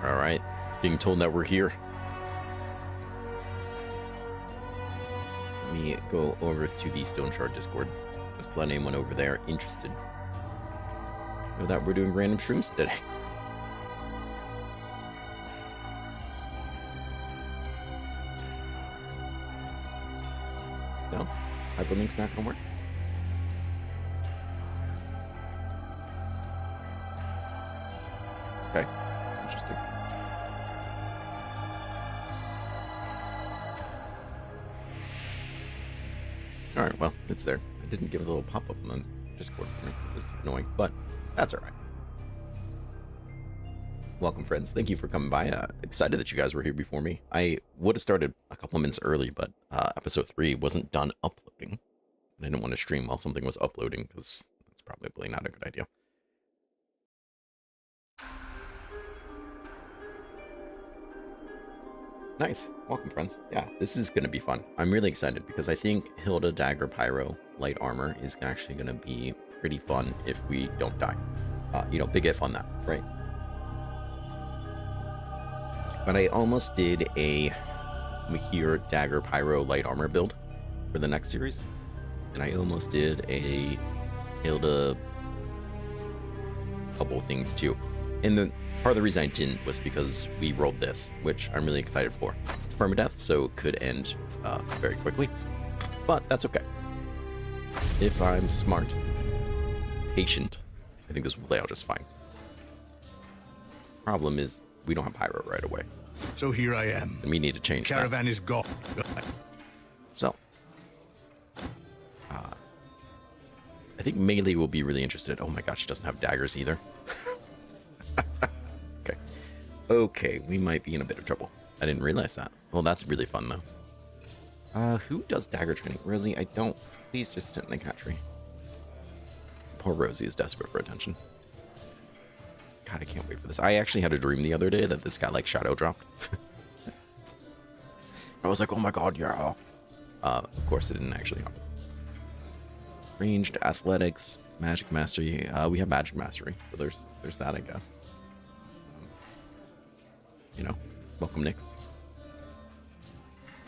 All right. Being told that we're here. Let me go over to the Stoneshard Discord. Just let anyone over there interested know that we're doing random streams today. No? Hyperlink's not gonna work? Okay. Interesting. Alright, well, it's there. I didn't give a little pop-up on the Discord for me. It was annoying, but that's alright. Welcome, friends. Thank you for coming by. Excited that you guys were here before me. I would have started a couple minutes early, but episode 3 wasn't done uploading. I didn't want to stream while something was uploading, because that's probably not a good idea. Nice. Welcome, friends. Yeah, this is going to be fun. I'm really excited because I think Hilda, Dagger, Pyro, Light Armor is actually going to be pretty fun if we don't die. You know, big if on that, right? But I almost did a Mahir, Dagger, Pyro, Light Armor build for the next series. And I almost did a Hilda couple things too. And the part of the reason I didn't was because we rolled this, which I'm really excited for. It's Permadeath, so it could end very quickly. But that's okay. If I'm smart, patient, I think this will play out just fine. Problem is, we don't have Pyro right away. So here I am. And we need to change that. Caravan is gone. So, I think Melee will be really interested. Oh my gosh, she doesn't have daggers either. Okay. Okay, we might be in a bit of trouble. I didn't realize that. Well, that's really fun, though. Who does dagger training? Rosie, I don't. Please just sit in the cat tree. Poor Rosie is desperate for attention. God, I can't wait for this. I actually had a dream the other day that this guy, like, shadow dropped. I was like, oh my god, yeah. Of course, it didn't actually happen. Ranged, athletics, magic mastery. We have magic mastery, so there's that, I guess. You know, welcome Nyx.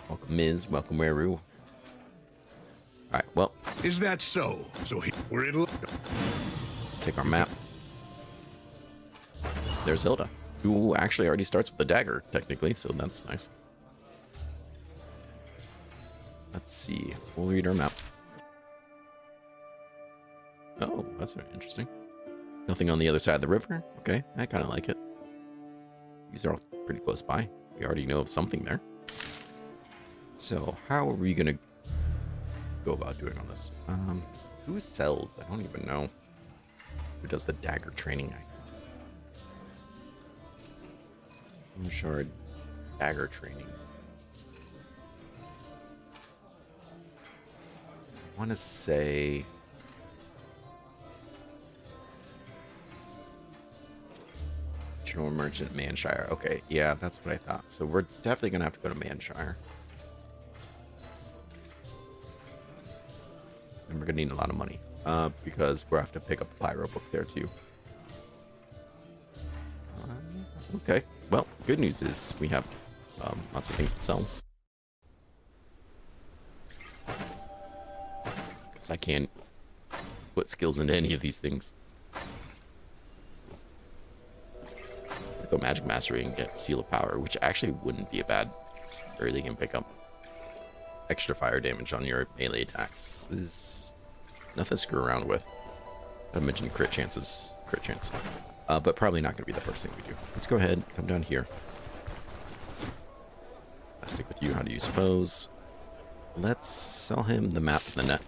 Welcome Miz. Welcome Weru. All right, well. Is that so? So we're in. Take our map. There's Hilda, who actually already starts with a dagger, technically, so that's nice. Let's see. We'll read our map. Oh, that's very interesting. Nothing on the other side of the river. Okay, I kind of like it. These are all pretty close by. We already know of something there. So, how are we going to go about doing all this? Who sells? I don't even know. Who does the dagger training? Stoneshard dagger training. I want to say... General Merchant Manshire. Okay, yeah, that's what I thought. So we're definitely going to have to go to Manshire. And we're going to need a lot of money. Because we'll have to pick up the Pyro book there too. Okay. Well, good news is we have lots of things to sell. Because I can't put skills into any of these things. Go Magic Mastery and get Seal of Power, which actually wouldn't be a bad early game pickup. Extra fire damage on your melee attacks is nothing to screw around with. I mentioned crit chances, but probably not going to be the first thing we do. Let's go ahead, come down here. I'll stick with you. How do you suppose? Let's sell him the map and the net.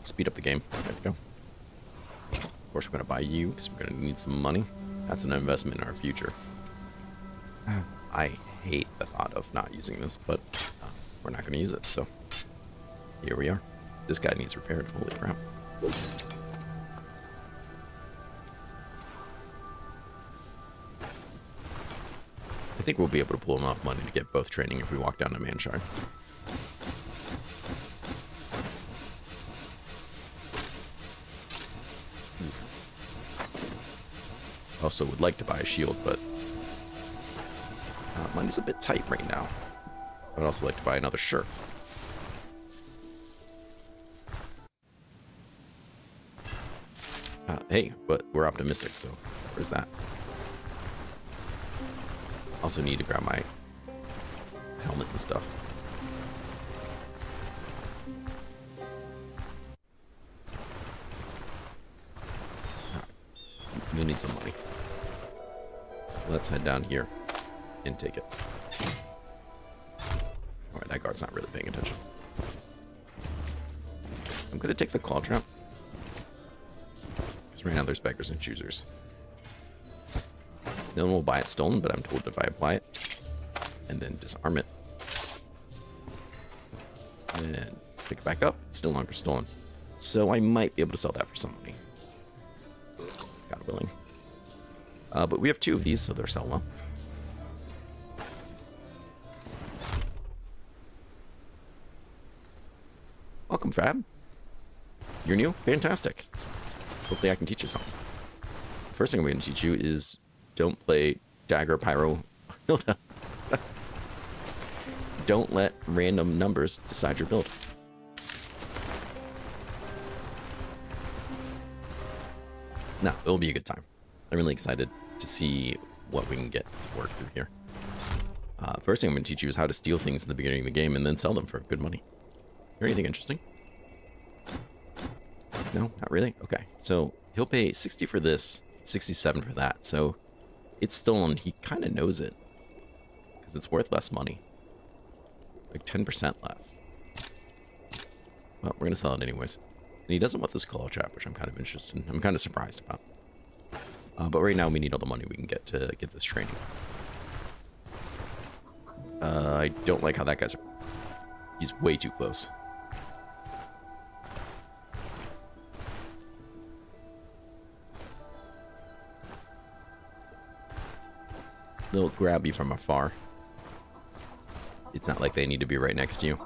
Speed up the game. There we go. Of course, we're going to buy you because we're going to need some money. That's an investment in our future. I hate the thought of not using this, but we're not going to use it, so here we are. This guy needs repaired. Holy crap. I think we'll be able to pull enough money to get both training if we walk down to Manshire. Also would like to buy a shield, but money's a bit tight right now. I would also like to buy another shirt. Hey, but we're optimistic, so where's that? Also need to grab my helmet and stuff. We need some money. So let's head down here and take it. Alright, that guard's not really paying attention. I'm gonna take the claw trap. Because right now there's beggars and choosers. No one will buy it stolen, but I'm told if I apply it and then disarm it and pick it back up, it's no longer stolen. So I might be able to sell that for some money. God willing. But we have 2 of these, so they're sell well. Welcome, Fab. You're new? Fantastic. Hopefully I can teach you something. First thing I'm going to teach you is don't play Dagger Pyro. Don't let random numbers decide your build. No, it'll be a good time. I'm really excited to see what we can get to work through here. First thing I'm going to teach you is how to steal things in the beginning of the game and then sell them for good money. Hear anything interesting? No, not really? Okay, so he'll pay 60 for this, 67 for that. So it's stolen. He kind of knows it because it's worth less money. Like 10% less. Well, we're going to sell it anyways. And he doesn't want this claw trap, which I'm kind of interested in. I'm kind of surprised about. But right now we need all the money we can get to get this training. I don't like how that guy's... He's way too close. They'll grab you from afar. It's not like they need to be right next to you.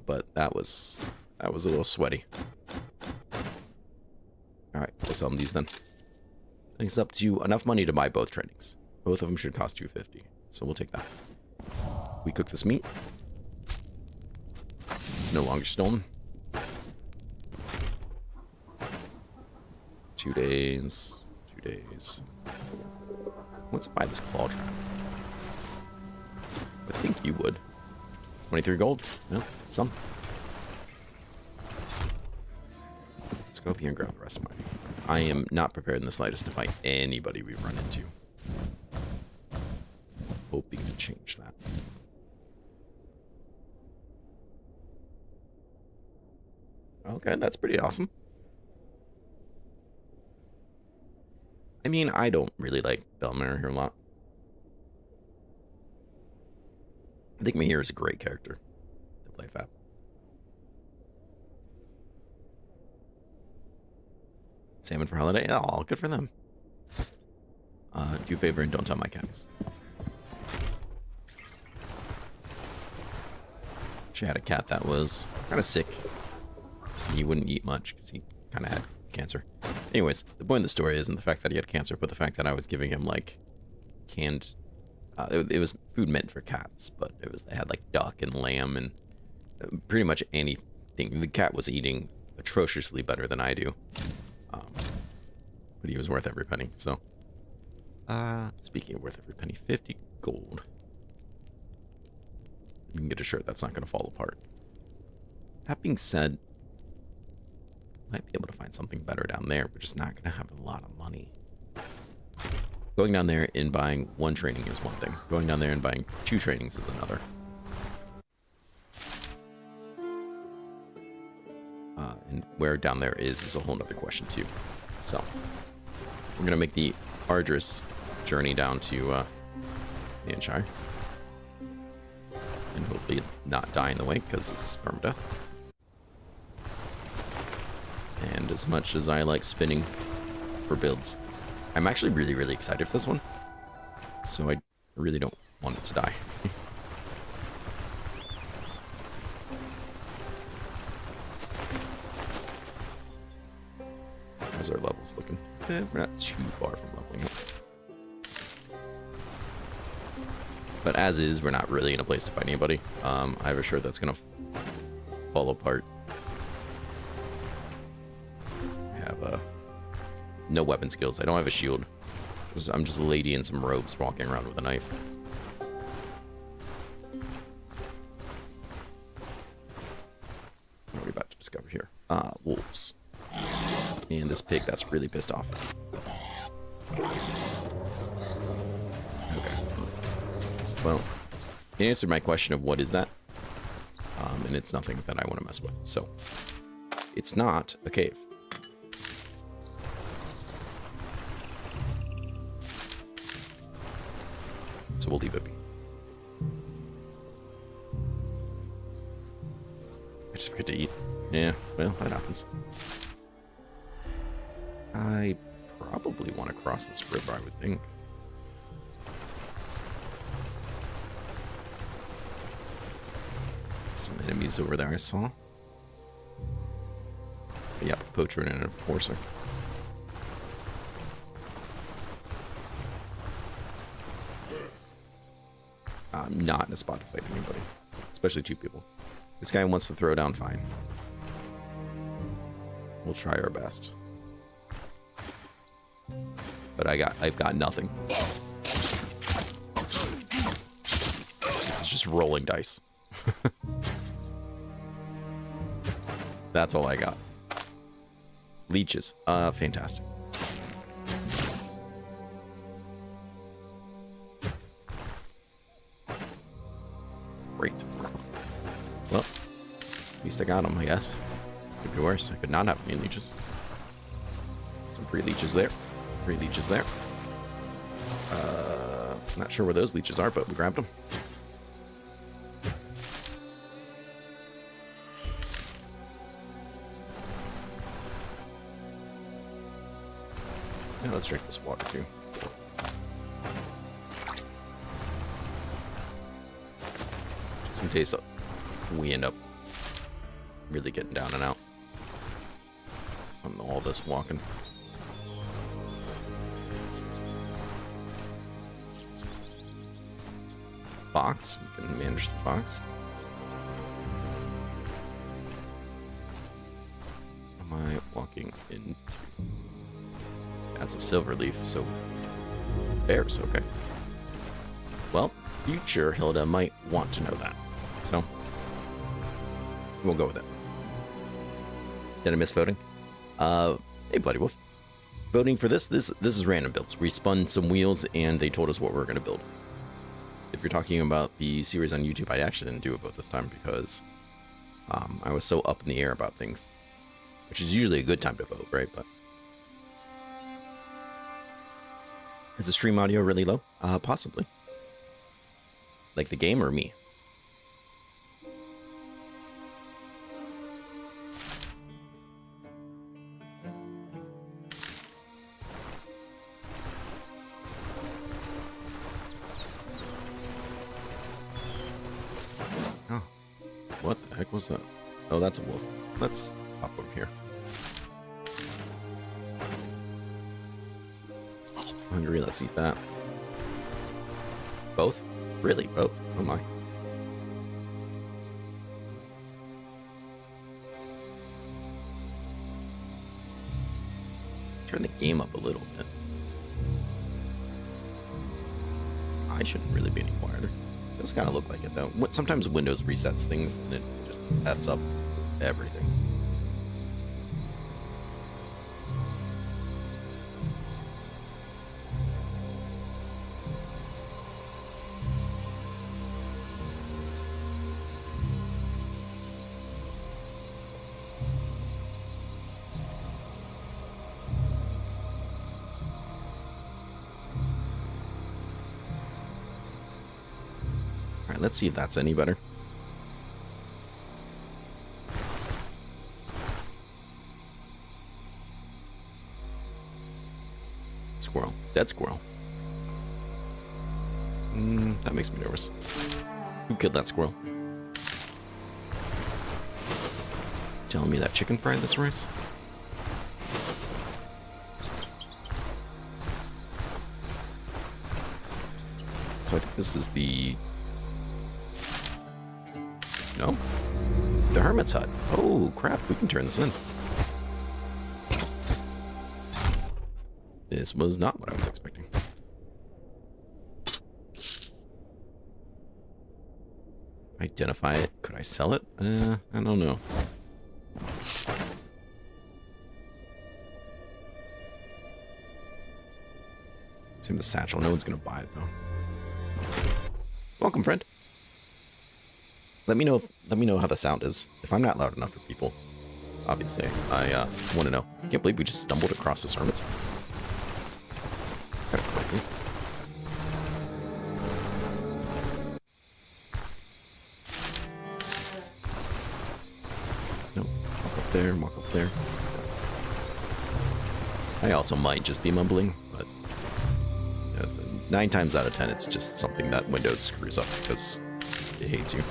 But that was a little sweaty. Alright, we'll sell them these then. It's up to enough money to buy both trainings. Both of them should cost you 50. So we'll take that. We cook this meat. It's no longer stolen. 2 days. 2 days. Let's buy this claw trap. I think you would. 23 gold? No, it's some. Let's go up here and grab the rest of mine. I am not prepared in the slightest to fight anybody we run into. Hoping to change that. Okay, that's pretty awesome. I mean, I don't really like Belmar here a lot. I think Mahir is a great character to play Fab. Salmon for holiday? Oh, good for them. Do you a favor and don't tell my cats. She had a cat that was kind of sick. He wouldn't eat much because he kind of had cancer. Anyways, the point of the story isn't the fact that he had cancer, but the fact that I was giving him like canned. It was food meant for cats, but they had like duck and lamb and pretty much anything. The cat was eating atrociously better than I do, but he was worth every penny. So, speaking of worth every penny, 50 gold. You can get a shirt that's not going to fall apart. That being said, might be able to find something better down there. We're just not going to have a lot of money. Going down there and buying 1 training is one thing. Going down there and buying 2 trainings is another. And where down there is a whole other question too. So, we're going to make the arduous journey down to Stoneshard. And hopefully not die in the way, because this is Permadeath. And as much as I like spinning for builds, I'm actually really, really excited for this one. So I really don't want it to die. How's our levels looking? We're not too far from leveling up. But as is, we're not really in a place to fight anybody. I have a shirt that's gonna fall apart. I have no weapon skills. I don't have a shield. I'm just a lady in some robes walking around with a knife. What are we about to discover here? Wolves. And this pig that's really pissed off. Okay. Well, you answered my question of what is that? And it's nothing that I want to mess with. So, it's not a cave. So we'll leave it be. I just forget to eat. Yeah, well, that happens. I probably want to cross this river, I would think. Some enemies over there I saw. But yeah, poacher and an enforcer. I'm not in a spot to fight anybody, especially two people. This guy wants to throw down, fine. We'll try our best. But I've got nothing. This is just rolling dice. That's all I got. Leeches. Fantastic. Great. Well, at least I got them, I guess. Could be worse. I could not have any leeches. Some free leeches there. Free leeches there. Not sure where those leeches are, but we grabbed them. Yeah, let's drink this water too. Just in case we end up really getting down and out on all this walking. Fox, we can manage the fox. Am I walking into? That's a silver leaf, so bears, okay. Well, future Hilda might want to know that, so we'll go with it. Did I miss voting? Hey, Bloody Wolf. Voting for this is random builds. We spun some wheels and they told us what we were going to build. If you're talking about the series on YouTube, I actually didn't do a vote this time because I was so up in the air about things, which is usually a good time to vote, right? But is the stream audio really low? Possibly. Like the game or me? Oh, what the heck was that? Oh, that's a wolf. Let's hop over here. Hungry, let's eat that. Both? Really? Both? Oh my. Turn the game up a little bit. I shouldn't really be any quieter. It does kind of look like it though. Sometimes Windows resets things and it just F's up everything. Let's see if that's any better. Squirrel. Dead squirrel. That makes me nervous. Who killed that squirrel? Telling me that chicken fried this rice? So I think this is the... No? The Hermit's Hut. Oh, crap. We can turn this in. This was not what I was expecting. Identify it. Could I sell it? I don't know. Same with the satchel. No one's gonna buy it though. Welcome, friend. Let me know how the sound is. If I'm not loud enough for people, obviously, I want to know. I can't believe we just stumbled across this hermit's hut. Kind of crazy. Nope. Walk up there. Walk up there. I also might just be mumbling, but 9 times out of 10, it's just something that Windows screws up because it hates you.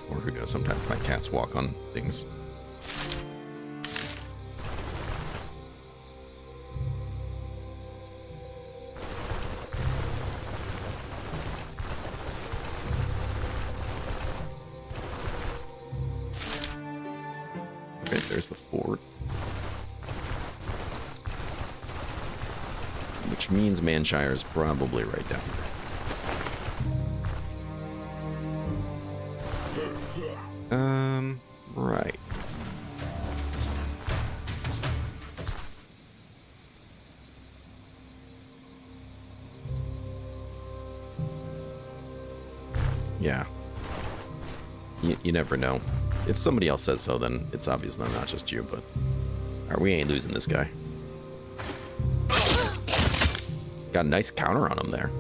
Or who knows, sometimes my cats walk on things. Okay, there's the fort. Which means Manshire is probably right down here. Right. Yeah. You never know. If somebody else says so, then it's obviously not just you, but... we ain't losing this guy. Got a nice counter on him there.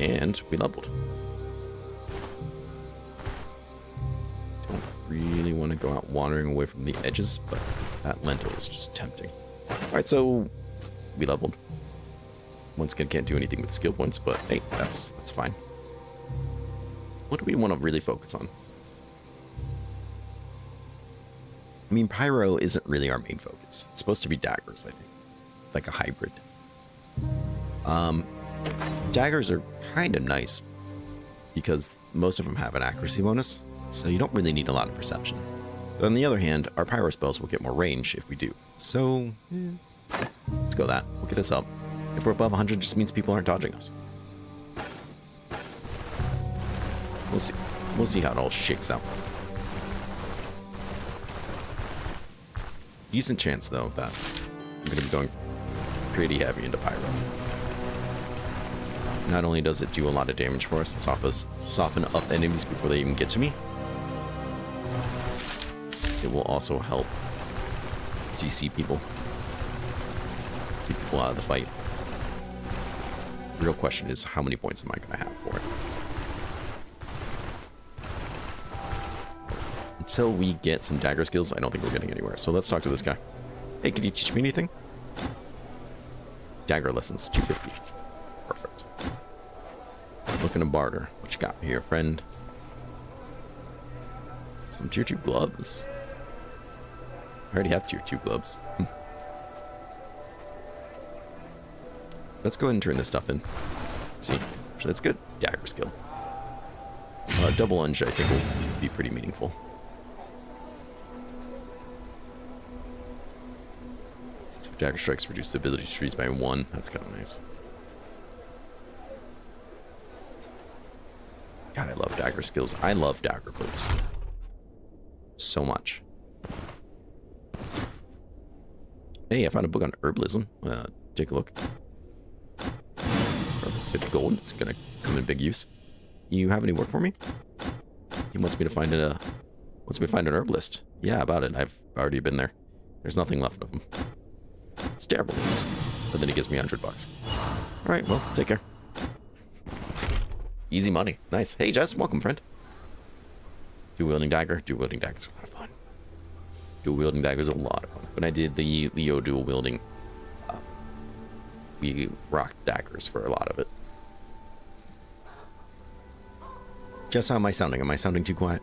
And we leveled. Don't really want to go out wandering away from the edges, but that lentil is just tempting. Alright, so we leveled. Once again, can't do anything with skill points, but hey, that's fine. What do we want to really focus on? I mean, Pyro isn't really our main focus. It's supposed to be daggers, I think. Like a hybrid. Daggers are kind of nice because most of them have an accuracy bonus, so you don't really need a lot of perception. But on the other hand, our Pyro spells will get more range if we do. So, let's go that. We'll get this up. If we're above 100, it just means people aren't dodging us. We'll see. We'll see how it all shakes out. Decent chance, though, that I'm going to be going pretty heavy into Pyro. Not only does it do a lot of damage for us, it's soften up enemies before they even get to me. It will also help CC people. Keep people out of the fight. The real question is, how many points am I going to have for it? Until we get some dagger skills, I don't think we're getting anywhere. So let's talk to this guy. Hey, can you teach me anything? Dagger lessons, 250. Perfect. Looking to barter. What you got here, friend? Some tier 2 gloves. I already have tier 2 gloves. Let's go ahead and turn this stuff in. Let's see. Actually, that's good. Dagger skill. Double lunge, I think, will be pretty meaningful. Dagger strikes reduce the ability trees by 1. That's kind of nice. God, I love dagger skills. I love dagger builds. So much. Hey, I found a book on herbalism. Take a look. 50 gold. It's gonna come in big use. You have any work for me? He wants me to find an herbalist. Yeah, about it. I've already been there. There's nothing left of him. It's terrible news. But then he gives me $100. Alright, well, take care. Easy money. Nice. Hey, Jess, welcome, friend. Dual-wielding dagger. Dual-wielding dagger is a lot of fun. Dual-wielding dagger is a lot of fun. When I did the Leo dual-wielding, we rocked daggers for a lot of it. Jess, how am I sounding? Am I sounding too quiet?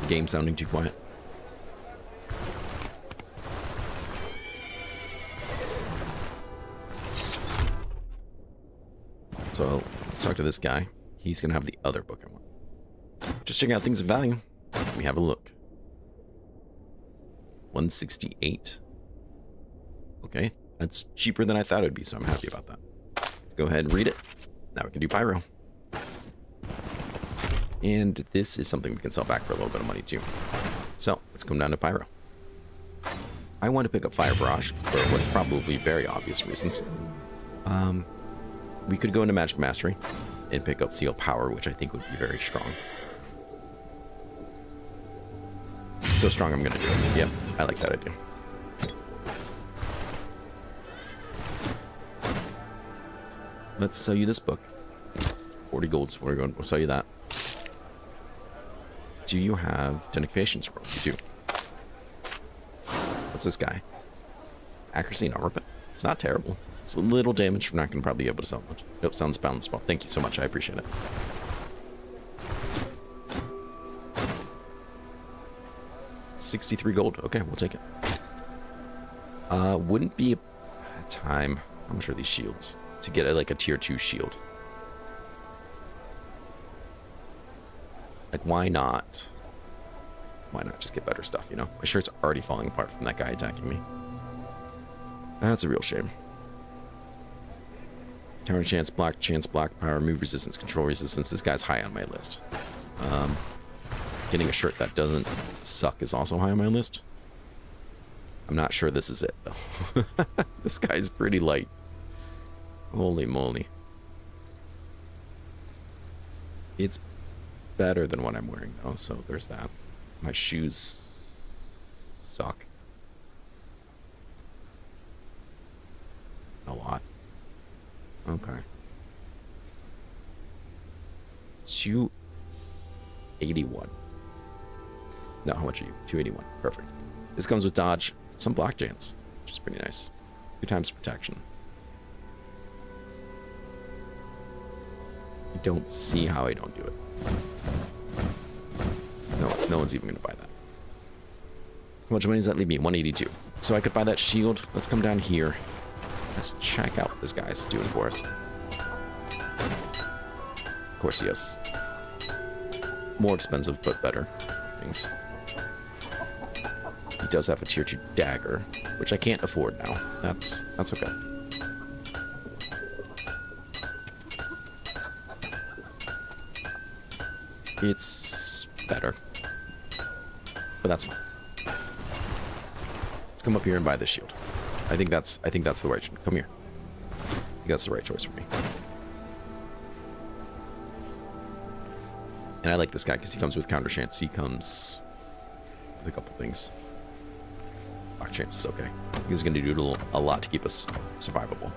the game sounding too quiet. So let's talk to this guy. He's gonna have the other book I want. Just checking out things of value. Let me have a look. 168. Okay, that's cheaper than I thought it would be, so I'm happy about that. Go ahead and read it. Now we can do pyro. And this is something we can sell back for a little bit of money too. So let's come down to pyro. I want to pick up fire barrage for what's probably very obvious reasons. We could go into magic mastery and pick up seal power, which I think would be very strong. So strong I'm gonna do it. Yep, I like that idea. Let's sell you this book. 40 golds. We'll sell you that. Do you have Denification Scroll? You do. What's this guy? Accuracy and armor. It's not terrible. It's a little damage. We're not going to probably be able to sell much. Nope, sounds balanced well. Thank you so much. I appreciate it. $63 gold. Okay, we'll take it. Wouldn't be a time. How much are these shields? To get like a tier 2 shield. Like, why not? Why not just get better stuff, you know? My shirt's already falling apart from that guy attacking me. That's a real shame. Tower chance, block, power, move resistance, control resistance. This guy's high on my list. Getting a shirt that doesn't suck is also high on my list. I'm not sure this is it, though. This guy's pretty light. Holy moly. It's better than what I'm wearing, though, so there's that. My shoes suck. A lot. Okay. 281. No, how much are you? 281. Perfect. This comes with dodge, some block chance, which is pretty nice. 2 times protection. I don't see how I don't do it. No one's even gonna buy that. How much money does that leave me? 182. So I could buy that shield. Let's come down here. Let's check out what this guy's doing for us. Of course, yes. More expensive, but better things. He does have a tier 2 dagger, which I can't afford now. That's okay. It's better, but that's fine. Let's come up here and buy this shield. I think that's the right. Come here. I think that's the right choice for me. And I like this guy because he comes with counter chance. He comes with a couple things. Block chance is okay. He's going to do a lot to keep us survivable.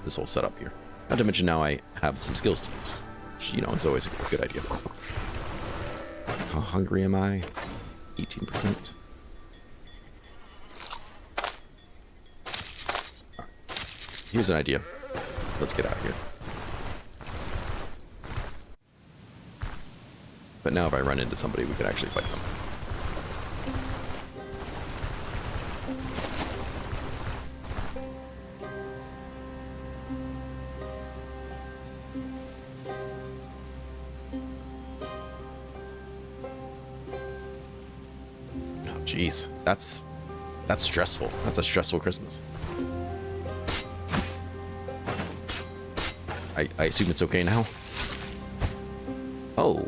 This whole setup here. Not to mention now I have some skills to use, which, you know, is always a good idea. How hungry am I? 18%. Right. Here's an idea. Let's get out of here. But now if I run into somebody, we could actually fight them. Jeez, that's stressful. That's a stressful Christmas. I assume it's okay now. Oh,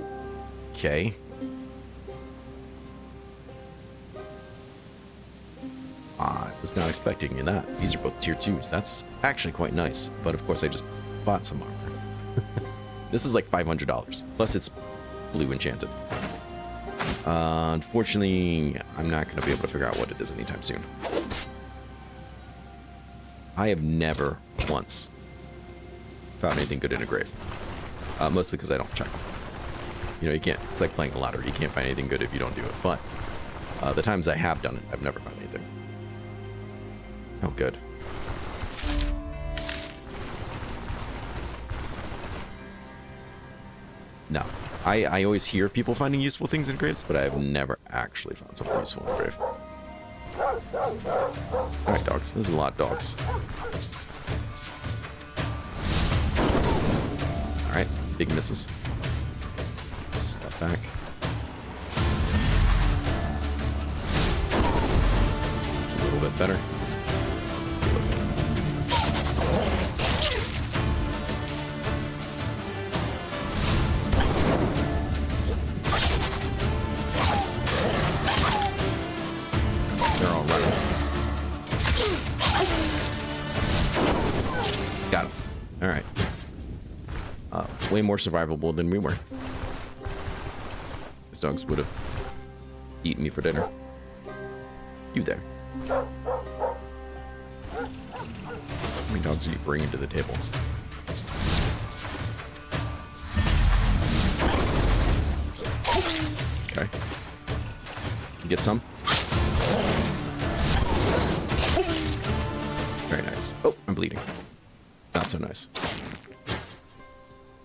okay. I was not expecting that. These are both tier 2s. That's actually quite nice. But of course, I just bought some armor. This is like $500. Plus, it's blue enchanted. Unfortunately, I'm not going to be able to figure out what it is anytime soon. I have never once found anything good in a grave. Mostly because I don't check. You know, you can't, it's like playing the lottery. You can't find anything good if you don't do it. But the times I have done it, I've never found anything. Oh, good. No. I always hear people finding useful things in graves, but I've never actually found something useful in a grave. Alright, dogs. There's a lot of dogs. Alright, big misses. Step back. It's a little bit better. They're all running. Got him. Alright. Way more survivable than we were. These dogs would have eaten me for dinner. You there. How many dogs are you bringing to the table? Okay. You get some? Very nice. Oh, I'm bleeding. Not so nice.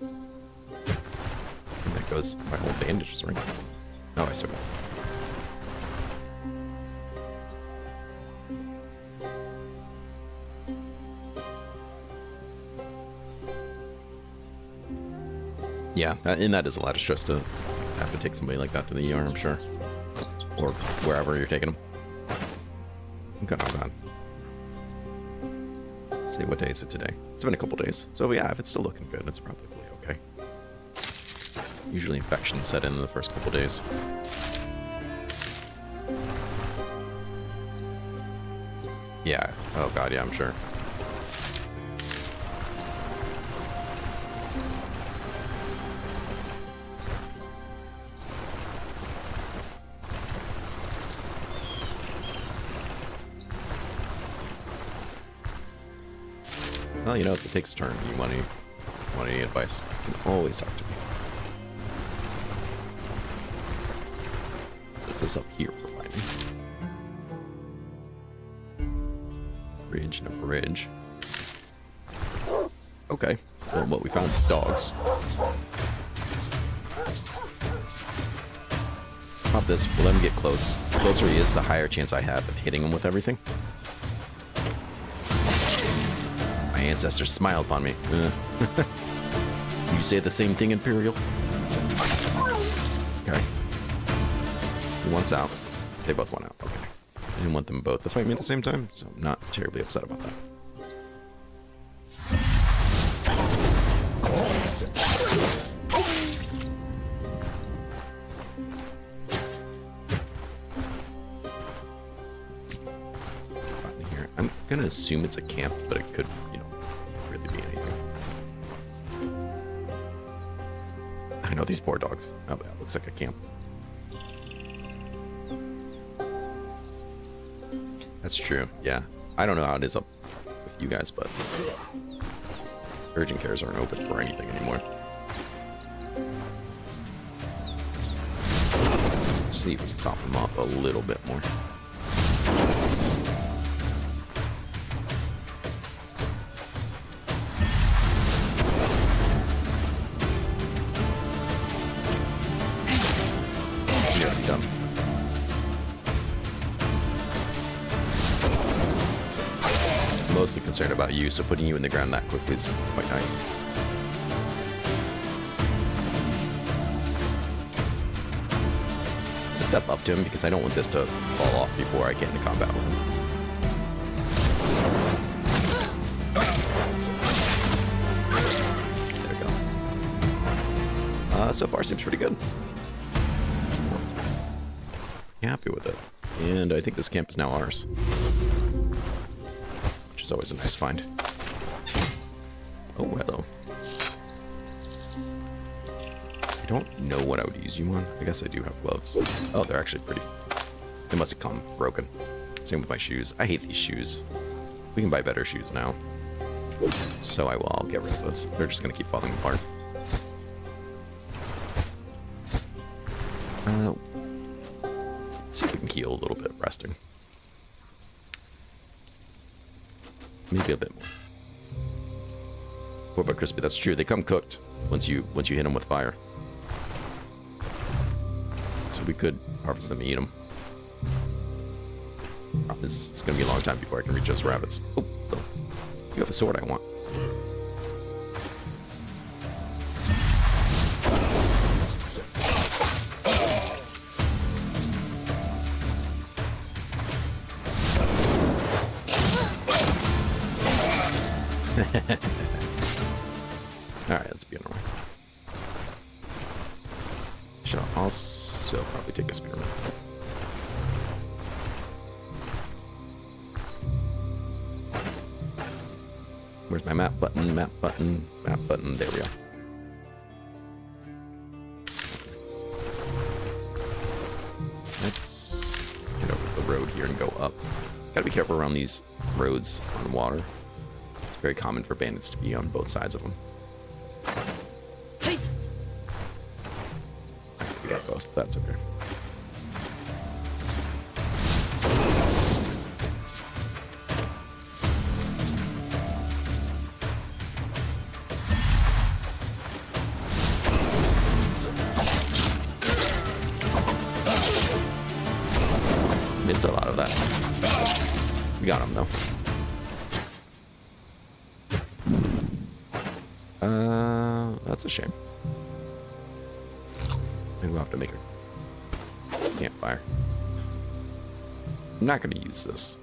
And that goes my whole bandages ring. Oh, I still got it. Yeah, and that is a lot of stress to have to take somebody like that to the ER, I'm sure. Or wherever you're taking them. Okay, oh god. See, what day is it today? It's been a couple days. So yeah, if it's still looking good, it's probably okay. Usually infections set in the first couple days. Yeah, oh god, yeah, I'm sure. Well, you know, if it takes a turn, you want any advice, you can always talk to me. What's this up here for finding? Bridge and a bridge. Okay. Well, what we found is dogs. Pop this. We'll let him get close. The closer he is, the higher chance I have of hitting him with everything. My ancestors smile upon me. You say the same thing, Imperial? Okay. He wants out. They both want out. Okay. I didn't want them both to fight me at the same time, so I'm not terribly upset about that. Here. I'm gonna assume it's a camp, but it could, you know, really be anything. I know these poor dogs. Oh, that looks like a camp. That's true, yeah. I don't know how it is up with you guys, but urgent cares aren't open for anything anymore. Let's see if we can top them up a little bit more. Yeah, done. Mostly concerned about you, so putting you in the ground that quickly is quite nice. I'll step up to him because I don't want this to fall off before I get into combat with him. There we go. So far seems pretty good. Happy with it. And I think this camp is now ours. Is always a nice find. Oh, hello. I don't know what I would use you on. I guess I do have gloves. Oh, they're actually pretty... They must have come broken. Same with my shoes. I hate these shoes. We can buy better shoes now. So I'll get rid of those. They're just going to keep falling apart. Let's see if we can heal a little bit resting. Maybe a bit more. What about crispy? That's true. They come cooked once you hit them with fire. we could harvest them and eat them. It's going to be a long time before I can reach those rabbits. Oh, you have a sword I want. Alright, let's be on our way. Should also probably take a spearman. Where's my map button? Map button. Map button. There we go. Let's get over the road here and go up. Gotta be careful around these roads on water. It's very common for bandits to be on both sides of them. Hey. We got both. That's okay. Missed a lot of that. We got him though. That's a shame. Maybe we'll have to make a campfire. I'm not going to use this.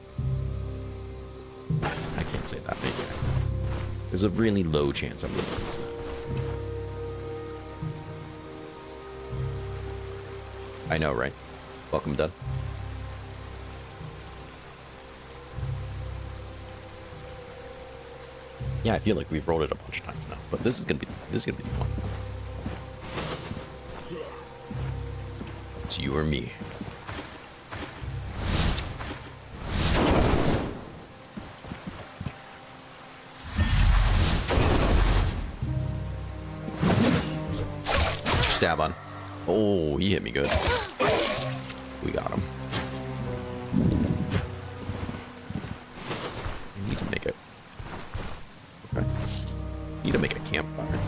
I can't say that. Maybe there's a really low chance I'm going to use that. I know, right? Welcome, Dud. Yeah, I feel like we've rolled it a bunch of times now, but this is gonna be the one. It's you or me. Stab on. Oh, he hit me good. We got him. I need to make it. Okay. Need to make a campfire.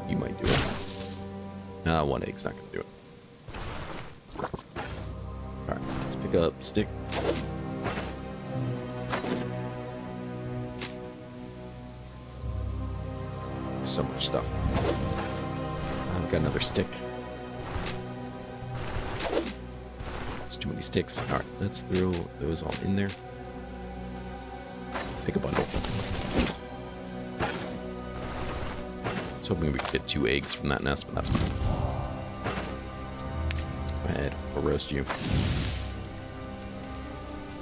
You might do it. One egg's not gonna do it. Alright, let's pick up stick. So much stuff. I've got another stick. It's too many sticks. Alright, let's throw those all in there. Pick a bundle. I was hoping we could get 2 eggs from that nest, but that's fine. Go ahead, we'll roast you.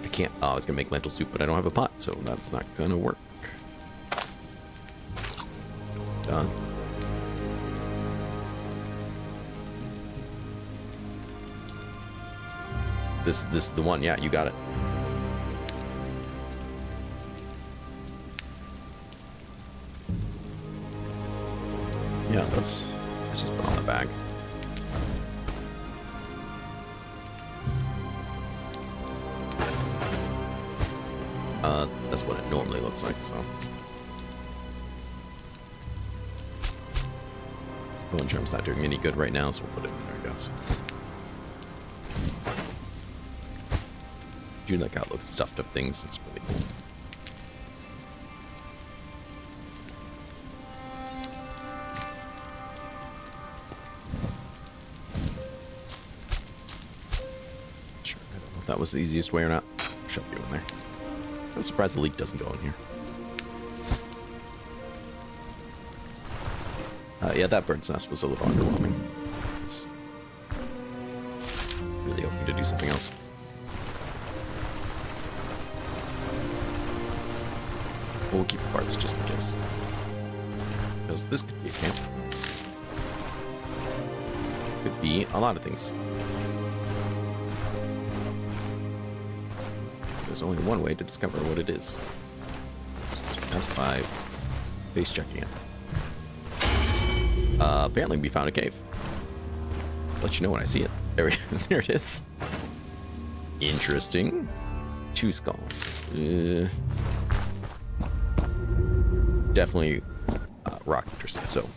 I can't. Oh, I was gonna make lentil soup, but I don't have a pot, so that's not gonna work. Done. This is the one. Yeah, you got it. Yeah, let's just put on the bag. That's what it normally looks like, so. Bone charm's not doing any good right now, so we'll put it in there, I guess. Do you like how it looks stuffed of things? It's really cool. Sure, I don't know if that was the easiest way or not. Shove you in there. I'm surprised the leak doesn't go in here. Yeah, that bird's nest was a little underwhelming. I was really hoping to do something else. We'll keep the parts just in case. Because this could be a camp. Could be a lot of things. There's only one way to discover what it is. That's by face checking it. Apparently we found a cave. I'll let you know when I see it. There it is. Interesting. 2 skulls. Definitely rock eaters. So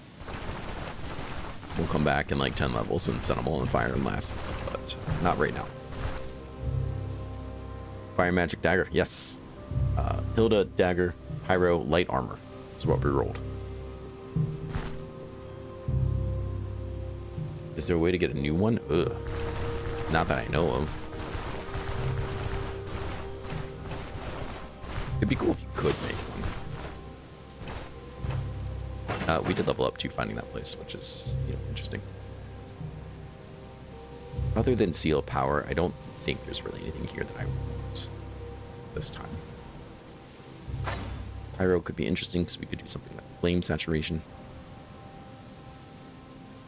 we'll come back in like 10 levels and set them all on fire and laugh, but not right now. Fire magic dagger, yes. Hilda dagger, pyro light armor is what we rolled. Is there a way to get a new one? Ugh. Not that I know of. It'd be cool if you could make one. We did level up to finding that place, which is, you know, interesting. Other than seal power, I don't think there's really anything here that I want this time. Pyro could be interesting because we could do something like flame saturation.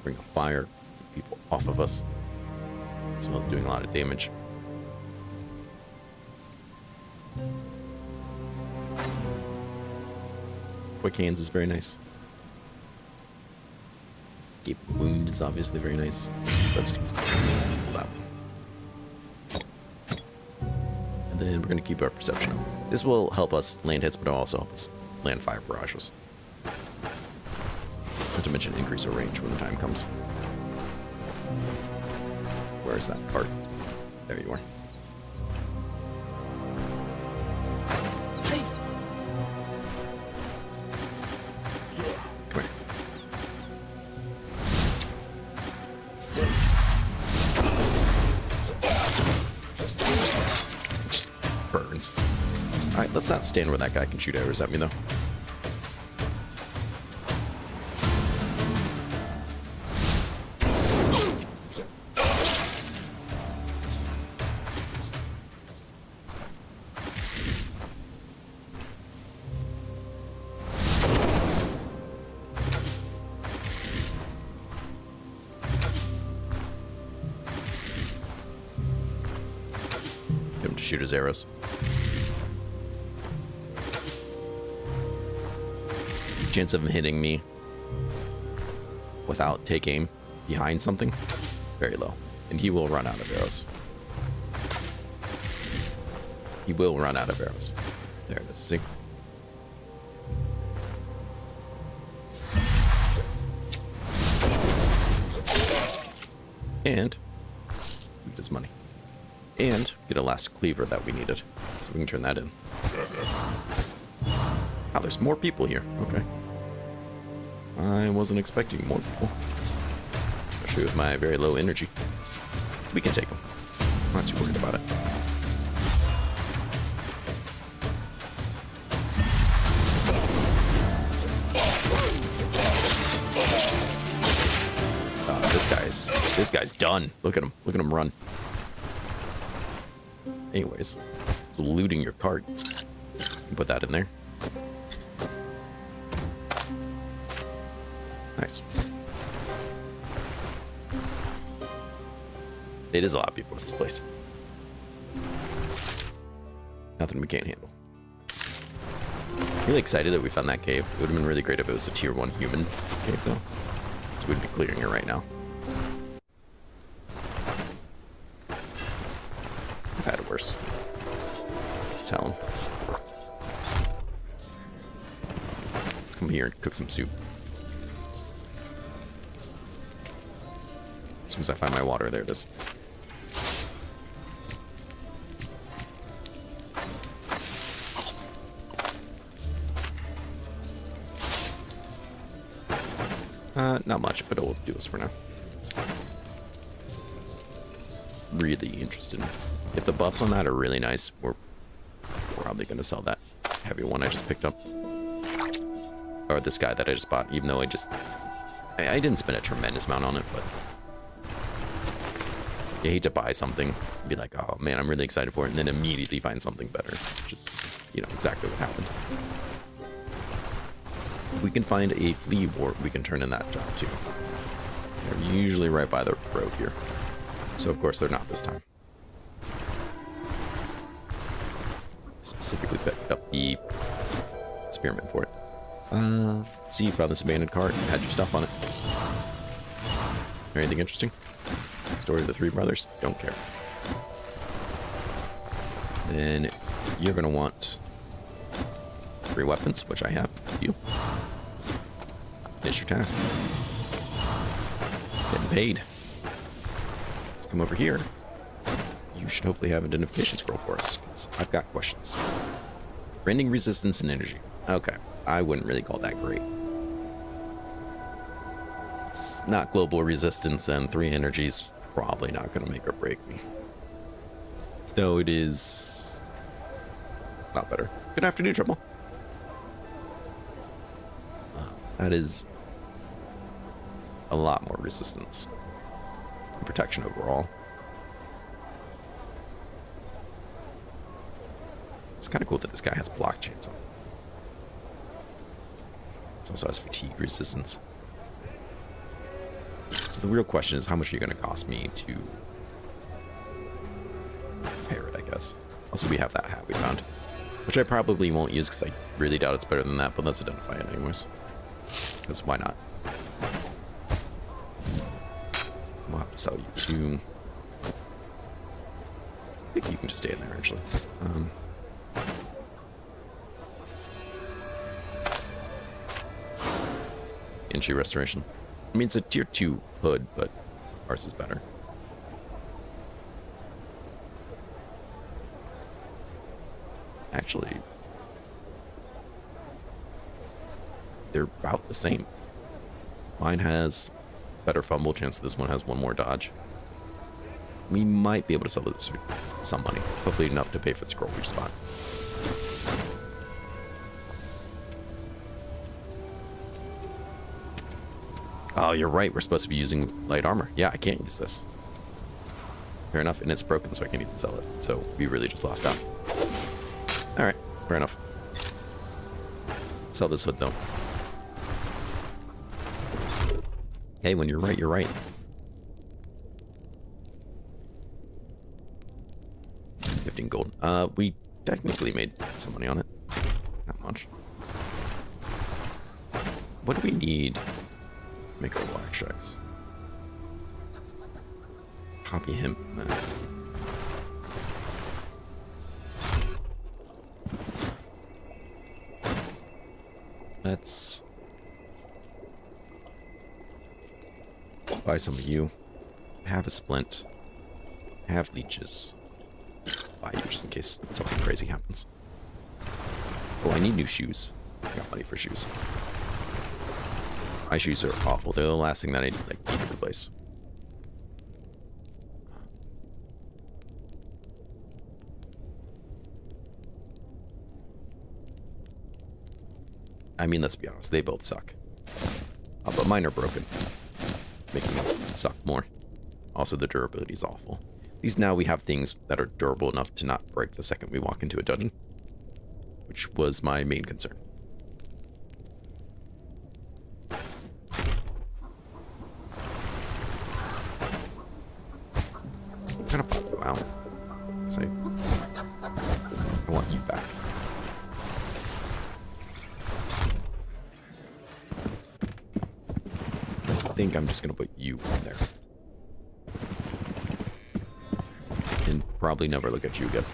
Bring a fire, keep people off of us. It smells doing a lot of damage. Quick hands is very nice. Gaping wound is obviously very nice. Let's pull that one. And then we're going to keep our perception up. This will help us land hits, but it'll also help us land fire barrages. Not to mention increase our range when the time comes. Where is that part? There you are. Come here. Just burns. Alright, let's not stand where that guy can shoot arrows at me, though. Shoot his arrows. Chance of him hitting me without take aim behind something, very low. And he will run out of arrows. He will run out of arrows. There it is, see? And loot his money. And get a last cleaver that we needed. So we can turn that in. Oh, there's more people here. Okay. I wasn't expecting more people. Especially with my very low energy. We can take them. I'm not too worried about it. This guy's done. Look at him. Look at him run. Anyways, looting your cart. Put that in there. Nice. It is a lot of people in this place. Nothing we can't handle. Really excited that we found that cave. It would have been really great if it was a tier 1 human cave, though. So we'd be clearing it right now. I've had it worse. Tell him. Let's come here and cook some soup. As soon as I find my water, there it is. Not much, but it will do us for now. Really interested. If the buffs on that are really nice, we're probably going to sell that heavy one I just picked up. Or this guy that I just bought, even though I didn't spend a tremendous amount on it, but you hate to buy something, be like, oh man, I'm really excited for it, and then immediately find something better, which is, you know, exactly what happened. We can find a flea wart, we can turn in that job too. They're usually right by the road here. So of course they're not this time. Specifically picked up the spearmint for it. See, you found this abandoned cart and had your stuff on it. Anything interesting? Story of the 3 brothers? Don't care. Then you're going to want 3 weapons, which I have. You. Finish your task. Getting paid. Let's come over here. You should hopefully have an identification scroll for us, because I've got questions. Rending resistance and energy. Okay, I wouldn't really call that great. It's not global resistance, and 3 energy is probably not going to make or break me. Though it is a lot better. Good afternoon, Triple. That is a lot more resistance and protection overall. It's kind of cool that this guy has blockchains on. It also has fatigue resistance. So the real question is, how much are you going to cost me to repair it, I guess. Also, we have that hat we found, which I probably won't use because I really doubt it's better than that, but let's identify it anyways. Because why not? We'll have to sell you too. I think you can just stay in there, actually. Inchi restoration. I mean, it's a tier 2 hood, but ours is better. Actually, they're about the same. Mine has better fumble chance. This one has 1 more dodge. We might be able to sell this for some money. Hopefully enough to pay for the scroll we just bought. Oh, you're right. We're supposed to be using light armor. Yeah, I can't use this. Fair enough. And it's broken, so I can't even sell it. So we really just lost out. Alright, fair enough. Sell this hood, though. Hey, when you're right, you're right. 15 gold. We technically made some money on it. Not much. What do we need to make our water extracts? Poppy hemp. Let's buy some of you. Have a splint. Have leeches. Buy you just in case something crazy happens. Oh, I need new shoes. I got money for shoes. My shoes are awful. They're the last thing that I need to replace. I mean, let's be honest, they both suck. But mine are broken, making them suck more. Also, the durability is awful. At least now we have things that are durable enough to not break the second we walk into a dungeon, which was my main concern. I'm kind of pop you out. Say, I want you back. I think I'm just gonna put you in there. And probably never look at you again.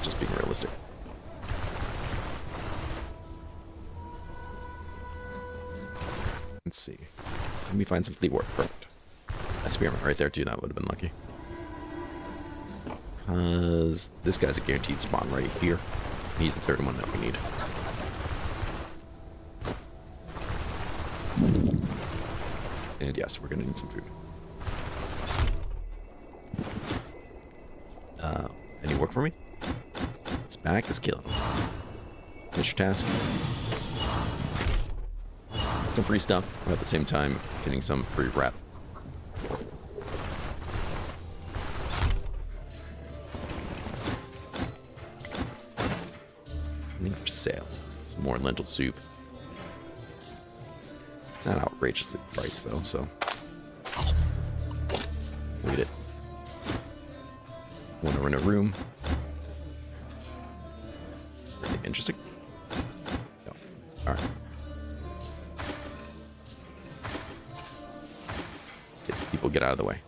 Just being realistic. Let's see. Let me find some fleet work. Perfect. A spearman right there too, that would have been lucky. Because this guy's a guaranteed spawn right here. He's the third one that we need. And yes, we're gonna need some food. Any work for me? This back is killing. Finish your task. Get some free stuff, but at the same time, getting some free rep. Anything for sale? Some more lentil soup. It's not outrageously priced though, so read it. Want to rent a room? Anything interesting? No. All right. People get out of the way.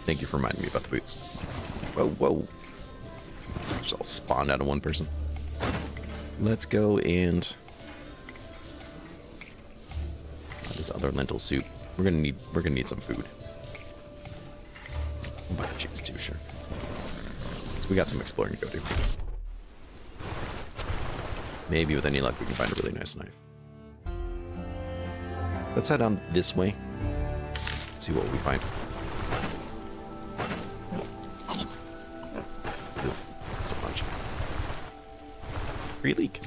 Thank you for reminding me about the boots. Whoa, whoa. Just all spawned out of one person. Let's go and... this other lentil soup. We're gonna need some food. We'll buy the cheese too, sure. So we got some exploring to go do. Maybe with any luck we can find a really nice knife. Let's head on this way. See what we find. Oof, that's a bunch. Free leak.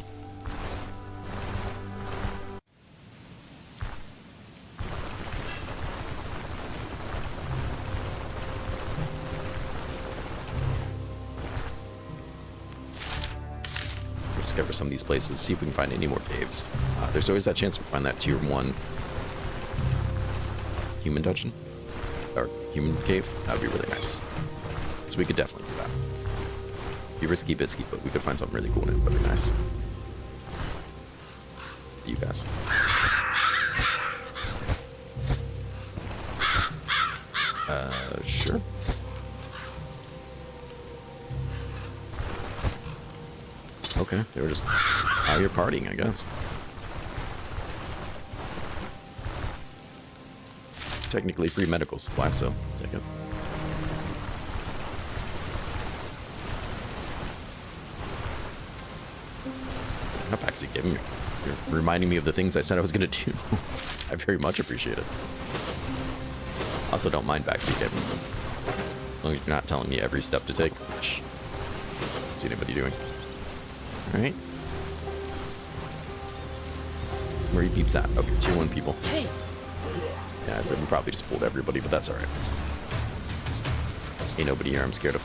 Discover some of these places, see if we can find any more caves. There's always that chance we find that tier 1 human dungeon or human cave. That would be really nice. So we could definitely do that. Be risky bisky, but we could find something really cool in it. That'd be nice. You guys. Sure. Okay, they were just out here partying, I guess. Technically free medical supply, so take it. Enough actually giving me. You're reminding me of the things I said I was going to do. I very much appreciate it. Also don't mind backseat giving them. As long as you're not telling me every step to take, which I don't see anybody doing. Alright. Where are you peeps at? Okay, tier 1 people. Hey. Yeah, I said we probably just pulled everybody, but that's alright. Ain't nobody here I'm scared of.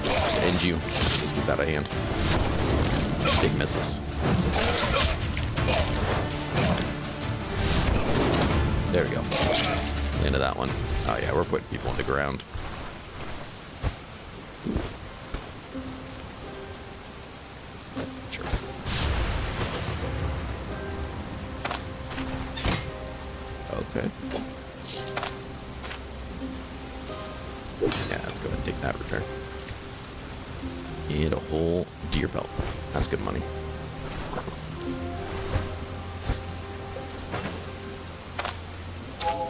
Let's end you. This gets out of hand. Big misses. There we go. Into that one. Oh yeah, we're putting people on the ground. Sure. Okay. Yeah, let's go ahead and take that repair. And a whole deer pelt. That's good money.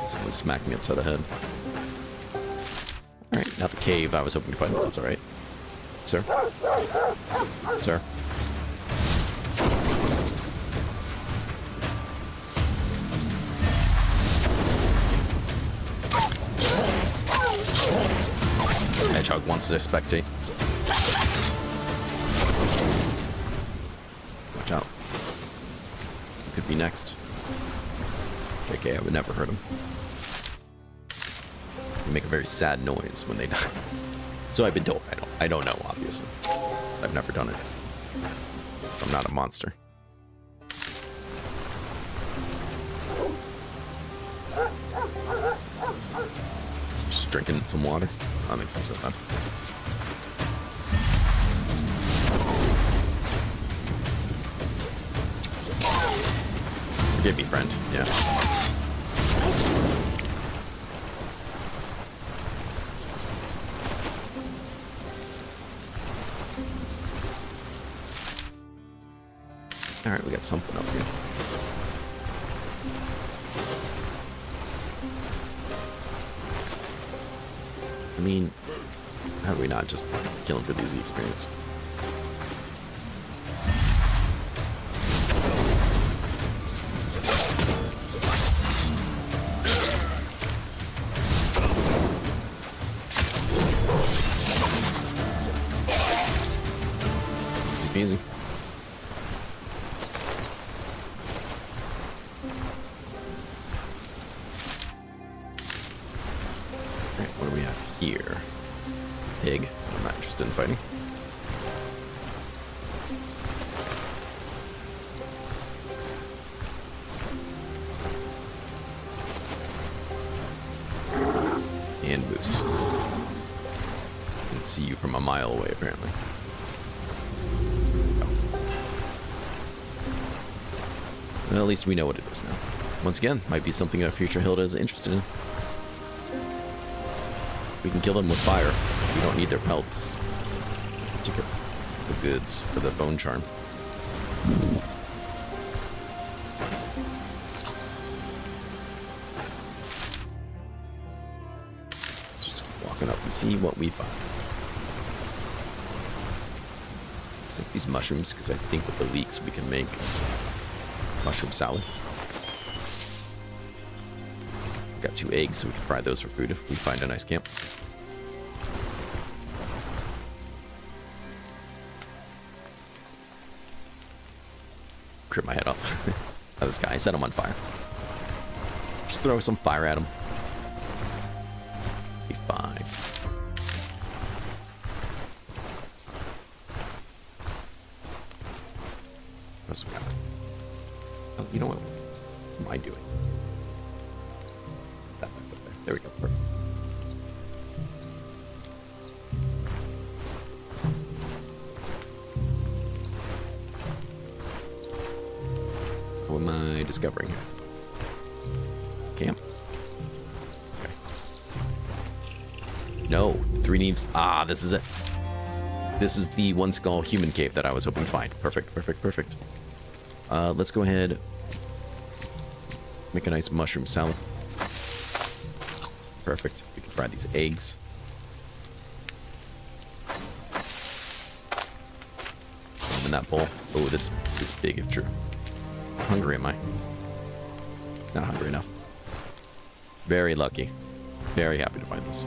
Someone smacked me upside the head. Alright, not the cave I was hoping to find, but that's alright. Sir? Sir? Hedgehog wants to spectate. Watch out. Could be next. Okay, I would never hurt him. They make a very sad noise when they die. So I've been told. I don't know, obviously. I've never done it. So I'm not a monster. Just drinking some water. That makes me feel bad. Forgive me, friend. Yeah. Alright, we got something up here. I mean, how do we not just kill him for the easy experience? Easy peasy. Alright, what do we have here? Pig. I'm not interested in fighting. And moose. I can see you from a mile away, apparently. Oh. Well, at least we know what it is now. Once again, might be something a future Hilda is interested in. We can kill them with fire. We don't need their pelts to get the goods for the bone charm. Let's just keep walking up and see what we find. Sink these mushrooms, because I think with the leeks we can make mushroom salad. Got 2 eggs, so we can fry those for food if we find a nice camp. Crip my head off. Oh, this guy, I set him on fire. Just throw some fire at him. Be fine. What else we got? Oh, you know what? What am I doing? That back up there. There we go. Perfect. What am I discovering here? Camp? Okay. No, 3 needs. Ah, this is it. This is the 1 skull human cave that I was hoping to find. Perfect, perfect, perfect. Let's go ahead. Make a nice mushroom salad. Perfect. We can fry these eggs. In that bowl. Oh, this big if true. How hungry am I? Not hungry enough. Very lucky. Very happy to find this.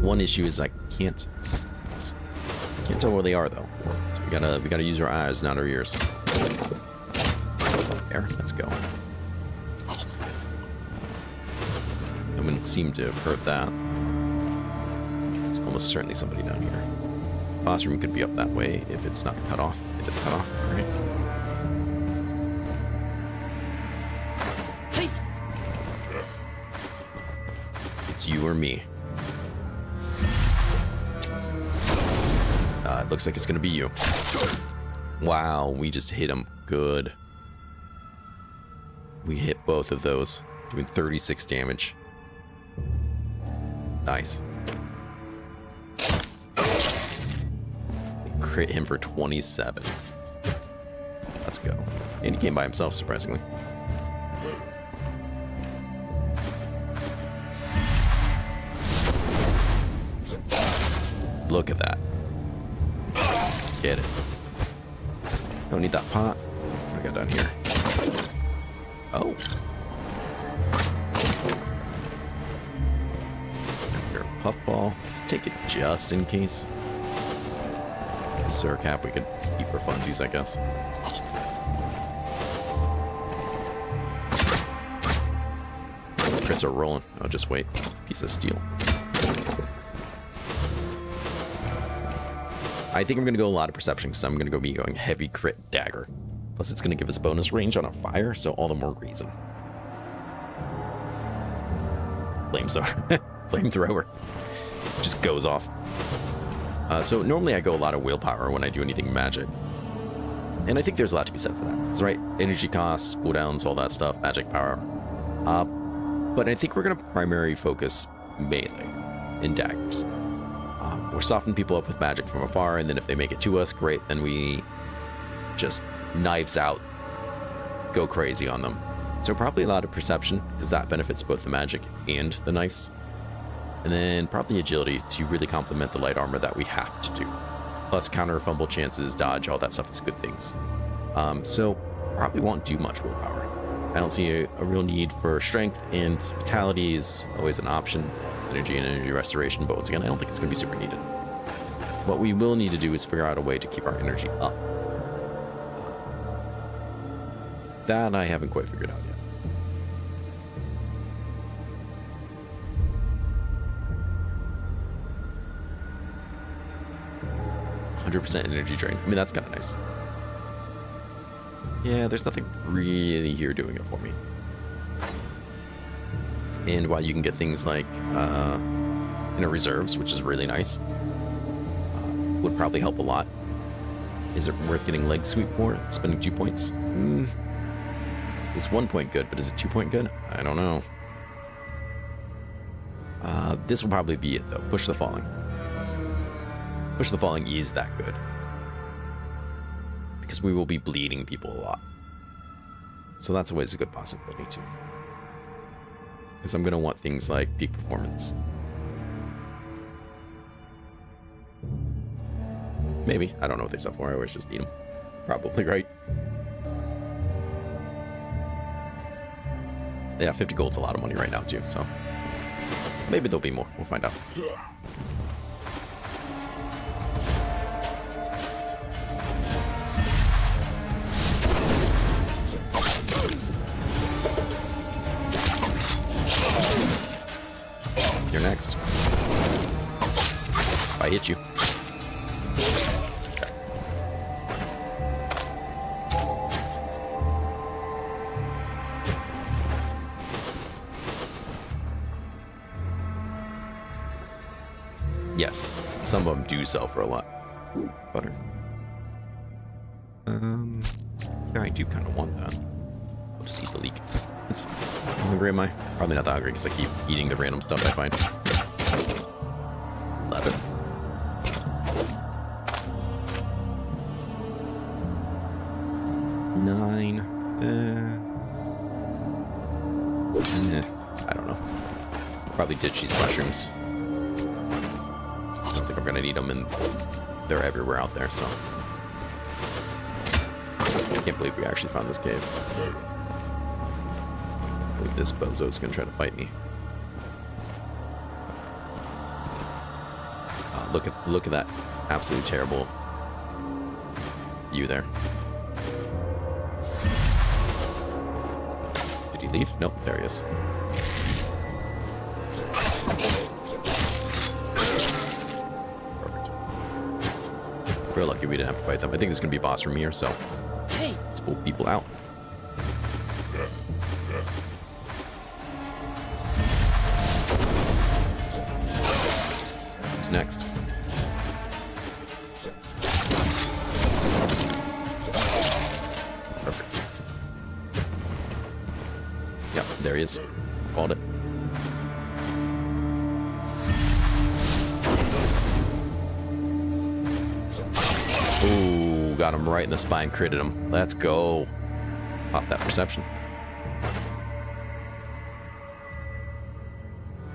One issue is I can't tell where they are though. So we gotta use our eyes, not our ears. There, let's go. No one seemed to have heard that. There's almost certainly somebody down here. Boss room could be up that way if it's not cut off. It is cut off, right? It's you or me. It looks like it's gonna be you. Wow, we just hit him good. We hit both of those, doing 36 damage. Nice. Crit him for 27. Let's go. And he came by himself, surprisingly. Look at that. Get it. Don't need that pot. What do we got down here? Oh. Your puffball. Let's take it just in case. Zercap we could eat for funsies, I guess. Crits are rolling. I'll just wait. Piece of steel. I think I'm going to go a lot of perception because I'm going to be going heavy crit dagger. Plus it's going to give us bonus range on a fire, so all the more reason. Flamethrower. Just goes off. So normally I go a lot of willpower when I do anything magic. And I think there's a lot to be said for that. Because, right, energy costs, cooldowns, all that stuff, magic power. But I think we're going to primarily focus melee in daggers. We're softening people up with magic from afar, and then if they make it to us, great, then we just knives out, go crazy on them. So probably a lot of perception, because that benefits both the magic and the knives. And then probably agility to really complement the light armor that we have to do. Plus counter fumble chances, dodge, all that stuff is good things. So probably won't do much willpower. I don't see a real need for strength, and vitality is always an option. Energy and energy restoration, but once again, I don't think it's going to be super needed. What we will need to do is figure out a way to keep our energy up. That I haven't quite figured out yet. 100% energy drain. I mean, that's kind of nice. Yeah, there's nothing really here doing it for me. And while you can get things like reserves, which is really nice, would probably help a lot. Is it worth getting leg sweep for? Spending 2 points? It's 1 point good, but is it 2 point good? I don't know. This will probably be it, though. Push the Falling. Push the Falling is that good. Because we will be bleeding people a lot. So that's always a good possibility, too. Because I'm going to want things like peak performance. Maybe. I don't know what they sell for. I always just need them. Probably, right? Yeah, 50 gold's a lot of money right now, too, so... Maybe there'll be more. We'll find out. You're next. I hit you. Yes, some of them do sell for a lot. Ooh, butter. Yeah, I do kind of want that. I'll just eat the leek. It's fine. How hungry am I? Probably not that hungry because I keep eating the random stuff I find. 11. Nine. I don't know. Probably ditch these mushrooms. I don't think I'm gonna need them, and they're everywhere out there, so. I can't believe we actually found this cave. I believe this bozo's gonna try to fight me. Look at that absolutely terrible view there. Did he leave? Nope, there he is. We're lucky we didn't have to fight them. I think this is going to be a boss from here, so hey, let's pull people out. Who's next? Perfect. Yep, there he is. Called it. Ooh, got him right in the spine, critted him. Let's go. Pop that perception.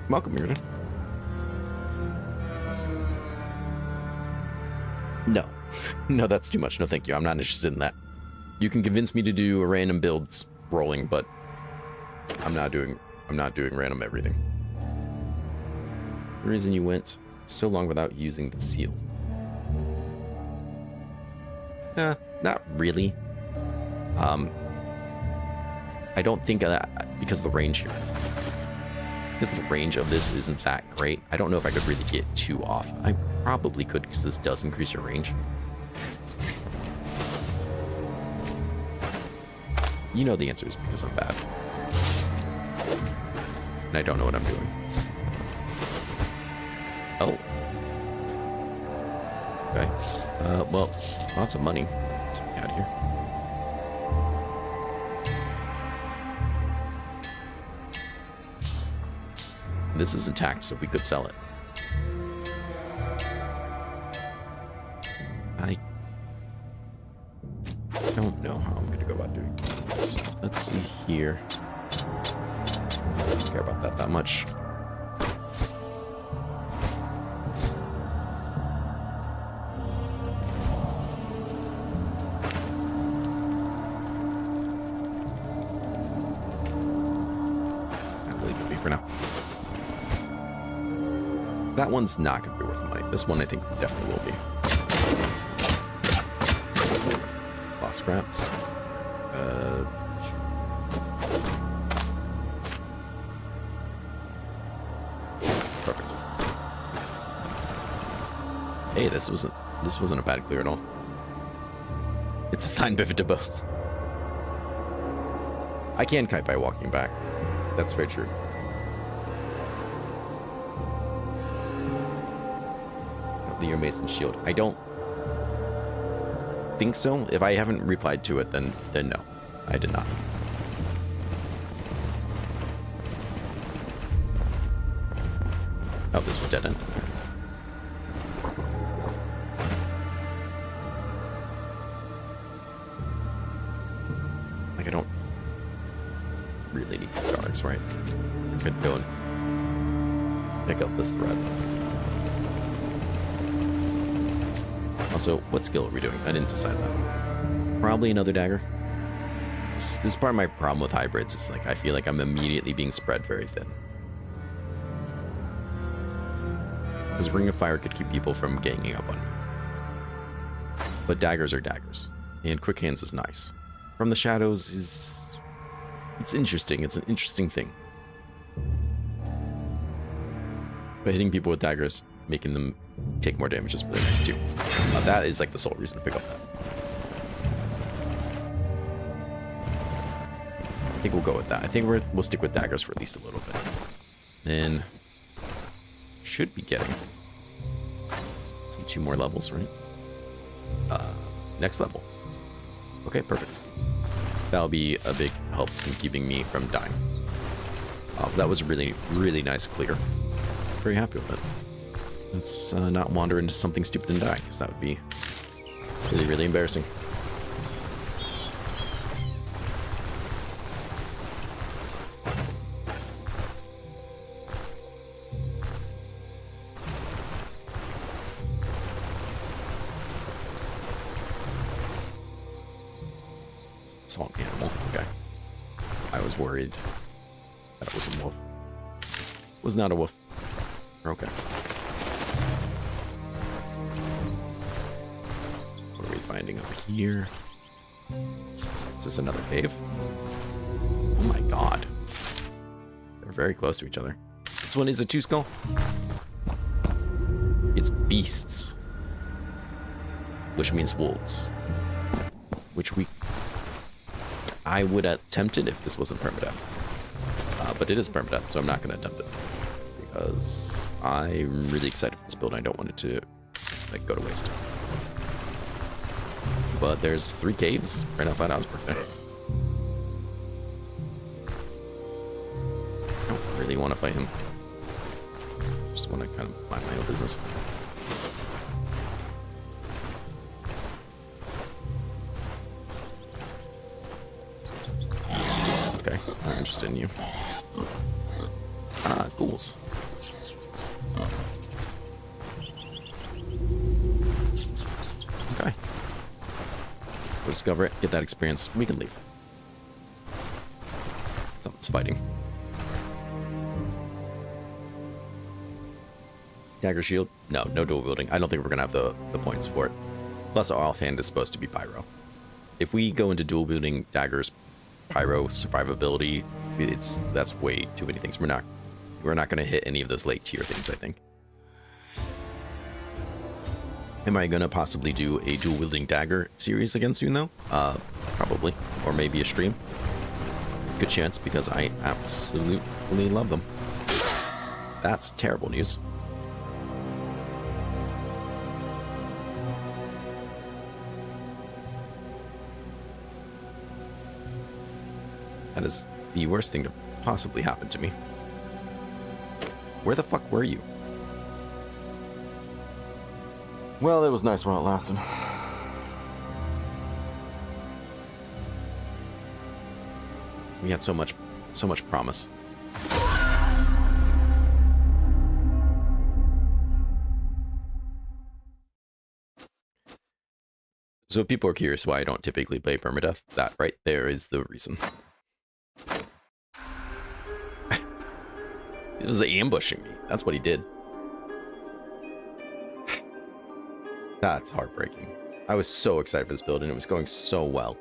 Welcome, Mirrodin. No. No, that's too much. No, thank you. I'm not interested in that. You can convince me to do a random builds rolling, but I'm not doing random everything. The reason you went so long without using the seal. Not really. I don't think that because of the range here. Because the range of this isn't that great. I don't know if I could really get too off. I probably could because this does increase your range. You know the answer is because I'm bad. And I don't know what I'm doing. Oh. Okay. Well, lots of money. Let's get out of here. This is intact, so we could sell it. I don't know how I'm going to go about doing this. Let's see here. I don't care about that much. That one's not going to be worth the money. This one, I think, definitely will be. Lost scraps. Perfect. Hey, this wasn't a bad clear at all. It's a sign pivot to both. I can kite by walking back. That's very true. Your mason shield. I don't think so. If I haven't replied to it, then no, I did not. Oh, this was dead end. Like, I don't really need these dogs, right? I could go and pick up this thread. Also, what skill are we doing? I didn't decide that. Probably another dagger. This is part of my problem with hybrids. It's like, I feel like I'm immediately being spread very thin. Because Ring of Fire could keep people from ganging up on me. But daggers are daggers. And Quick Hands is nice. From the Shadows is... It's interesting. It's an interesting thing. But hitting people with daggers, making them take more damage is really nice too. That is like the sole reason to pick up that. I think we'll go with that. I think we'll stick with daggers for at least a little bit. Then... should be getting see 2 more levels, right? Next level. Okay, perfect. That'll be a big help in keeping me from dying. That was a really, really nice clear. Very happy with it. Let's not wander into something stupid and die, because that would be really, really embarrassing. Salt animal. Okay. I was worried that it was a wolf. It was not a wolf. Okay. What are we finding up here? Is this another cave? Oh my god. They're very close to each other. This one is a 2 skull. It's beasts. Which means wolves. Which I would attempt it if this wasn't permadeath. But it is permadeath, so I'm not going to attempt it. Because I'm really excited for this build. I don't want it to like go to waste. But there's 3 caves right outside Osborne. I don't really want to fight him. Just want to kind of mind my own business. Okay, I'm not interested in you. Ah, ghouls. Okay. We'll discover it, get that experience, we can leave. Something's fighting. Dagger shield? No dual wielding. I don't think we're gonna have the points for it. Plus our offhand is supposed to be pyro. If we go into dual wielding daggers, pyro, survivability, that's way too many things. We're not gonna hit any of those late tier things, I think. Am I gonna possibly do a dual wielding dagger series again soon though? Probably. Or maybe a stream. Good chance because I absolutely love them. That's terrible news. That is the worst thing to possibly happen to me. Where the fuck were you? Well, it was nice while it lasted. We had so much promise. So if people are curious why I don't typically play permadeath, that right there is the reason. He was ambushing me. That's what he did. That's heartbreaking. I was so excited for this build and it was going so well.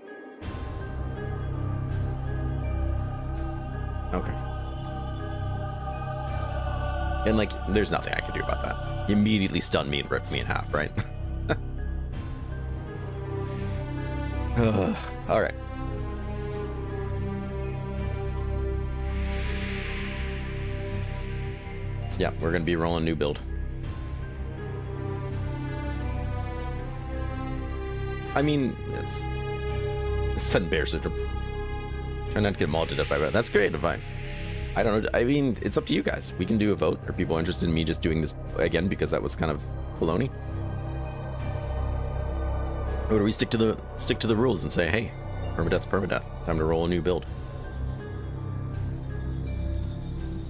Okay. And like, there's nothing I can do about that. He immediately stunned me and ripped me in half, right? All right. Yeah, we're gonna be rolling new build. I mean, it's sudden bear syndrome. Try not to get mauled to death by bear. That's great advice. I don't know. I mean, it's up to you guys. We can do a vote. Are people interested in me just doing this again because that was kind of baloney? Or do we stick to the rules and say, hey, permadeath's permadeath. Time to roll a new build.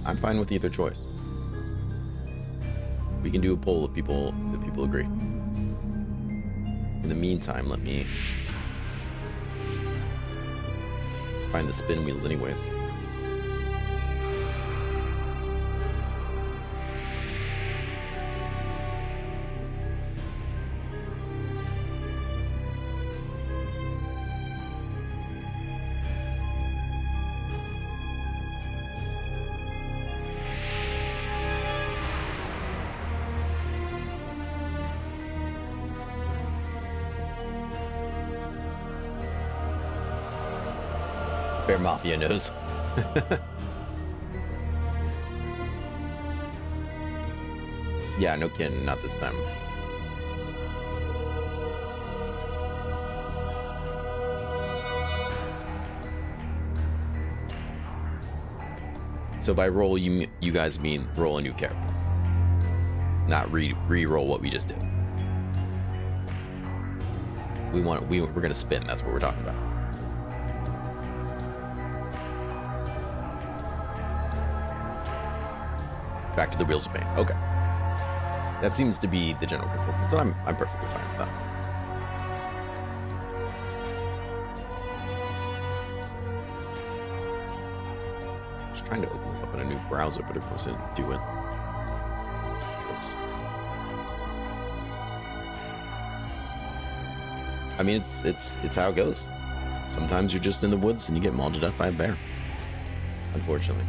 I'm fine with either choice. We can do a poll if people agree. In the meantime, let me find the spin wheels anyways. Bear Mafia knows. Yeah, no kidding, not this time. So by roll, you guys mean roll a new character, not re-roll what we just did. We're gonna spin. That's what we're talking about. Back to the wheels of pain. Okay. That seems to be the general consensus, and I'm perfectly fine with that. Just trying to open this up in a new browser, but of course it didn't do it. I mean, it's how it goes. Sometimes you're just in the woods and you get mauled to death by a bear. Unfortunately.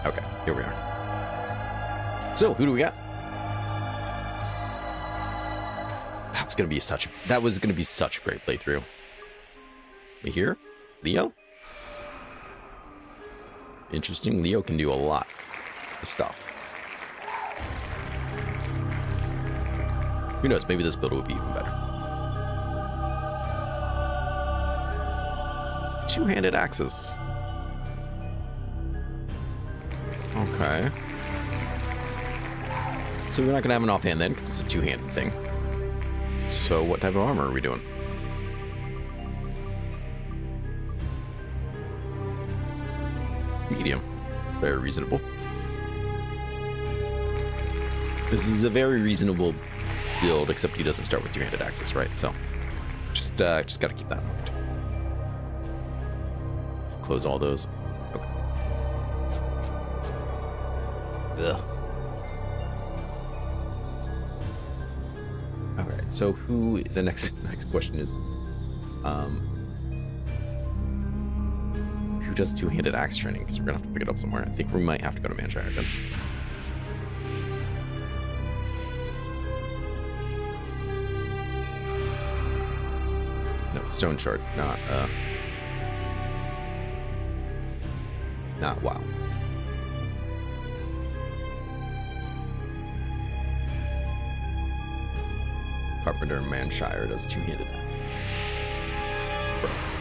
Okay, here we are. So, who do we got? That was gonna be such a great playthrough. We here? Leo? Interesting. Leo can do a lot of stuff. Who knows? Maybe this build will be even better. Two-handed axes. Okay. So we're not gonna have an offhand then, because it's a two-handed thing. So what type of armor are we doing? Medium. Very reasonable. This is a very reasonable build, except he doesn't start with two-handed axes, right? So just gotta keep that in mind. Close all those. Okay. Ugh. All right. So who? The next question is, who does two-handed axe training? Because we're gonna have to pick it up somewhere. I think we might have to go to Manshire then. No, Stoneshard, not WoW. Carpenter Manshire does two-handed. Gross.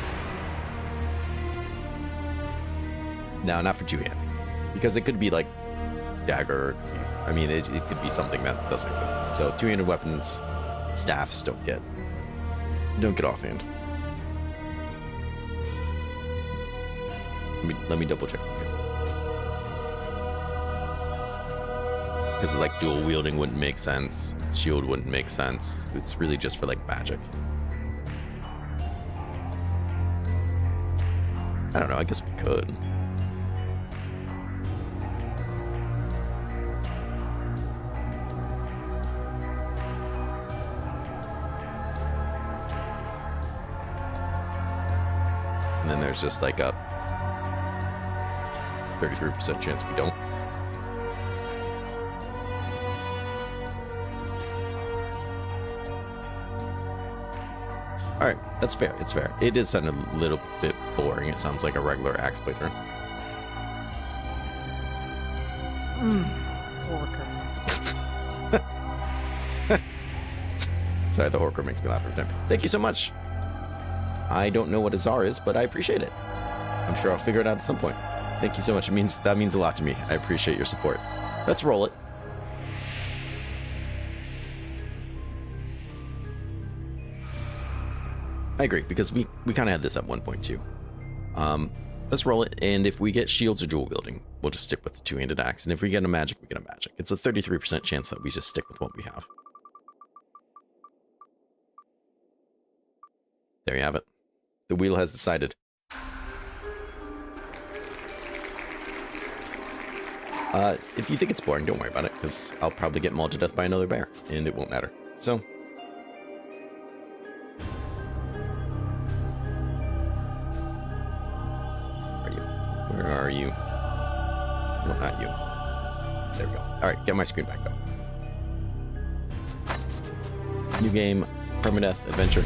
No, not for two-handed, because it could be like dagger. I mean, it could be something that doesn't go. So two-handed weapons, staffs don't get offhand. Let me double check. Because it's like dual wielding wouldn't make sense. Shield wouldn't make sense. It's really just for like magic. I don't know. I guess we could. And then there's just like a 33% chance we don't. Alright, that's fair. It's fair. It is sounding a little bit boring. It sounds like a regular axe playthrough. Porker. Sorry, the horror makes me laugh every time. Thank you so much. I don't know what a czar is, but I appreciate it. I'm sure I'll figure it out at some point. Thank you so much. That means a lot to me. I appreciate your support. Let's roll it. I agree, because we kind of had this at 1.2. Let's roll it, and if we get shields or dual wielding, we'll just stick with the two-handed axe, and if we get a magic, we get a magic. It's a 33% chance that we just stick with what we have. There you have it. The wheel has decided. If you think it's boring, don't worry about it, because I'll probably get mauled to death by another bear, and it won't matter. So... where are you? No, not you. There we go. Alright, get my screen back up. New game, Permadeath Adventure.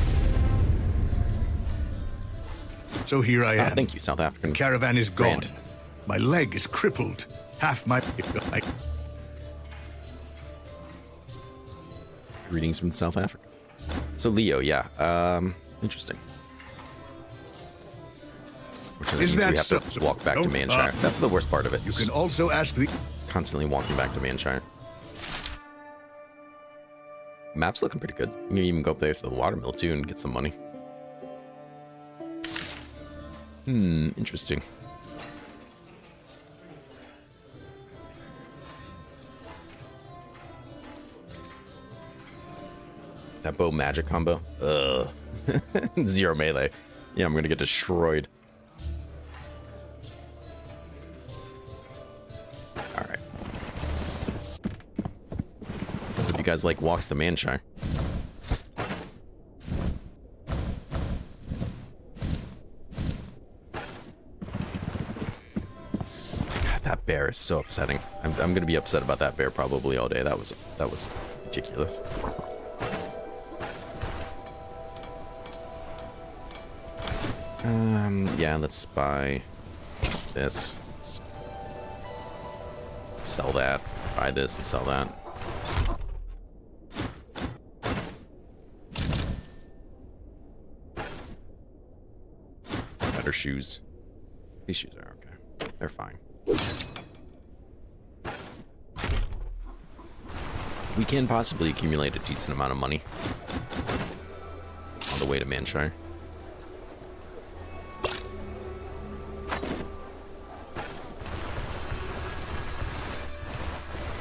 So here I am. Thank you, South African. The caravan is gone. Brand. My leg is crippled. Half my... Greetings from South Africa. So Leo, yeah. Interesting. Which means we have to walk back to Manshire. That's the worst part of it. You can also ask the... Constantly walking back to Manshire. Map's looking pretty good. You can even go up there to the watermill too and get some money. Interesting. That bow magic combo. Ugh. 0 melee. Yeah, I'm gonna get destroyed. Alright. Hope you guys like walks to Manshire. That bear is so upsetting. I'm gonna be upset about that bear probably all day. That was ridiculous. Yeah, let's buy this. Let's sell that. Buy this and sell that. Better shoes. These shoes are okay. They're fine. We can possibly accumulate a decent amount of money on the way to Manshire.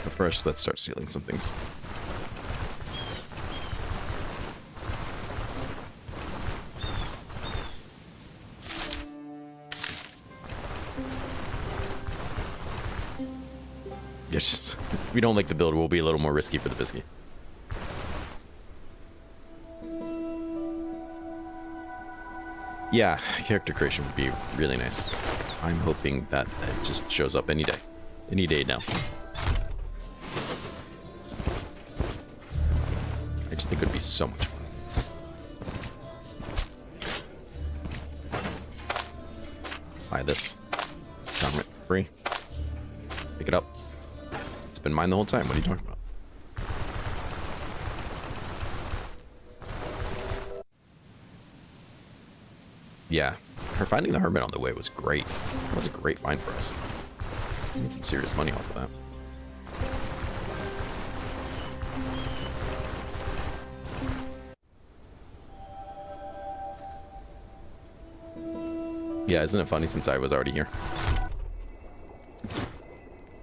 But first, let's start stealing some things. Yes, if we don't like the build, we'll be a little more risky for the biscuit. Yeah, character creation would be really nice. I'm hoping that it just shows up any day. Any day now. I just think it would be so much fun. Buy this. Summit free. Pick it up. It's been mine the whole time. What are you talking about? Yeah, her finding the hermit on the way was great. That was a great find for us. We made some serious money off of that. Yeah, isn't it funny since I was already here?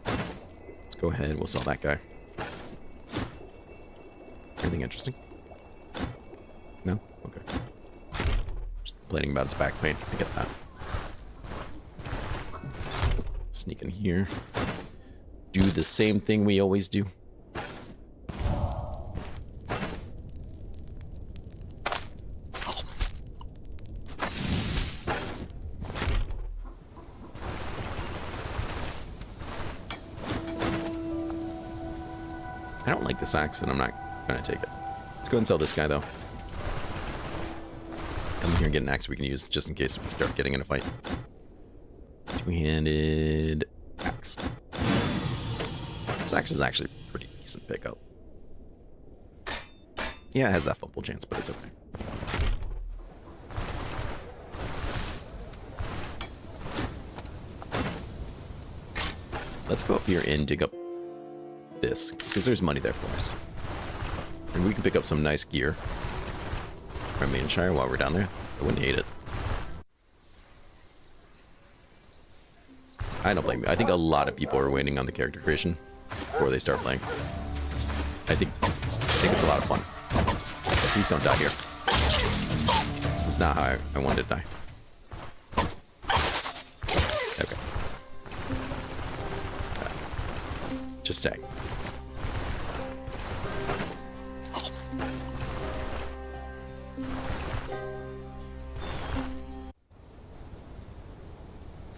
Let's go ahead and we'll sell that guy. Anything interesting? No? Okay. Just complaining about his back pain. I get that. Sneak in here. Do the same thing we always do. I don't like this axe, and I'm not gonna take it. Let's go and sell this guy, though. Come here and get an axe we can use just in case we start getting in a fight. Two-handed axe. This axe is actually a pretty decent pickup. Yeah, it has that fumble chance, but it's okay. Let's go up here and dig up this, because there's money there for us. And we can pick up some nice gear from Mainshire while we're down there. I wouldn't hate it. I don't blame you. I think a lot of people are waiting on the character creation before they start playing. I think it's a lot of fun. Please don't die here. This is not how I wanted to die. Okay. Just saying.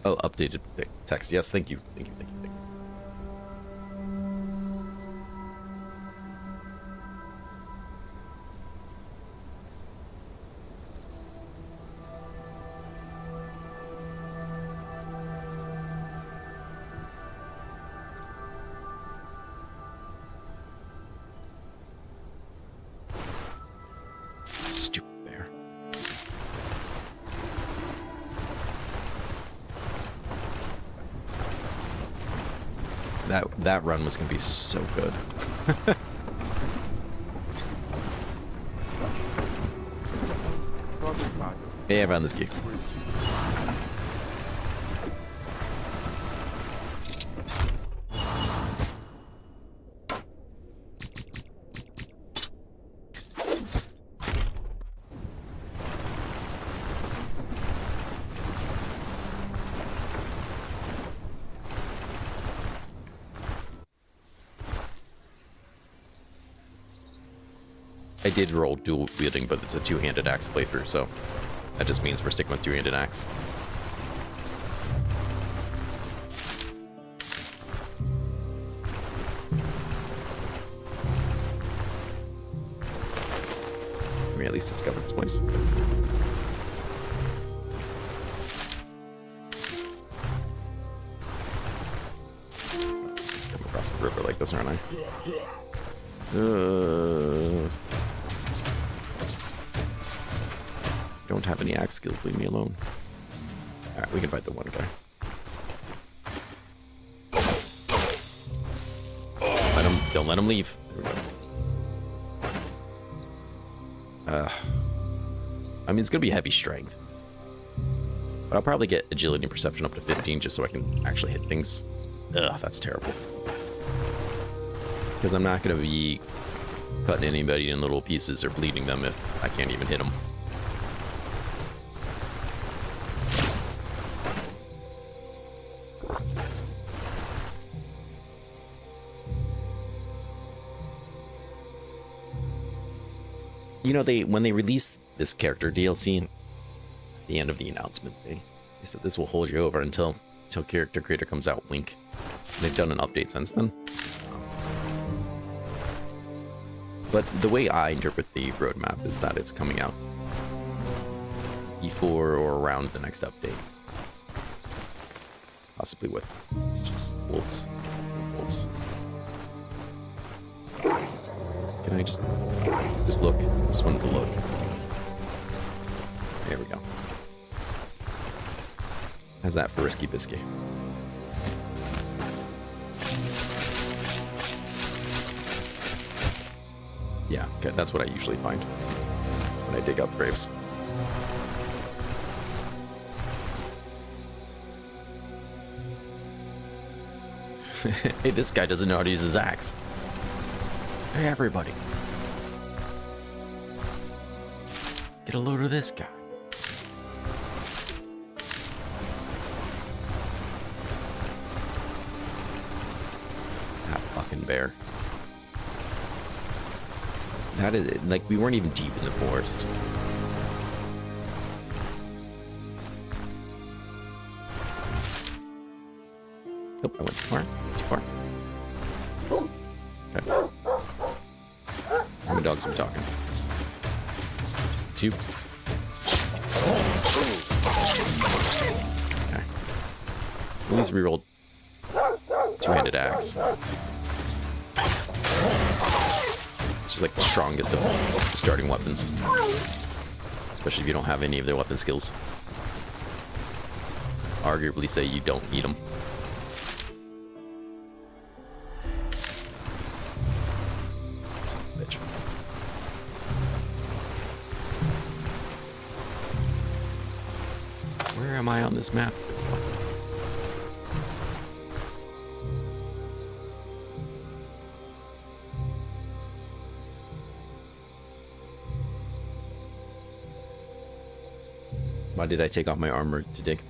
Oh, updated text. Yes, thank you. Thank you, thank you, thank you. Stupid bear. That run was gonna be so good. Hey, I found this key. I did roll dual wielding, but it's a two-handed axe playthrough, so that just means we're sticking with two-handed axe. Can we at least discover this place? Come across the river like this, aren't I? Don't have any axe skills, leave me alone. Alright, we can fight the one guy. Don't let him leave. There we go. I mean, it's gonna be heavy strength. But I'll probably get agility and perception up to 15 just so I can actually hit things. Ugh, that's terrible. Because I'm not gonna be cutting anybody in little pieces or bleeding them if I can't even hit them. You know, when they released this character DLC, at the end of the announcement, they said this will hold you over until character creator comes out. Wink. And they've done an update since then. But the way I interpret the roadmap is that it's coming out before or around the next update. Possibly with it's just wolves. Wolves. Can I just look? Just wanted to look. There we go. How's that for Risky Biscuit? Yeah, okay, that's what I usually find when I dig up graves. Hey, this guy doesn't know how to use his axe. Hey, everybody. Get a load of this guy. That fucking bear. That is, like, we weren't even deep in the forest. Oh, I went too far. Too far. Okay. How many dogs are we talking? Just two. Okay. At least rerolled two-handed axe. It's just like the strongest of starting weapons. Especially if you don't have any of their weapon skills. Arguably say you don't need them. Son of a bitch. Where am I on this map? Why did I take off my armor to dig?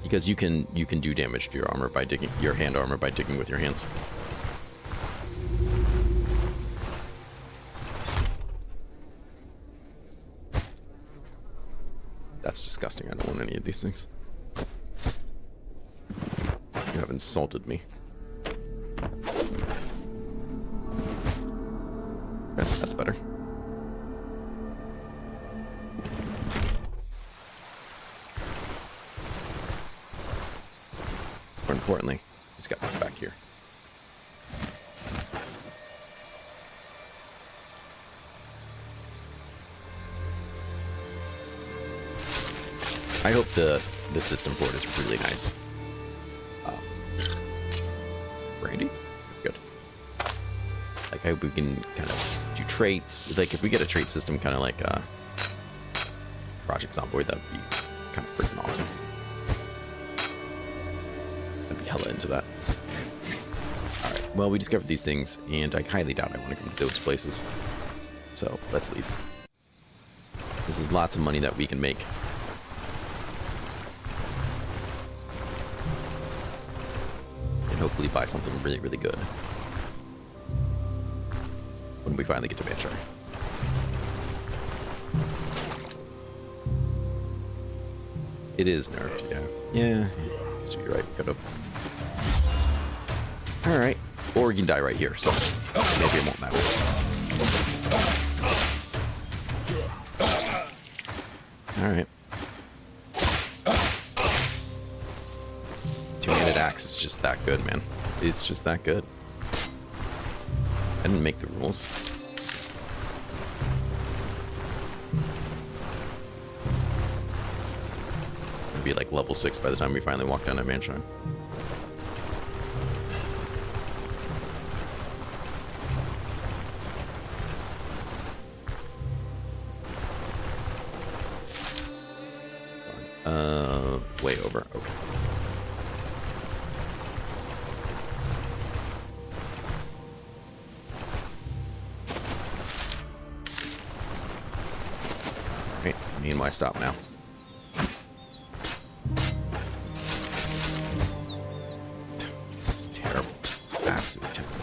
Because you can do damage to your armor by digging, your hand armor by digging with your hands. That's disgusting. I don't want any of these things. You have insulted me. That's better. More importantly, he's got this back here. I hope the system for it is really nice. Brandy? Good. Like, I hope we can kind of do traits. Like, if we get a trait system kind of like Project Zomboid, that would be kind of freaking awesome. I'd be hella into that. Alright, well, we discovered these things, and I highly doubt I want to come to those places. So, let's leave. This is lots of money that we can make. Hopefully buy something really, really good when we finally get to Banshire. It is nerfed, yeah. Yeah, so you're right, could have. Alright, or we can die right here, so maybe it won't matter. Alright. Two-handed axe is just that good, man. It's just that good. I didn't make the rules. It'd be like level 6 by the time we finally walk down at Manshine. Way over. Okay. I stop now. It's terrible. It's absolutely terrible.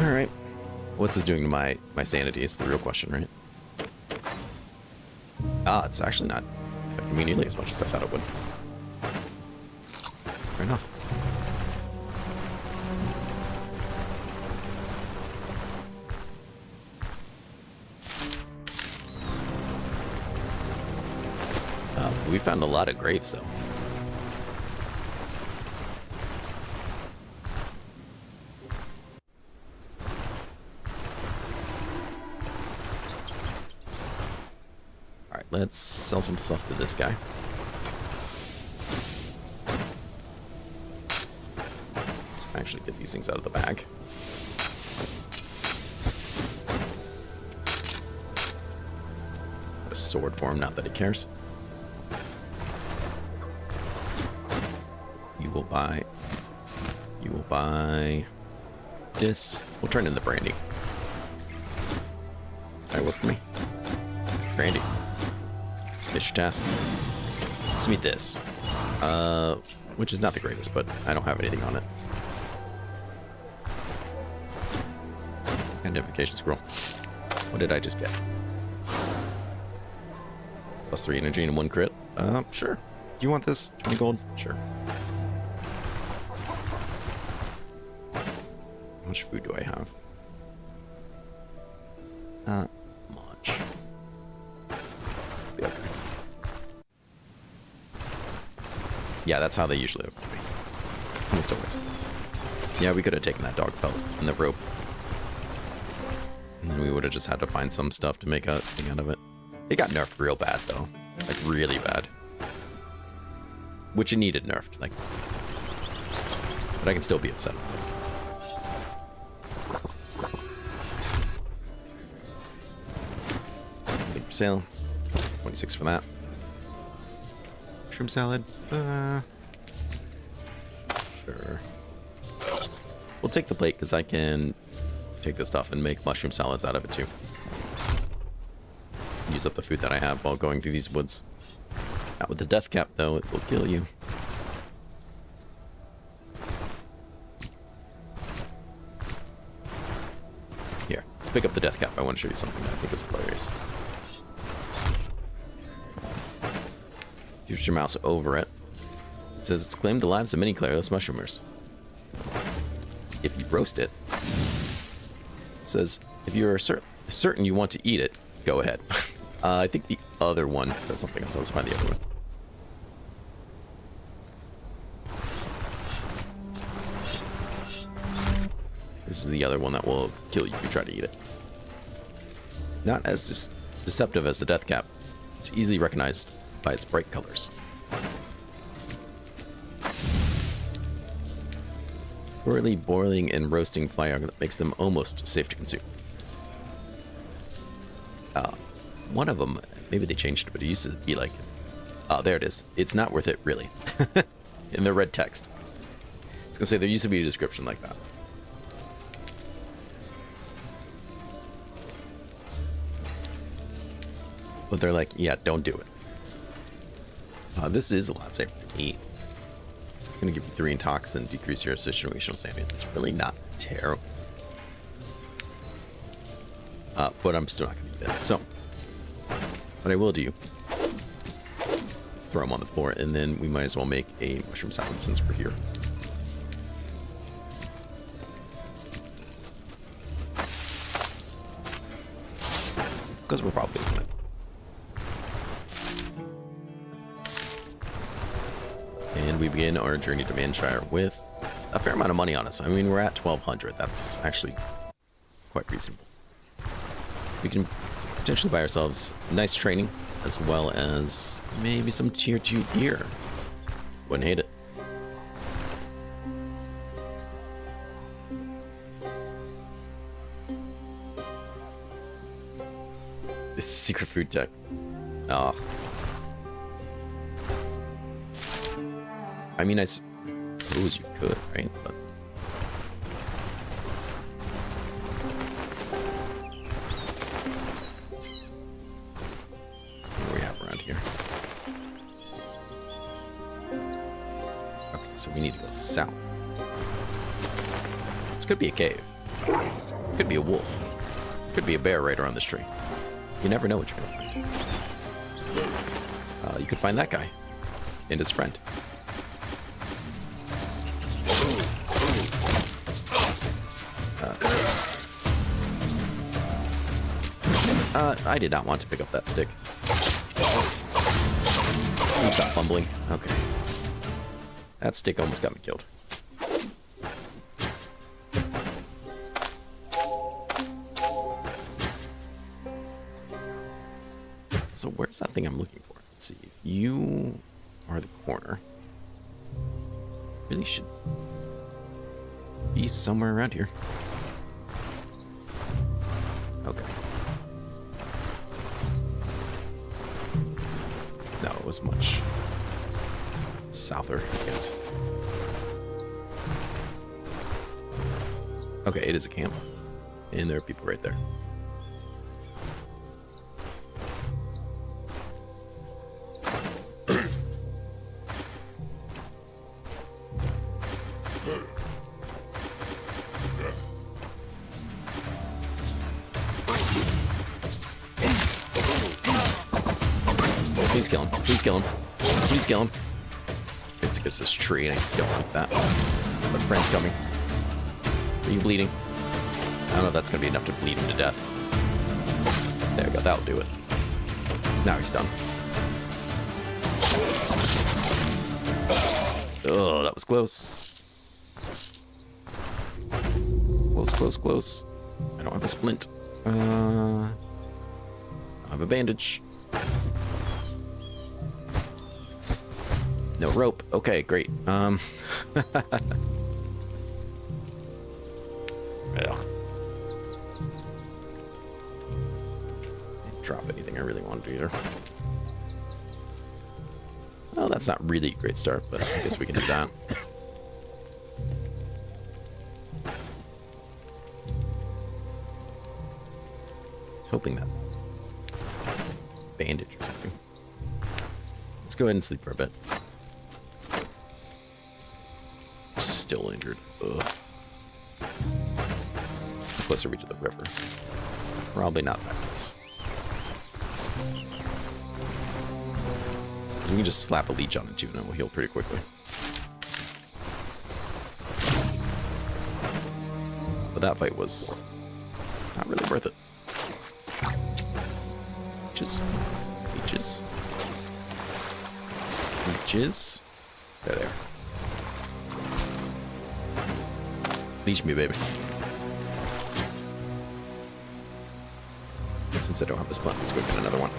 Alright. What's this doing to my sanity is the real question, right? It's actually not affecting me nearly as much as I thought it would. Fair enough. We found a lot of graves, though. Alright, let's sell some stuff to this guy. Let's actually get these things out of the bag. Got a sword for him, not that he cares. You will buy this. We'll turn into brandy. That work for me. Brandy. Finish your task. Let's meet this. Which is not the greatest, but I don't have anything on it. Identification scroll. What did I just get? +3 energy and 1 crit. Sure. Do you want this? 20 gold? Sure. How much food do I have? Not much. Be okay. Yeah, that's how they usually look to me. Almost always. Yeah, we could have taken that dog pelt and the rope. And then we would have just had to find some stuff to make a thing out of it. It got nerfed real bad, though. Like, really bad. Which it needed nerfed, like. But I can still be upset. Big for sale. 26 for that. Shrimp salad. Sure. We'll take the plate because I can take this stuff and make mushroom salads out of it too. Use up the food that I have while going through these woods. Not with the death cap though, it will kill you. Here, let's pick up the death cap. I want to show you something that I think is hilarious. Use your mouse over it. It says it's claimed the lives of many colorless mushroomers. If you roast it, it says if you are certain you want to eat it, go ahead. I think the other one said something, so let's find the other one. This is the other one that will kill you if you try to eat it. Not as deceptive as the death cap. It's easily recognized by its bright colors. Thoroughly boiling and roasting fire that makes them almost safe to consume. One of them, maybe they changed it, but it used to be like, oh, there it is. It's not worth it, really. In the red text. I was gonna say there used to be a description like that. But they're like, yeah, don't do it. This is a lot safer to eat. It's going to give you 3 intox and decrease your situational standing. It's really not terrible. But I'm still not going to eat that. So, what I will do is throw them on the floor, and then we might as well make a mushroom salad since we're here. Because we're probably doing it. And we begin our journey to Manshire with a fair amount of money on us. I mean, we're at 1,200. That's actually quite reasonable. We can potentially buy ourselves nice training, as well as maybe some tier 2 gear. Wouldn't hate it. It's secret food tech. Oh. I mean, I suppose you could, right? But what do we have around here? Okay, so we need to go south. This could be a cave. Could be a wolf. Could be a bear right around this tree. You never know what you're gonna find. You could find that guy and his friend. I did not want to pick up that stick. Please stop fumbling. Okay. That stick almost got me killed. So where's that thing I'm looking for? Let's see. If you are the corner, really should be somewhere around here. Okay. No, it was much souther, I guess. Okay, it is a camp. And there are people right there. Please kill him. Please kill him. Please kill him. It's against this tree, and I don't like that. My friend's coming. Are you bleeding? I don't know if that's going to be enough to bleed him to death. There we go. That'll do it. Now he's done. Oh, that was close. Close, close, close. I don't have a splint. I have a bandage. No rope. Okay, great. Ugh. Didn't drop anything I really wanted to either. Well, that's not really a great start, but I guess we can do that. Hoping that bandage or something. Let's go ahead and sleep for a bit. Still injured. Ugh. How close are we to the river? Probably not that close. So we can just slap a leech on it too, and it will heal pretty quickly. But that fight was not really worth it. Leeches. Leeches. Leeches. There. Leech me, baby. And since I don't have this button, let's go get another one.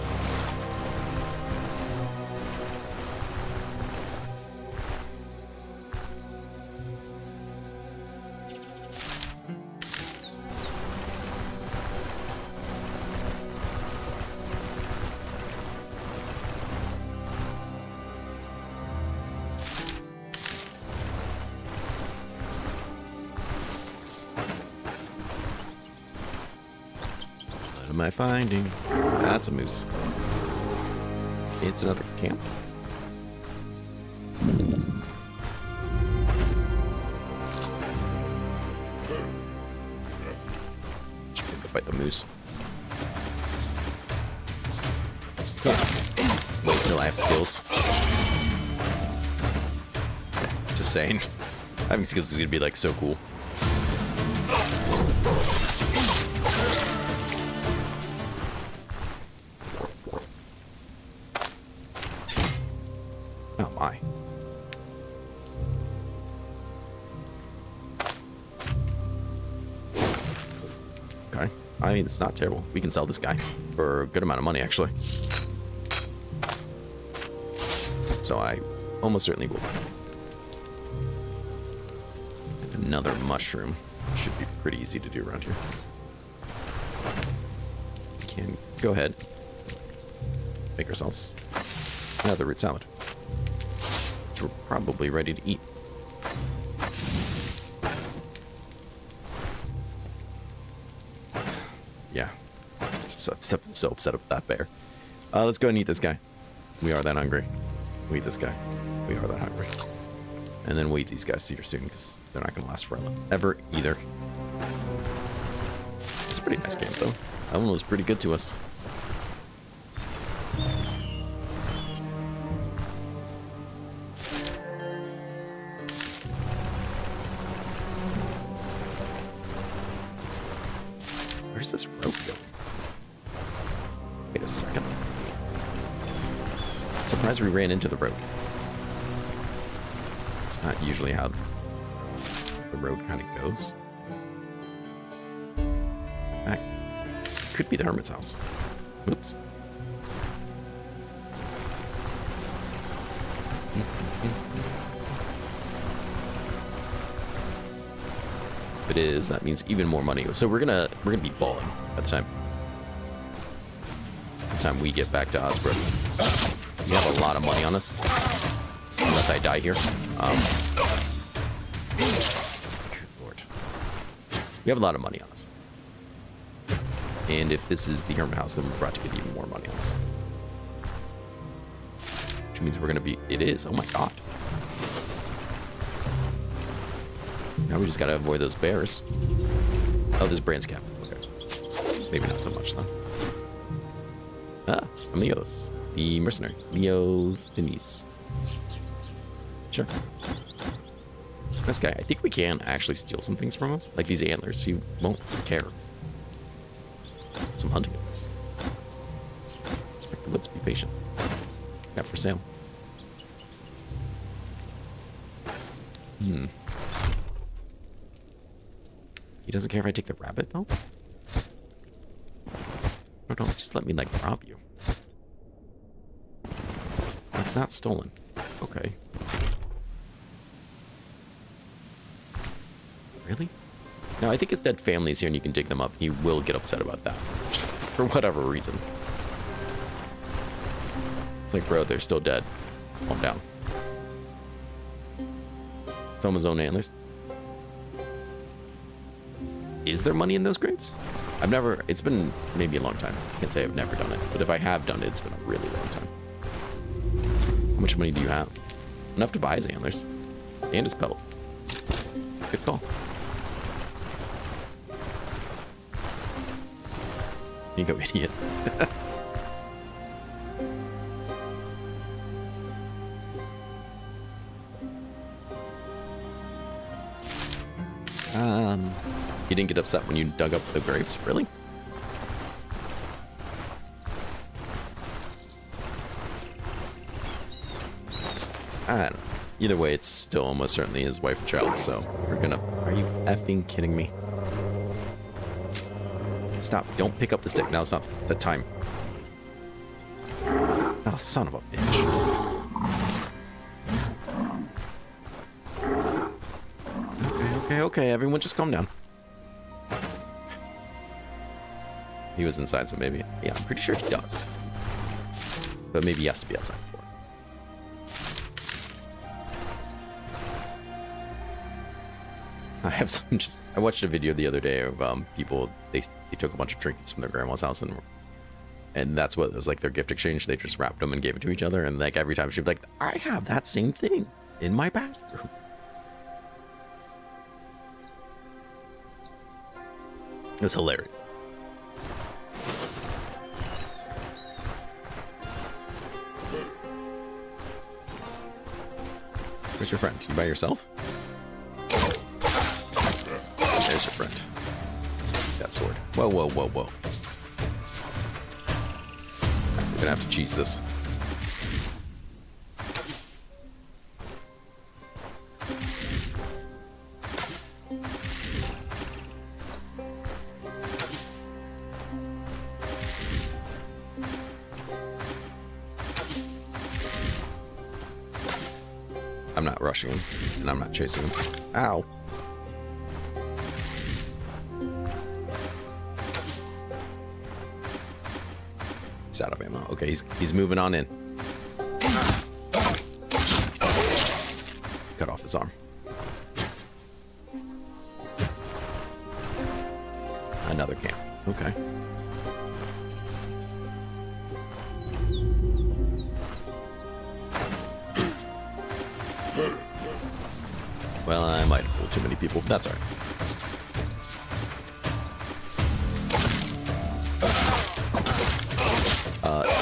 What am I finding? That's a moose. It's another camp. Should go fight the moose. Wait till I have skills. Just saying. Having skills is gonna be like so cool. Oh my. Okay. I mean, it's not terrible. We can sell this guy for a good amount of money, actually. So I almost certainly will. Another mushroom. Should be pretty easy to do around here. Can go ahead. Make ourselves another root salad. Which we're probably ready to eat. Yeah. So upset with that bear. Let's go and eat this guy. We are that hungry. We eat this guy. We are that hungry. And then we'll eat these guys here soon, because they're not going to last forever either. It's a pretty nice game, though. That one was pretty good to us. Where's this rope going? Wait a second. I'm surprised we ran into the rope. It's not usually how the road kind of goes. That could be the hermit's house. Oops. If it is, that means even more money. So we're gonna be balling at the time. By the time we get back to Osbrook. We have a lot of money on us. Unless I die here. Good Lord. We have a lot of money on us. And if this is the hermit house, then we're about to get even more money on us. Which means we're going to be... It is. Oh my god. Now we just got to avoid those bears. Oh, this brand's cap. Okay. Maybe not so much, though. Ah, amigos. The mercenary. Leo Denise. Sure. This guy, I think we can actually steal some things from him. Like these antlers, he won't care. Some hunting of this. Respect the woods, be patient. Got for sale. He doesn't care if I take the rabbit, though? No, don't just let me, like, rob you. It's not stolen. Okay. Really? No, I think his dead family's here and you can dig them up. He will get upset about that. For whatever reason. It's like, bro, they're still dead. Calm down. Someone's own antlers. Is there money in those graves? I've never, it's been maybe a long time. I can't say I've never done it, but if I have done it, it's been a really long time. How much money do you have? Enough to buy his antlers. And his pelt. Good call. You go, idiot. You didn't get upset when you dug up the graves? Really? I don't know. Either way, it's still almost certainly his wife and child, so we're gonna... Are you effing kidding me? Stop. Don't pick up the stick. Now it's not the time. Oh, son of a bitch. Okay. Everyone just calm down. He was inside, so maybe... Yeah, I'm pretty sure he does. But maybe he has to be outside before. I have some just... I watched a video the other day of people... They took a bunch of trinkets from their grandma's house and that's what it was like their gift exchange. They just wrapped them and gave it to each other. And like every time she'd be like, I have that same thing in my bathroom. It was hilarious. Where's your friend? You by yourself? There's your friend. That sword. Whoa. We're gonna have to cheese this. I'm not rushing him, and I'm not chasing him. Ow. He's out of ammo. Okay, he's moving on in. Cut off his arm. Another camp. Okay. Well, I might have pulled too many people. That's all right.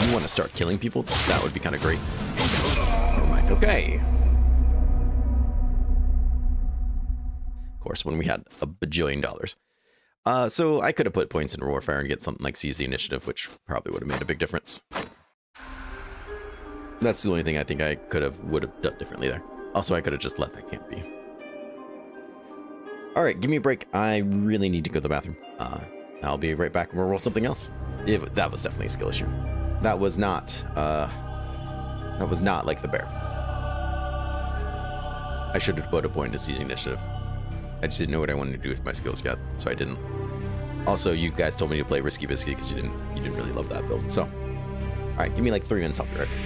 You want to start killing people? That would be kind of great. Never mind. Okay. Of course, when we had a bajillion dollars. So I could have put points in warfare and get something like seize the initiative, which probably would have made a big difference. That's the only thing I think I would have done differently there. Also, I could have just let that camp be. All right, give me a break. I really need to go to the bathroom. I'll be right back and we'll roll something else. That was definitely a skill issue. That was not like the bear. I should have put a point to seizing initiative. I just didn't know what I wanted to do with my skills yet, so I didn't. Also, you guys told me to play Risky Biscuit because you didn't really love that build. So, all right, give me like 3 minutes. I'll be right back.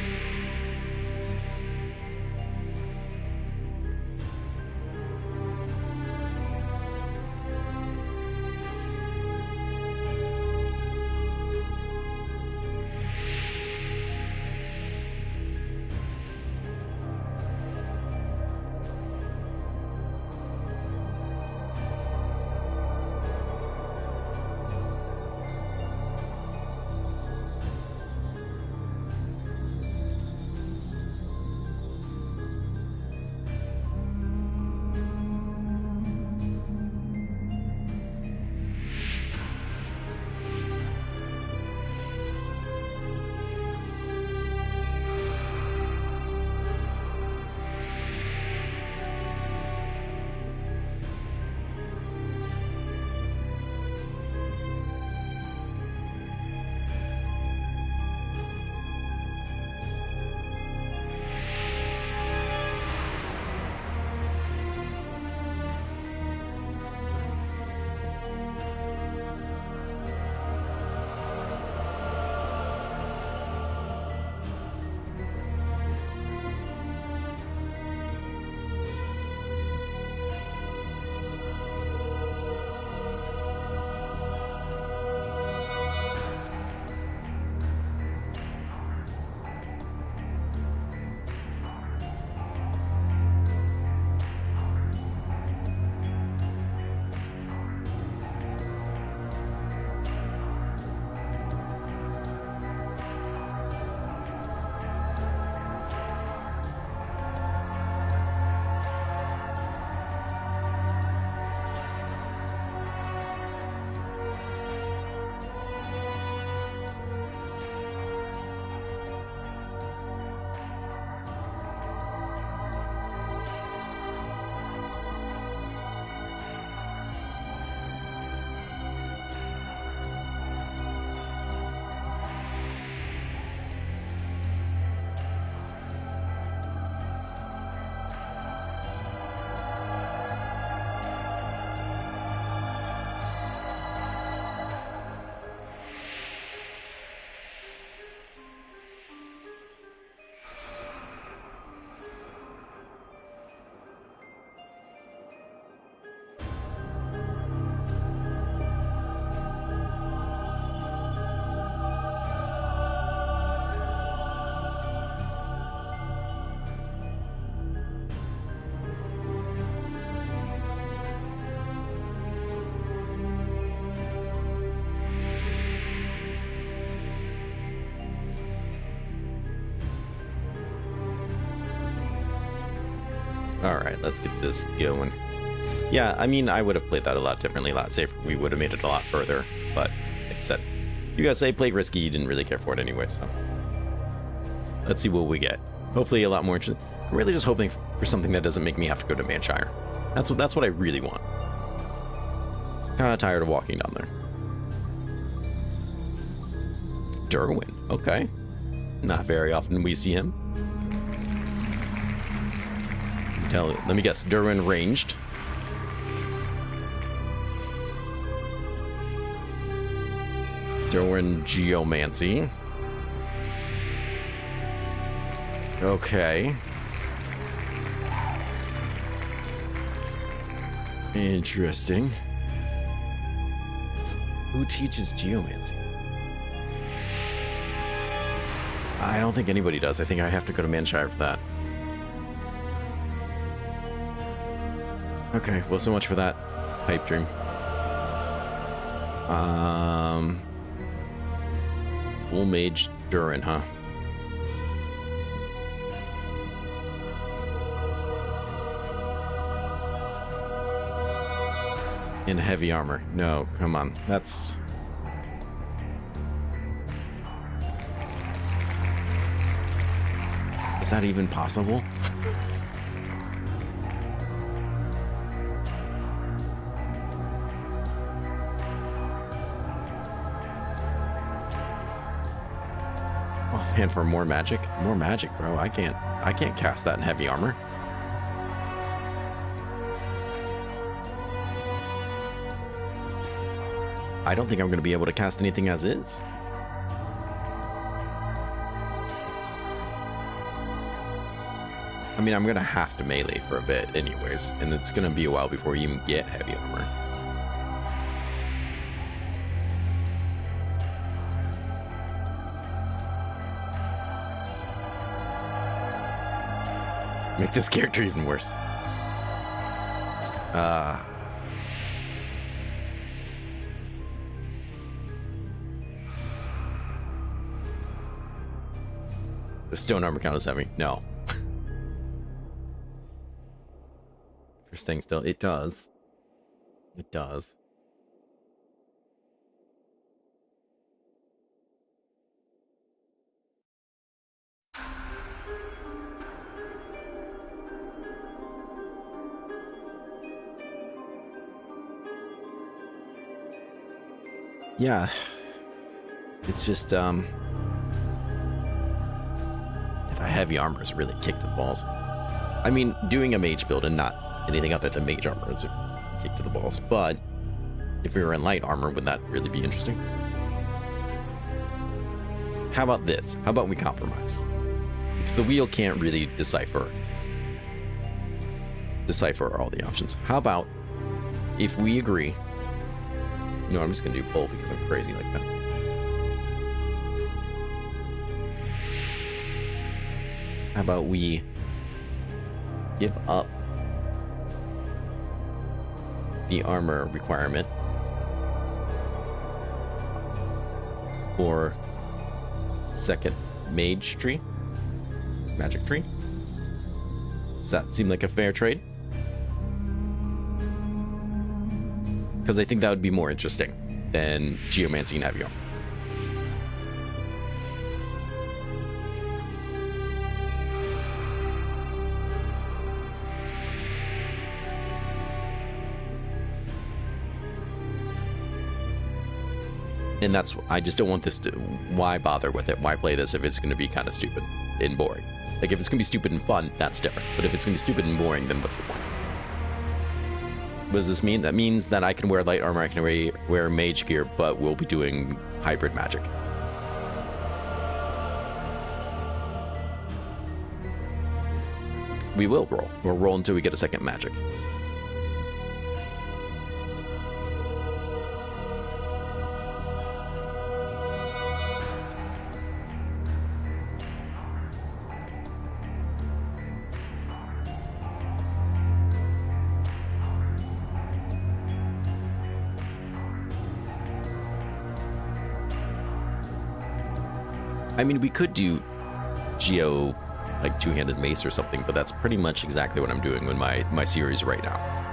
Alright, let's get this going. Yeah, I mean, I would have played that a lot differently, a lot safer. We would have made it a lot further. But, like I said, you guys say play risky, you didn't really care for it anyway, so. Let's see what we get. Hopefully a lot more interesting. I'm really just hoping for something that doesn't make me have to go to Manshire. That's what I really want. Kinda tired of walking down there. Derwin, okay. Not very often we see him. Let me guess, Derwin ranged. Derwin Geomancy. Okay. Interesting. Who teaches Geomancy? I don't think anybody does. I think I have to go to Manshire for that. Okay, well, so much for that pipe dream. Full Mage Durin, huh? In heavy armor. No, come on. That's... Is that even possible? And for more magic, bro. I can't cast that in heavy armor. I don't think I'm going to be able to cast anything as is. I mean, I'm going to have to melee for a bit anyways, and it's going to be a while before you even get heavy armor. Make this character even worse. The stone armor count is heavy. No. First thing still, it does. It does. Yeah, it's just, the heavy armor is really kick to the balls. I mean, doing a mage build and not anything other than mage armor is a kick to the balls, but if we were in light armor, would that really be interesting? How about this? How about we compromise? Because the wheel can't really decipher all the options. How about if we agree... You know, I'm just going to do pull because I'm crazy like that. How about we give up the armor requirement for second mage tree? Magic tree? Does that seem like a fair trade? Because I think that would be more interesting than Geomancy and heavy armor. And that's, I just don't want this to, why bother with it? Why play this if it's going to be kind of stupid and boring? Like, if it's going to be stupid and fun, that's different. But if it's going to be stupid and boring, then what's the point? What does this mean? That means that I can wear light armor, I can wear mage gear, but we'll be doing hybrid magic. We will roll. We'll roll until we get a second magic. I mean, we could do Geomancy like two-handed mace or something, but that's pretty much exactly what I'm doing with my series right now.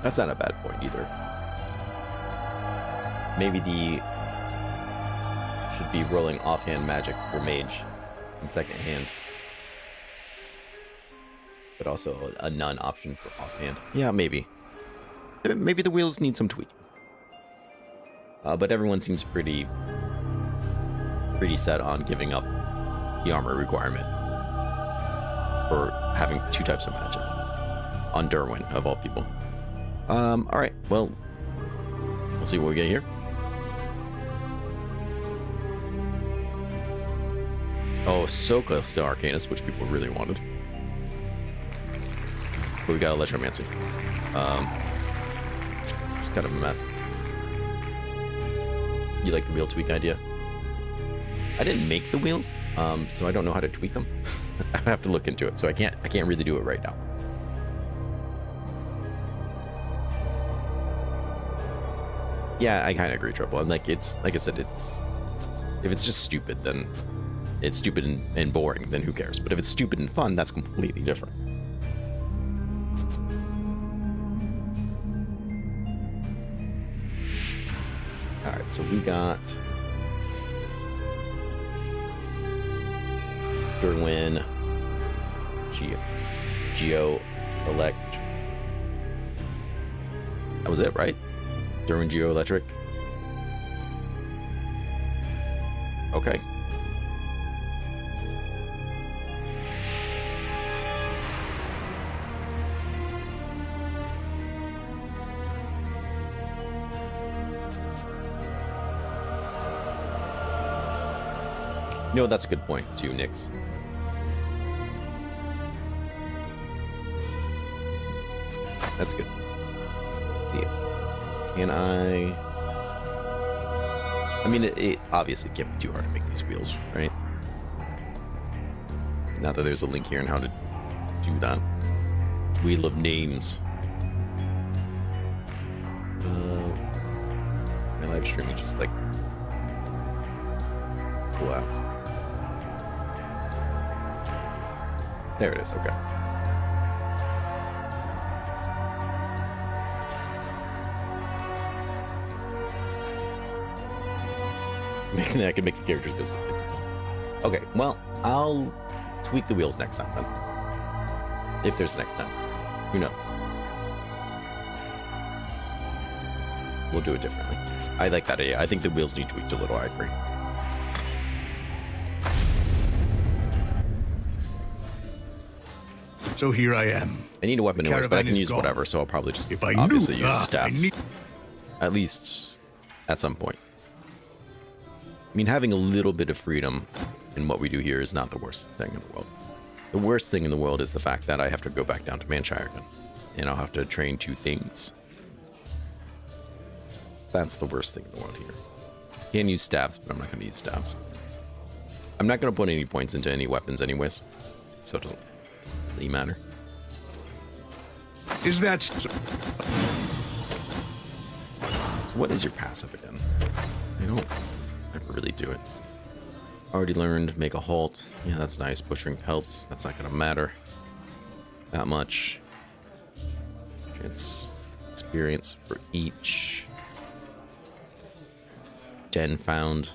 That's not a bad point either. Maybe should be rolling offhand magic for mage in second hand, but also a none option for offhand. Yeah, maybe the wheels need some tweaking. But everyone seems pretty set on giving up the armor requirement for having 2 types of magic on Derwin, of all people. Alright, well, we'll see what we get here. Oh, so close to Arcanist, which people really wanted. But we got Electromancy. Just kind of a mess. You like the wheel tweak idea? I didn't make the wheels, so I don't know how to tweak them. I have to look into it, so I can't really do it right now. Yeah, I kind of agree, Trouble. And like I said, if it's just stupid, then it's stupid and boring. Then who cares? But if it's stupid and fun, that's completely different. All right, so we got Derwin, Geo, Elect. That was it, right? Derwin, Geo, Electric. Okay. You know, that's a good point too, Nix. That's good. Let's see. Can I mean, it obviously can't be too hard to make these wheels, right? Not that there's a link here on how to do that. Wheel of names. My live streaming just like collapsed. There it is, okay. I can make the characters go something. Okay, well, I'll tweak the wheels next time then. If there's next time. Who knows? We'll do it differently. I like that idea. I think the wheels need tweaked a little, I agree. So here I am. I need a weapon anyways, but I can use whatever, so I'll probably just obviously use staffs. At least at some point. I mean, having a little bit of freedom in what we do here is not the worst thing in the world. The worst thing in the world is the fact that I have to go back down to Manshire again, and I'll have to train 2 things. That's the worst thing in the world here. Can use staffs, but I'm not going to use staffs. I'm not going to put any points into any weapons anyways, so it doesn't really matter. Is that so? So what is your passive again? I don't ever really do it. Already learned make a halt. Yeah, that's nice. Butchering pelts. That's not gonna matter that much. Chance experience for each. Den found.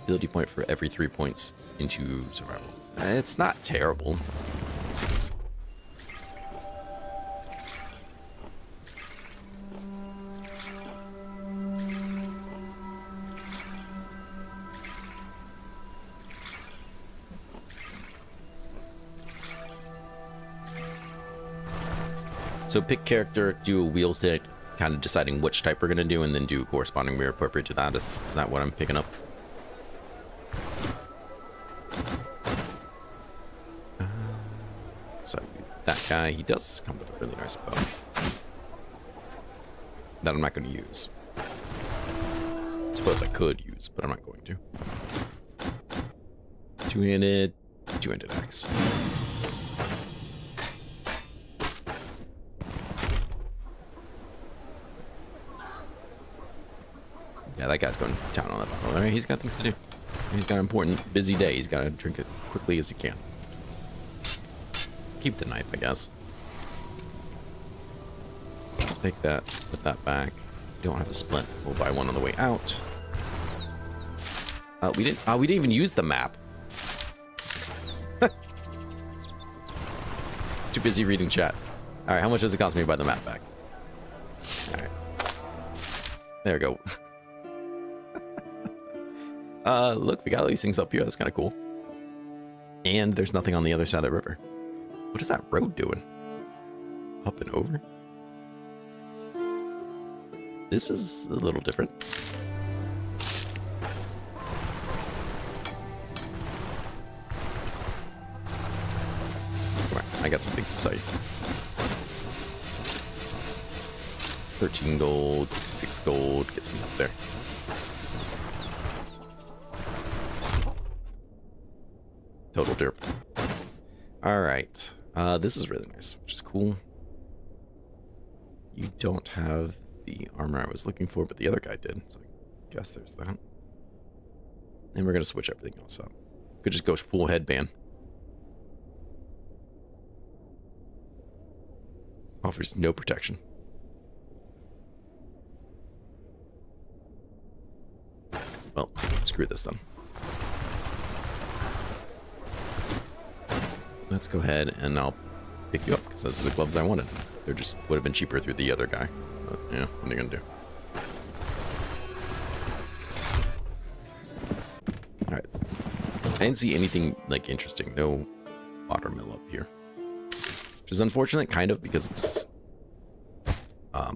Ability point for every 3 points into survival. It's not terrible. So pick character, do a wheel stick, kind of deciding which type we're going to do, and then do corresponding mirror appropriate to that. Is that what I'm picking up? So that guy, he does come with a really nice bow. That I'm not going to use. I suppose I could use, but I'm not going to. Two-handed axe. Yeah, that guy's going to town on that bottle. All right, he's got things to do. He's got an important, busy day. He's got to drink as quickly as he can. Keep the knife, I guess. Take that, put that back. Don't have a splint. We'll buy one on the way out. We didn't even use the map. Too busy reading chat. All right, how much does it cost me to buy the map back? All right. There we go. Look, we got all these things up here. That's kind of cool. And there's nothing on the other side of the river. What is that road doing? Up and over? This is a little different. Come on, I got some things to sell you. 13 gold, 6 gold, gets me up there. Total derp. Alright. This is really nice, which is cool. You don't have the armor I was looking for, but the other guy did. So I guess there's that. And we're going to switch everything else up. Could just go full headband. Offers no protection. Well, screw this then. Let's go ahead and I'll pick you up because those are the gloves I wanted. They just would have been cheaper through the other guy. But yeah, what are you gonna do? Alright. I didn't see anything like interesting. No watermill up here. Which is unfortunate, kind of, because it's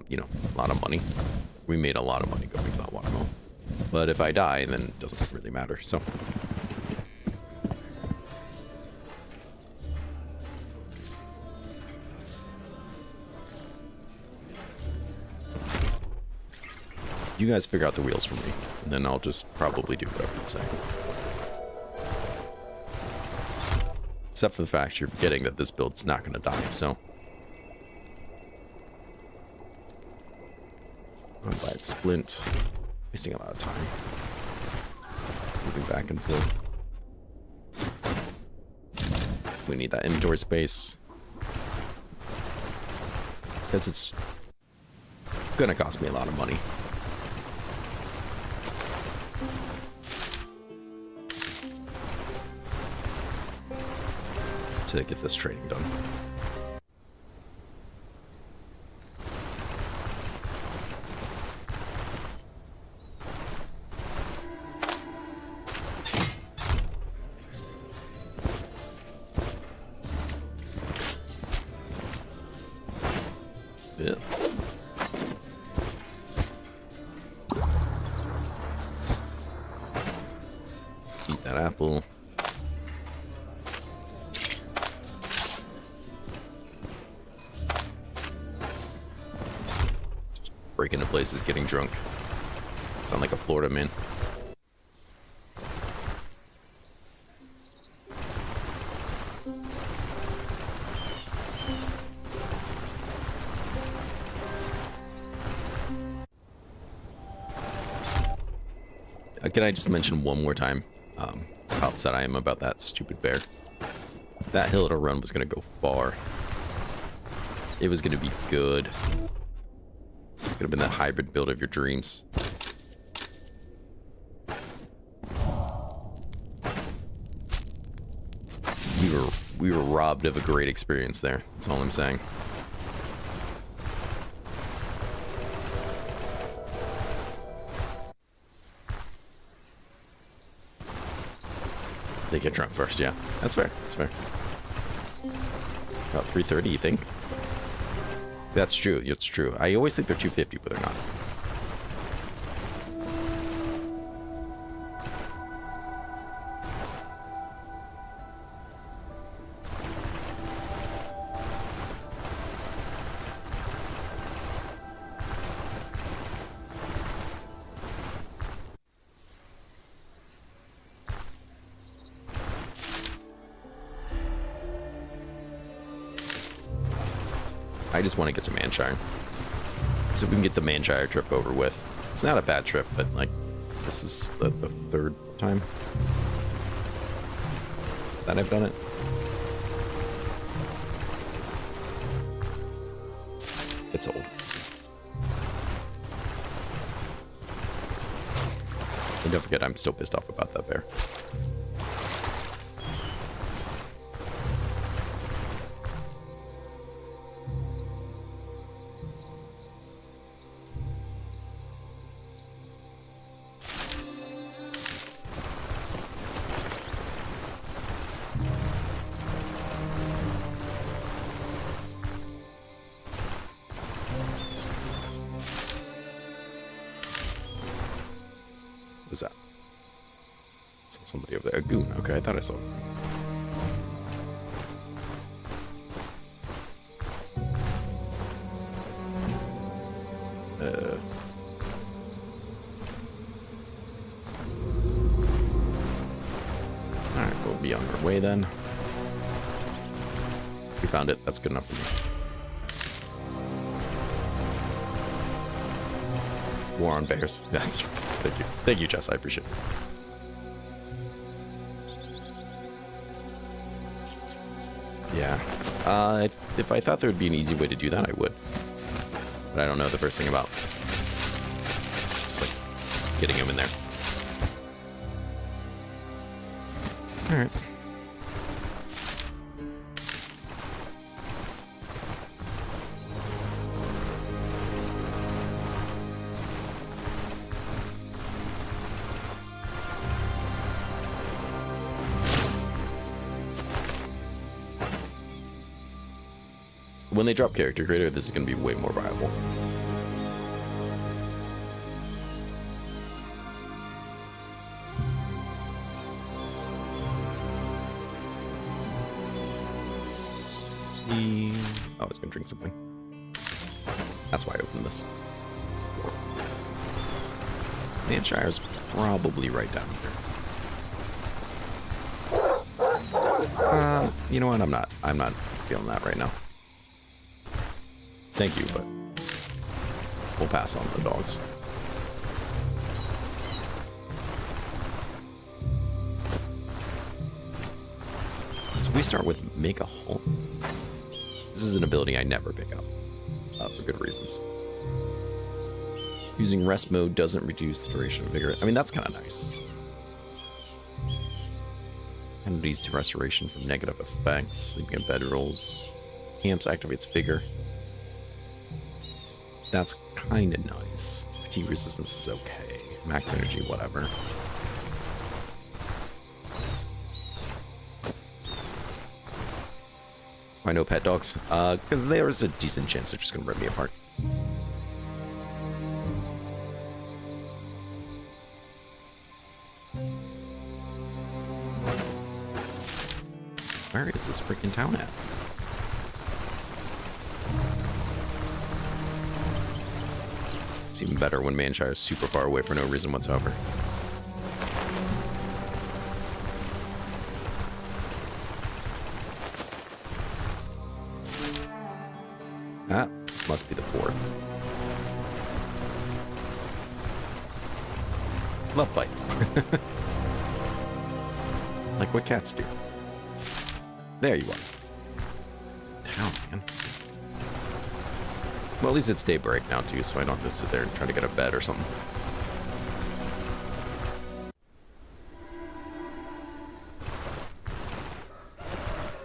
you know, a lot of money. We made a lot of money going to that watermill. But if I die, then it doesn't really matter, so. You guys figure out the wheels for me, and then I'll just probably do whatever you say. Except for the fact you're forgetting that this build's not going to die, so. I'm by its splint. Wasting a lot of time. Moving back and forth. We need that inventory space. Because it's going to cost me a lot of money. To get this trading done. Yeah. Eat that apple. Break into places, getting drunk. Sound like a Florida man. Can I just mention one more time how upset I am about that stupid bear? That hill to run was going to go far. It was going to be good. Could have been that hybrid build of your dreams. We were robbed of a great experience there. That's all I'm saying. They get drunk first, yeah. That's fair. That's fair. About 3:30, you think? That's true. It's true. I always think they're 250, but they're not. I just want to get to Manshire. So we can get the Manshire trip over with. It's not a bad trip, but like, this is the third time that I've done it. It's old. And don't forget, I'm still pissed off about that bear. What was that? I saw somebody over there. A goon. Okay, I thought I saw it. Alright, we'll be on our way then. We found it. That's good enough for me. War on bears. That's... Thank you. Thank you, Jess. I appreciate it. Yeah. If I thought there would be an easy way to do that, I would. But I don't know the first thing about just like getting him in there. Alright. When they drop character creator, this is going to be way more viable. Let's see. Oh, I was going to drink something. That's why I opened this. Manshire's probably right down here. You know what? I'm not feeling that right now. Thank you, but we'll pass on the dogs. So we start with make a home. This is an ability I never pick up, for good reasons. Using rest mode doesn't reduce the duration of vigor. I mean, that's kind of nice. Enemies to restoration from negative effects. Sleeping in bedrolls. Camps activates vigor. That's kind of nice. Fatigue resistance is okay. Max energy, whatever. Why no pet dogs? Because there's a decent chance they're just going to rip me apart. Where is this freaking town at? It's even better when Manshire is super far away for no reason whatsoever. That must be the fort. Love bites. Like what cats do. There you are. Town, man. Well, at least it's daybreak now, too, so I don't have to sit there and try to get a bed or something.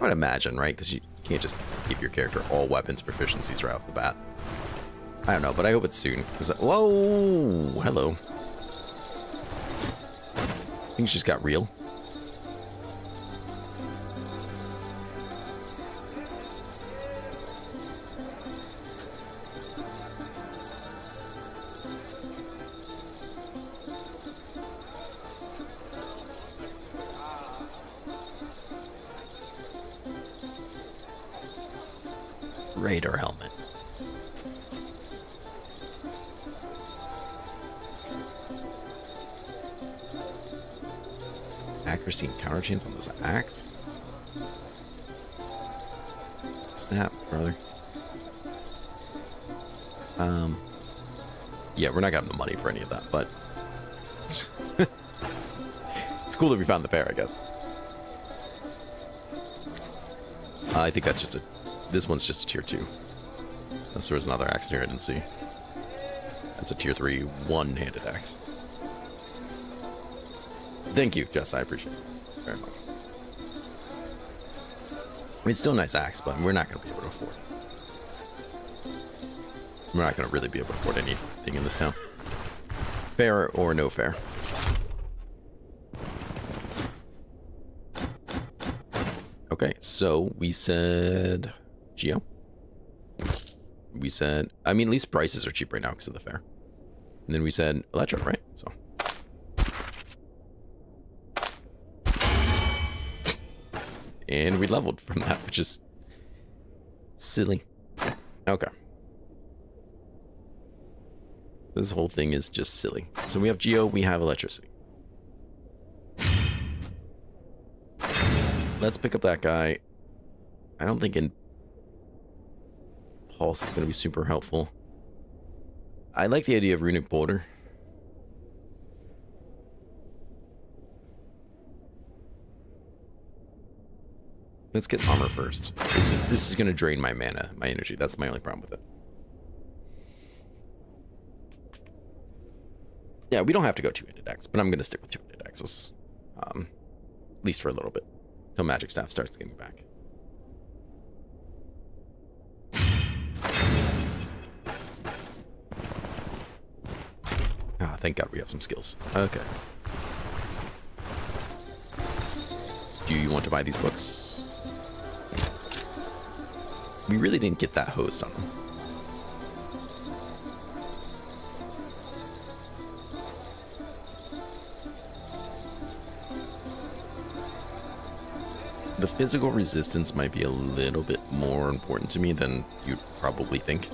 I would imagine, right? Because you can't just give your character all weapons proficiencies right off the bat. I don't know, but I hope it's soon. Whoa! Hello. Things just got real. Raider helmet. Accuracy and counter chains on this axe. Snap, brother. Yeah, we're not gonna have the money for any of that, but it's cool that we found the fair, I guess. I think that's just this one's just a tier 2. Unless there was another axe here I didn't see. That's a tier 3 one-handed axe. Thank you, Jess, I appreciate it very much. I mean, it's still a nice axe, but we're not gonna be able to afford it. We're not going to really be able to afford anything in this town. Fair or no fair. Okay, so we said Geo. We said, I mean, at least prices are cheap right now because of the fair. And then we said Electro, right? So. And we leveled from that, which is silly. Okay. This whole thing is just silly. So we have Geo, we have electricity. Let's pick up that guy. I don't think Pulse is going to be super helpful. I like the idea of Runic Boulder. Let's get armor first. This is going to drain my mana, my energy. That's my only problem with it. Yeah, we don't have to go 2-handed axe, but I'm going to stick with 2-handed axes. At least for a little bit. Until Magic Staff starts getting back. Ah, thank God we have some skills. Okay. Do you want to buy these books? We really didn't get that host on them. The physical resistance might be a little bit more important to me than you'd probably think.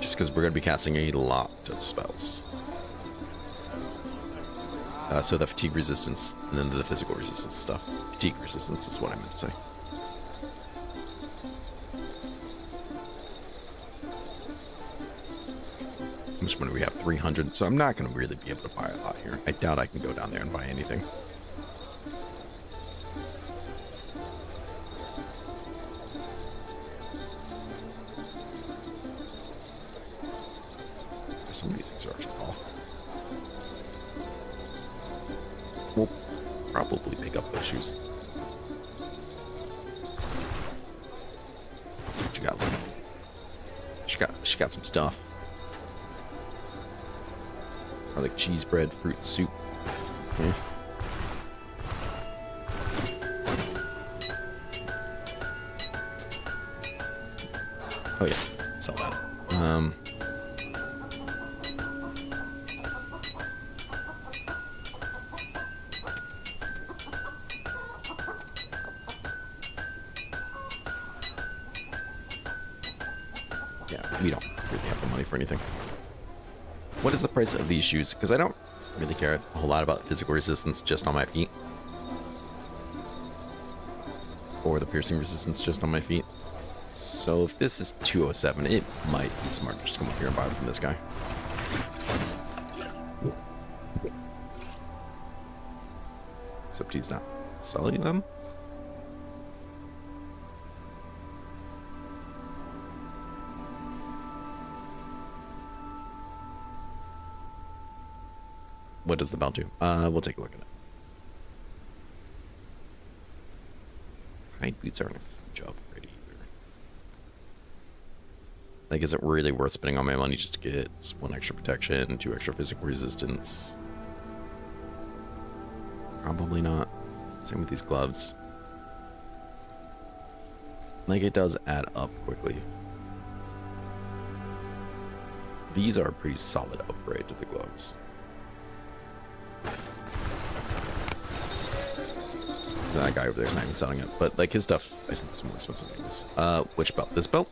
Just because we're going to be casting a lot of spells. So the fatigue resistance and then the physical resistance stuff. Fatigue resistance is what I meant to say. How much money do we have? 300. So I'm not going to really be able to buy a lot here. I doubt I can go down there and buy anything. Some of these things are just off. We'll probably pick up those shoes. What you got, Luke? She got some stuff. I like cheese bread, fruit soup. Okay. Oh yeah, sell that. We don't really have the money for anything. What is the price of these shoes? Because I don't really care a whole lot about physical resistance just on my feet. Or the piercing resistance just on my feet. So if this is 207, it might be smart to just come up here and buy from this guy. Except he's not selling them. What does the belt do? We'll take a look at it. Hide boots aren't a huge upgrade either. Like, is it really worth spending all my money just to get 1 extra protection, 2 extra physical resistance? Probably not. Same with these gloves. Like, it does add up quickly. These are a pretty solid upgrade to the gloves. That guy over there is not even selling it, but like his stuff, I think it's more expensive than this. Which belt? This belt?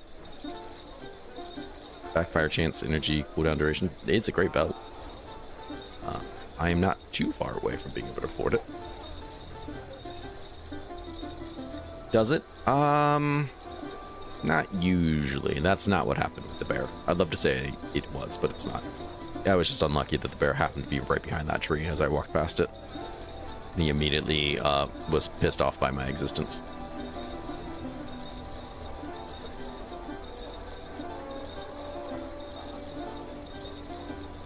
Backfire chance, energy, cooldown duration. It's a great belt. I am not too far away from being able to afford it. Does it? Not usually. That's not what happened with the bear. I'd love to say it was, but it's not. I was just unlucky that the bear happened to be right behind that tree as I walked past it. And he immediately was pissed off by my existence.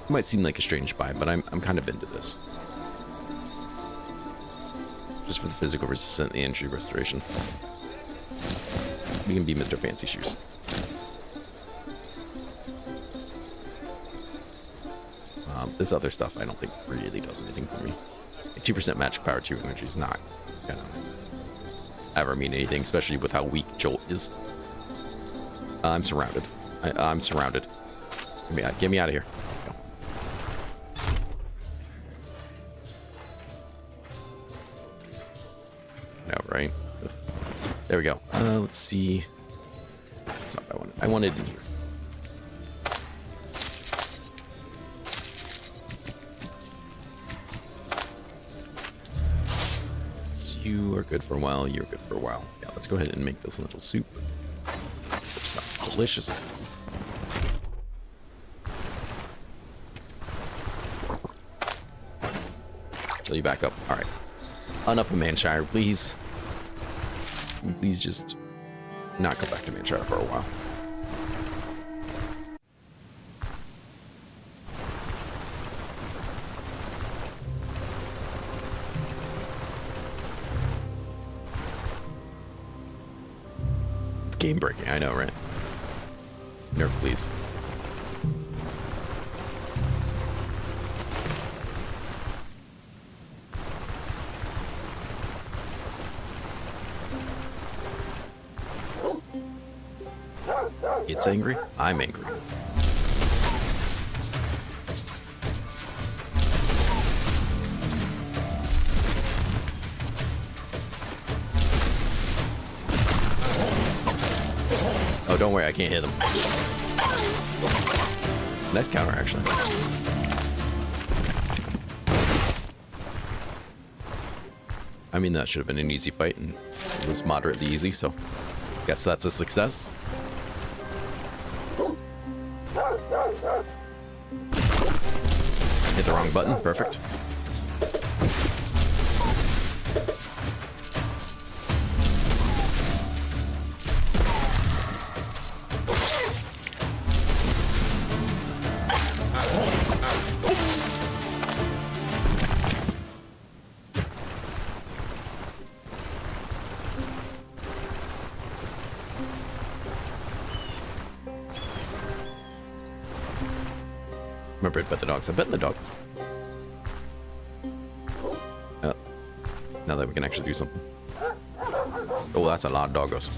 It might seem like a strange buy, but I'm kind of into this. Just for the physical resistance and the energy restoration. We can be Mr. Fancy Shoes. This other stuff I don't think really does anything for me. Like 2% magic power, 2 energy is not gonna ever mean anything, especially with how weak Jolt is. I'm surrounded. I'm surrounded. Get me out of here. No, right? There we go. Let's see. That's not what I wanted. I wanted in here. So you are good for a while. You're good for a while. Yeah, let's go ahead and make this little soup. Which sounds delicious. So you back up. All right. Enough of Manshire, please. Please just not go back to Manshire for a while. Game breaking, I know, right? Nerf, please. It's angry. I'm angry. Oh, don't worry, I can't hit him. Nice counter, actually. I mean, that should have been an easy fight, and it was moderately easy, so guess that's a success. Hit the wrong button. Perfect. Remember to bet the dogs. I'm betting the dogs. Now that we can actually do something. Oh, that's a lot of doggos.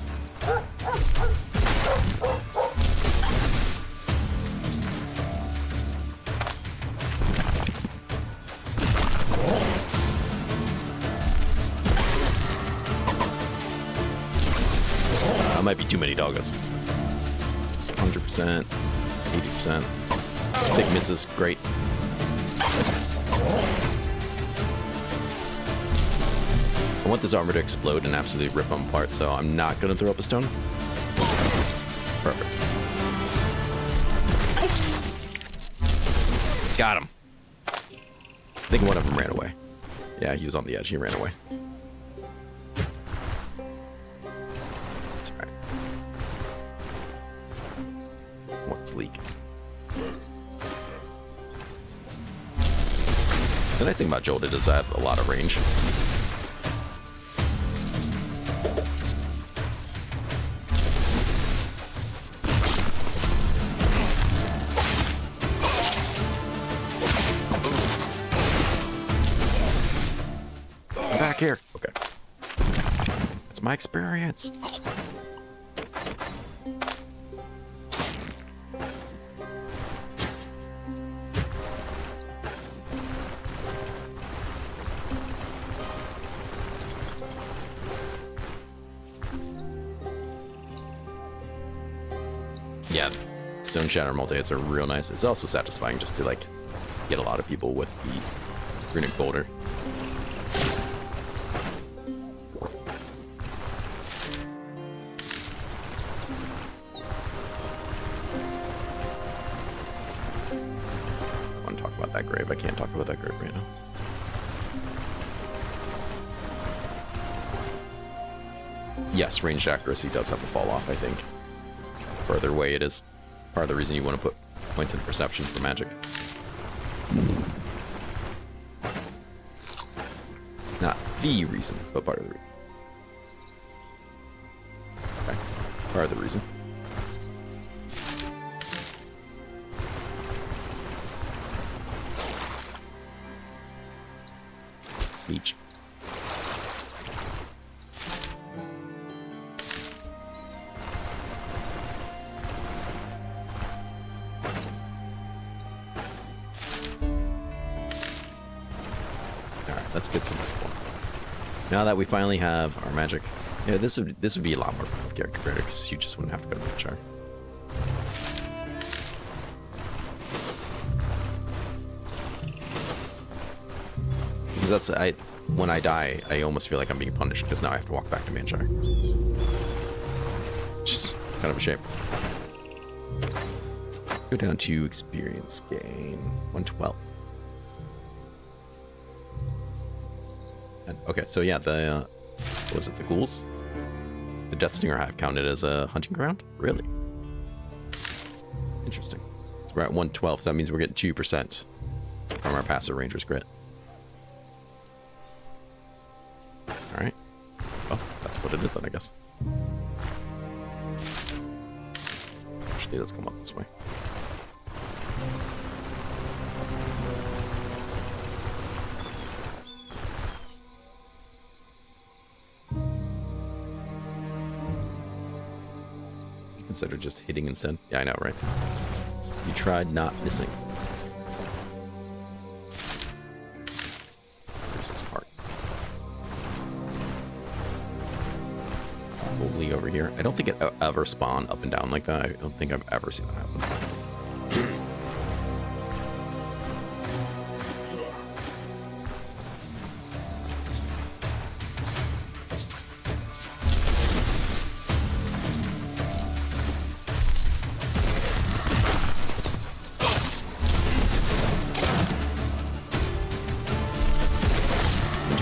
Might be too many doggos. 100%, 80%. Big misses, great. I want this armor to explode and absolutely rip them apart, so I'm not going to throw up a stone. Perfect. Got him. I think one of them ran away. Yeah, he was on the edge. He ran away. That's right. What's leaking? The nice thing about Jolted is I have a lot of range. I'm back here. Okay. That's my experience. Yeah, Stoneshard multi-hits are real nice. It's also satisfying just to like get a lot of people with the runic boulder. that grave. I can't talk about that grave right now. Yes, ranged accuracy does have to fall off, I think. Further away it is. Part of the reason you want to put points in perception for magic. Not the reason, but part of the reason. Okay, part of the reason. Beach. Let's get some explore. Now that we finally have our magic, yeah, this would be a lot more fun with character creator because you just wouldn't have to go to the chart. Because that's when I die, I almost feel like I'm being punished because now I have to walk back to Manchar. Just kind of a shame. Go down to experience gain 112. Okay, so yeah, the what was it, the ghouls? The Death Stinger Hive counted as a hunting ground? Really? Interesting. So we're at 112, so that means we're getting 2% from our passive Ranger's Grit. Alright. Well, that's what it is then, I guess. Actually, let's come up this way. Instead of just hitting instead. Yeah, I know, right? You tried not missing. Where's this part? Probably over here. I don't think it ever spawned up and down like that. I don't think I've ever seen that happen.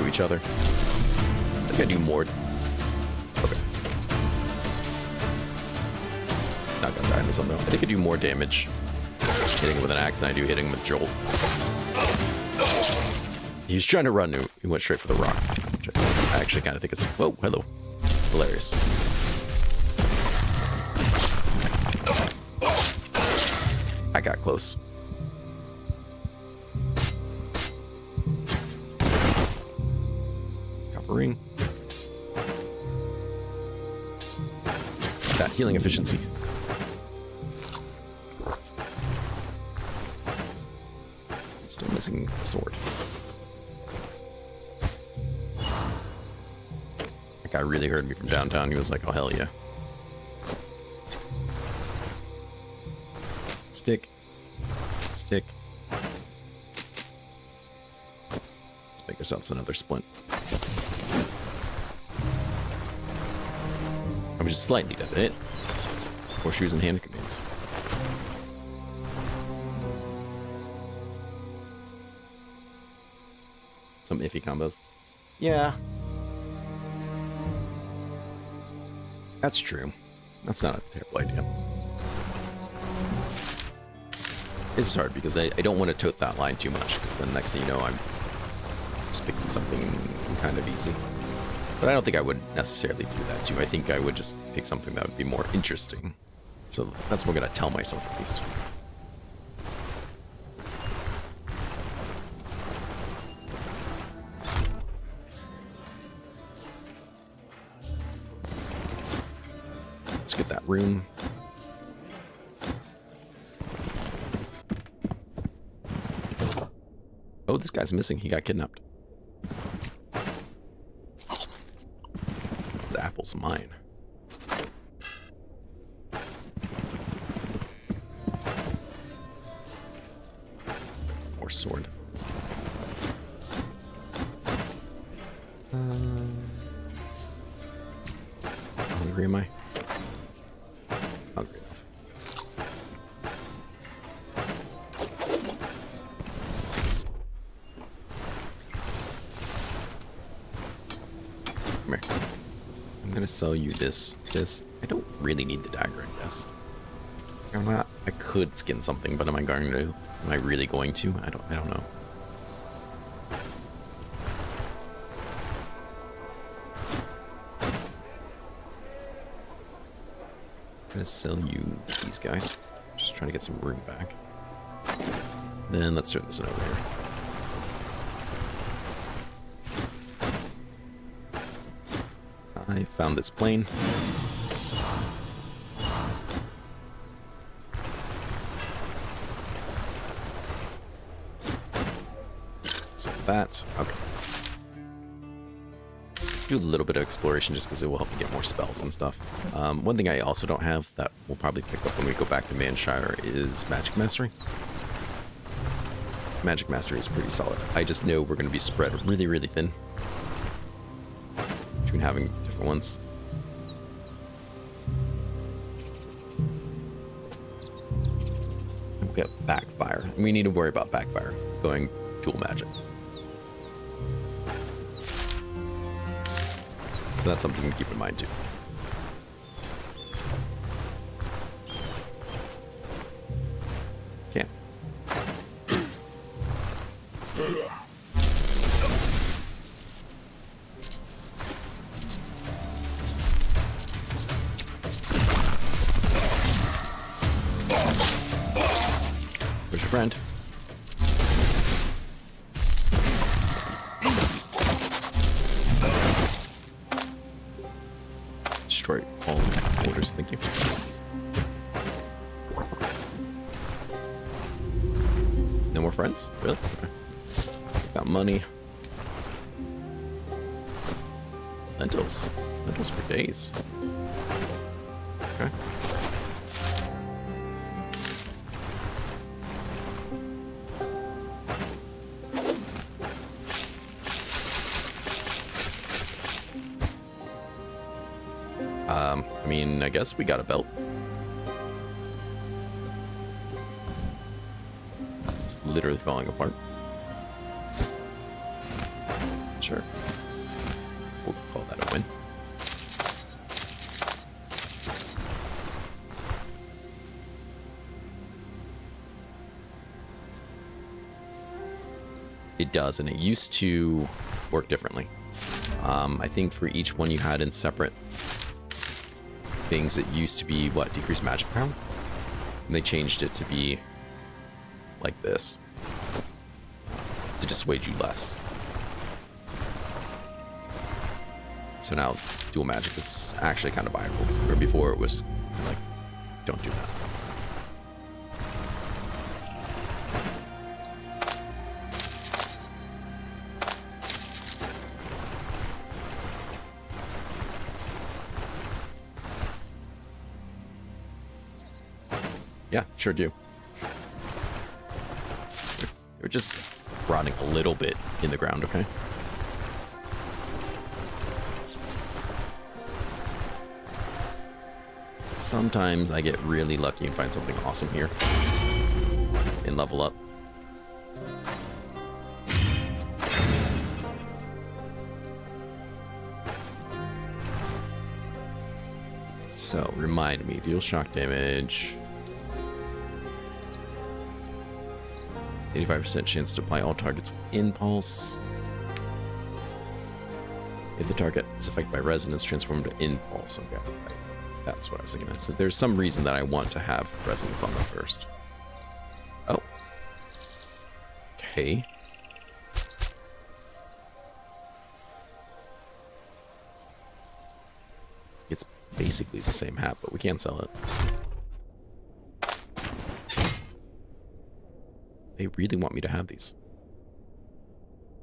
Each other. I think I do more. Okay. It's not gonna die in this one though. I think I do more damage hitting it with an axe than I do hitting with Jolt. He was trying to run, he went straight for the rock. Which I actually kind of think it's. Whoa, hello. Hilarious. I got close. Ring. That healing efficiency. Still missing a sword. That guy really heard me from downtown. He was like, oh hell yeah. Stick. Stick. Let's make ourselves another splint. I'm just slightly dead in it. Horseshoes and hand grenades. Some iffy combos. Yeah. That's true. That's not a terrible idea. It's hard because I don't want to tote that line too much because then next thing you know I'm just picking something kind of easy. But I don't think I would necessarily do that too. I think I would just pick something that would be more interesting. So that's what I'm going to tell myself at least. Let's get that rune. Oh, this guy's missing. He got kidnapped. Apple's mine. More sword. Hungry am I? Hungry enough. gonna sell you this. I don't really need the dagger, I guess. I'm not. I could skin something, but am I going to? Am I really going to? I don't know. I'm gonna sell you these guys. Just trying to get some room back. Then let's turn this in over here. I found this plane. So that, okay. Do a little bit of exploration just because it will help me get more spells and stuff. One thing I also don't have that we'll probably pick up when we go back to Manshire is Magic Mastery. Magic Mastery is pretty solid. I just know we're going to be spread really, really thin between having different ones. We'll get Backfire. We need to worry about Backfire going dual magic. So that's something to keep in mind too. Okay. Where's your friend? Destroy all orders, thank you. No more friends? Really? Okay. Got money. Lentils. Lentils for days. Okay. I mean, I guess we got a belt. It's literally falling apart. Sure. We'll call that a win. It does, and it used to work differently. I think for each one you had in separate things, it used to be, what, decreased magic power? And they changed it to be like this. To just wage you less. So now dual magic is actually kind of viable, where before it was like, don't do that. Yeah, sure do. They're just rotting a little bit in the ground, okay? Sometimes I get really lucky and find something awesome here and level up. So, remind me, deal shock damage. 85% chance to apply all targets with impulse. If the target is affected by resonance, transform to impulse. Okay, that's what I was thinking. So there's some reason that I want to have resonance on them first. Oh. Okay. It's basically the same hat, but we can't sell it. They really want me to have these.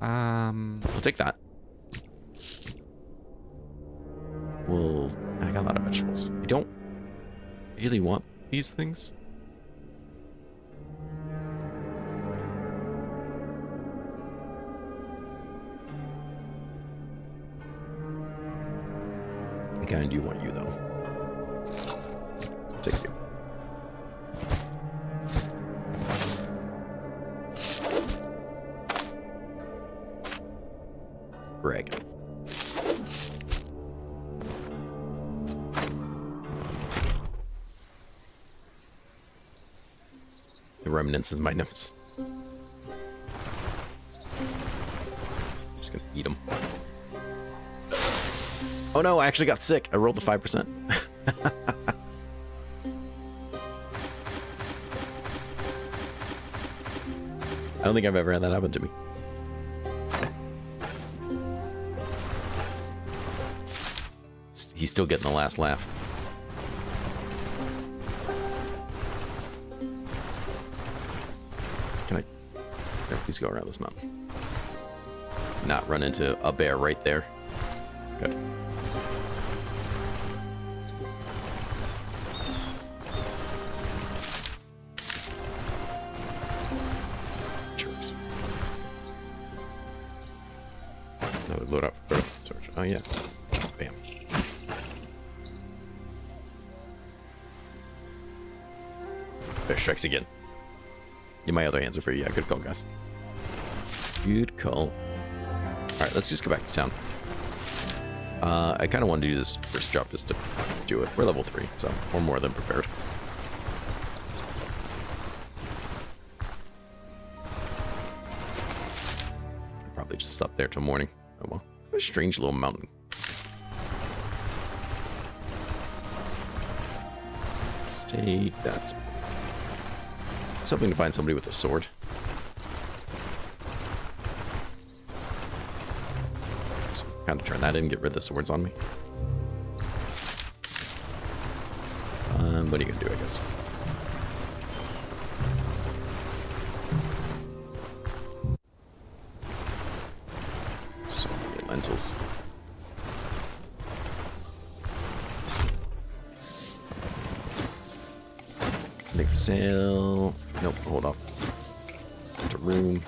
I'll take that. Well, I got a lot of vegetables. I don't really want these things. I kind of do want you, though. Take you. Greg. The remnants of my nymphs. Just gonna eat them. Oh no, I actually got sick. I rolled the 5%. I don't think I've ever had that happen to me. He's still getting the last laugh. Can I please go around this mountain? Not run into a bear right there. Good. Jerks. No, load up. Search. Oh yeah. Bam. Bear strikes again. Yeah, my other hands are free. Yeah, good call, guys. Good call. Alright, let's just go back to town. I kind of want to do this first job just to do it. We're level 3, so we're more than prepared. I'll probably just stop there till morning. Oh well. What a strange little mountain. Stay. That's. I was hoping to find somebody with a sword. So kind of turn that in, get rid of the swords on me. What are you gonna do, I guess? So many lentils. Make for sale. Nope, hold off. Into room.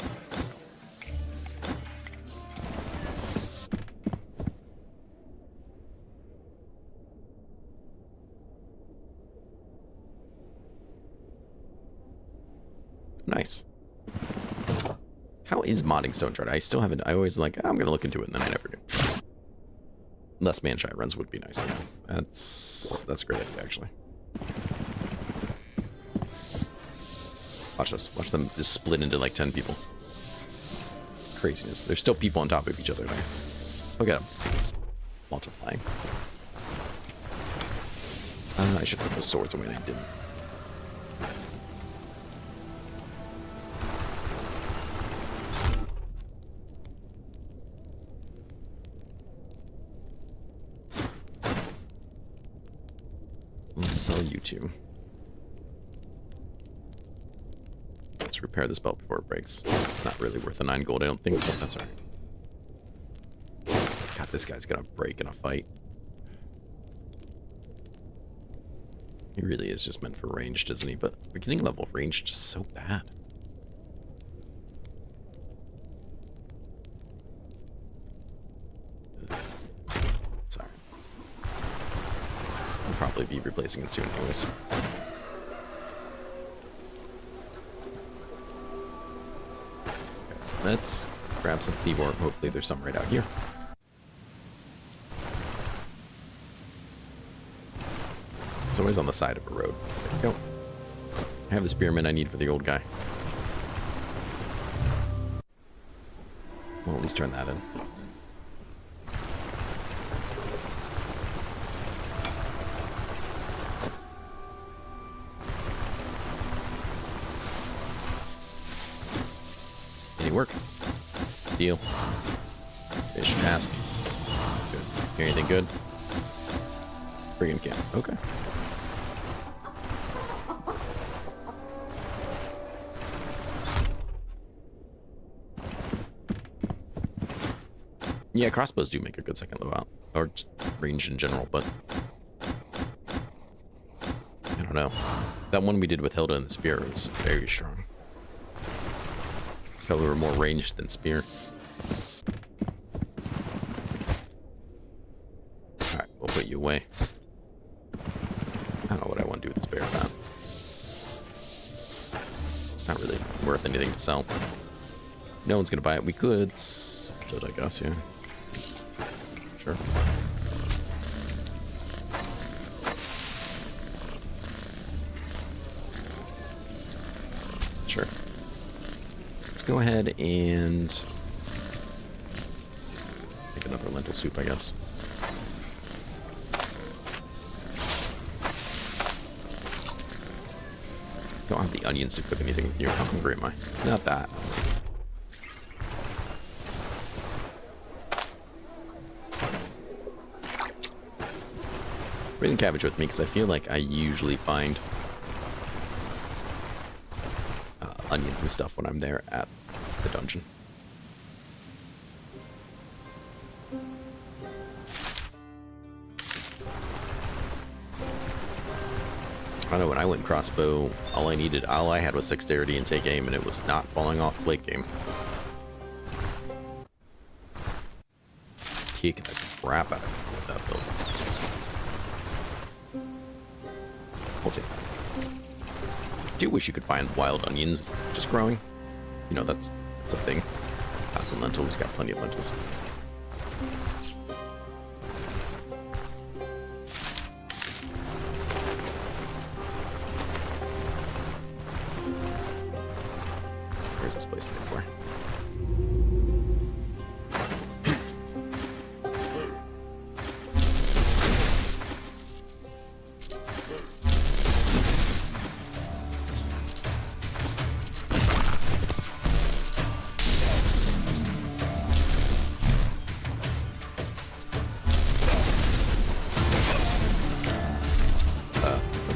Nice. How is modding Stoneshard? I still haven't. I always like, I'm gonna look into it, and then I never do. Less man-shy runs would be nice. Yeah, that's a great idea, actually. Watch this. Watch them just split into like 10 people. Craziness. There's still people on top of each other now. Look at them. Multiplying. I should put those swords away and I didn't. Let's sell you two. Let's repair this belt before it breaks. It's not really worth the 9 gold, I don't think, but that's alright. God, this guy's gonna break in a fight. He really is just meant for ranged, isn't he? But beginning level ranged is so bad. Sorry. I'll probably be replacing it soon anyways. Let's grab some thief ore. Hopefully there's some right out here. It's always on the side of a road. There we go. I have the spearman I need for the old guy. Well, at least turn that in. Any work? Deal. Fish task. Good. Hear anything good? Friggin' camp. Okay. Yeah, crossbows do make a good second loadout. Or just range in general, but I don't know. That one we did with Hilda and the spear was very strong. Felt we were more ranged than spear. Alright, we'll put you away. I don't know what I want to do with this bear now. It's not really worth anything to sell. No one's gonna buy it. We could, I guess, yeah. Sure. Sure. Let's go ahead and make another lentil soup, I guess. Don't have the onions to cook anything with you. How hungry am I? Not that. Bring cabbage with me because I feel like I usually find onions and stuff when I'm there at the dungeon. I know when I went crossbow, all I had was dexterity and take aim, and it was not falling off late game. Kicking the crap out of that build. We'll take that. I do wish you could find wild onions just growing. You know, that's a thing. Got some lentils, got plenty of lentils. Where's this place for?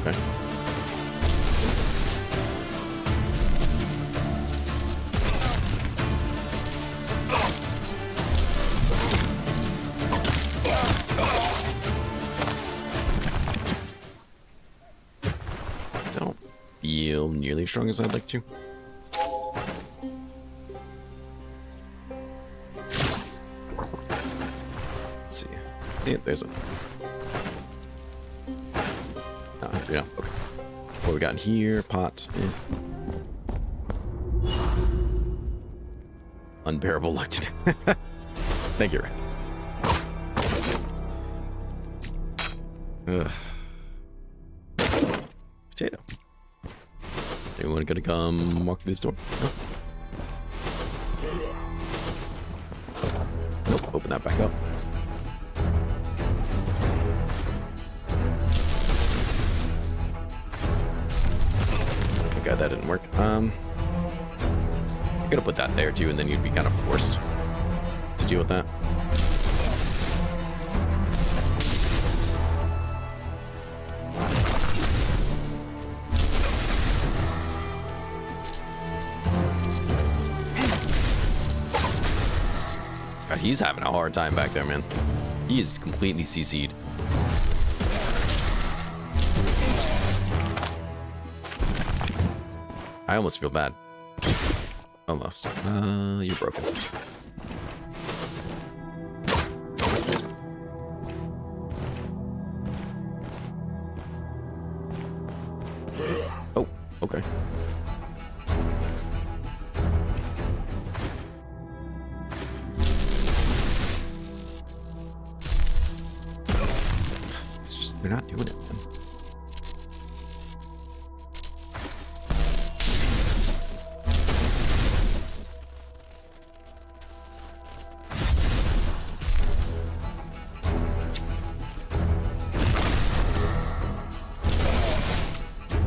Okay. Don't feel nearly as strong as I'd like to. Let's see. Yeah, there's a... Yeah, okay. What we got in here? Pot. Unbearable luck today. Thank you, Red. Potato. Anyone gonna come walk through this door? No? Nope, open that back up. Okay, that didn't work. I'm gonna put that there too, and then you'd be kind of forced to deal with that. God, he's having a hard time back there, man. He is completely CC'd. I almost feel bad. Almost. You're broken. Oh, okay. It's just, they're not doing it, man.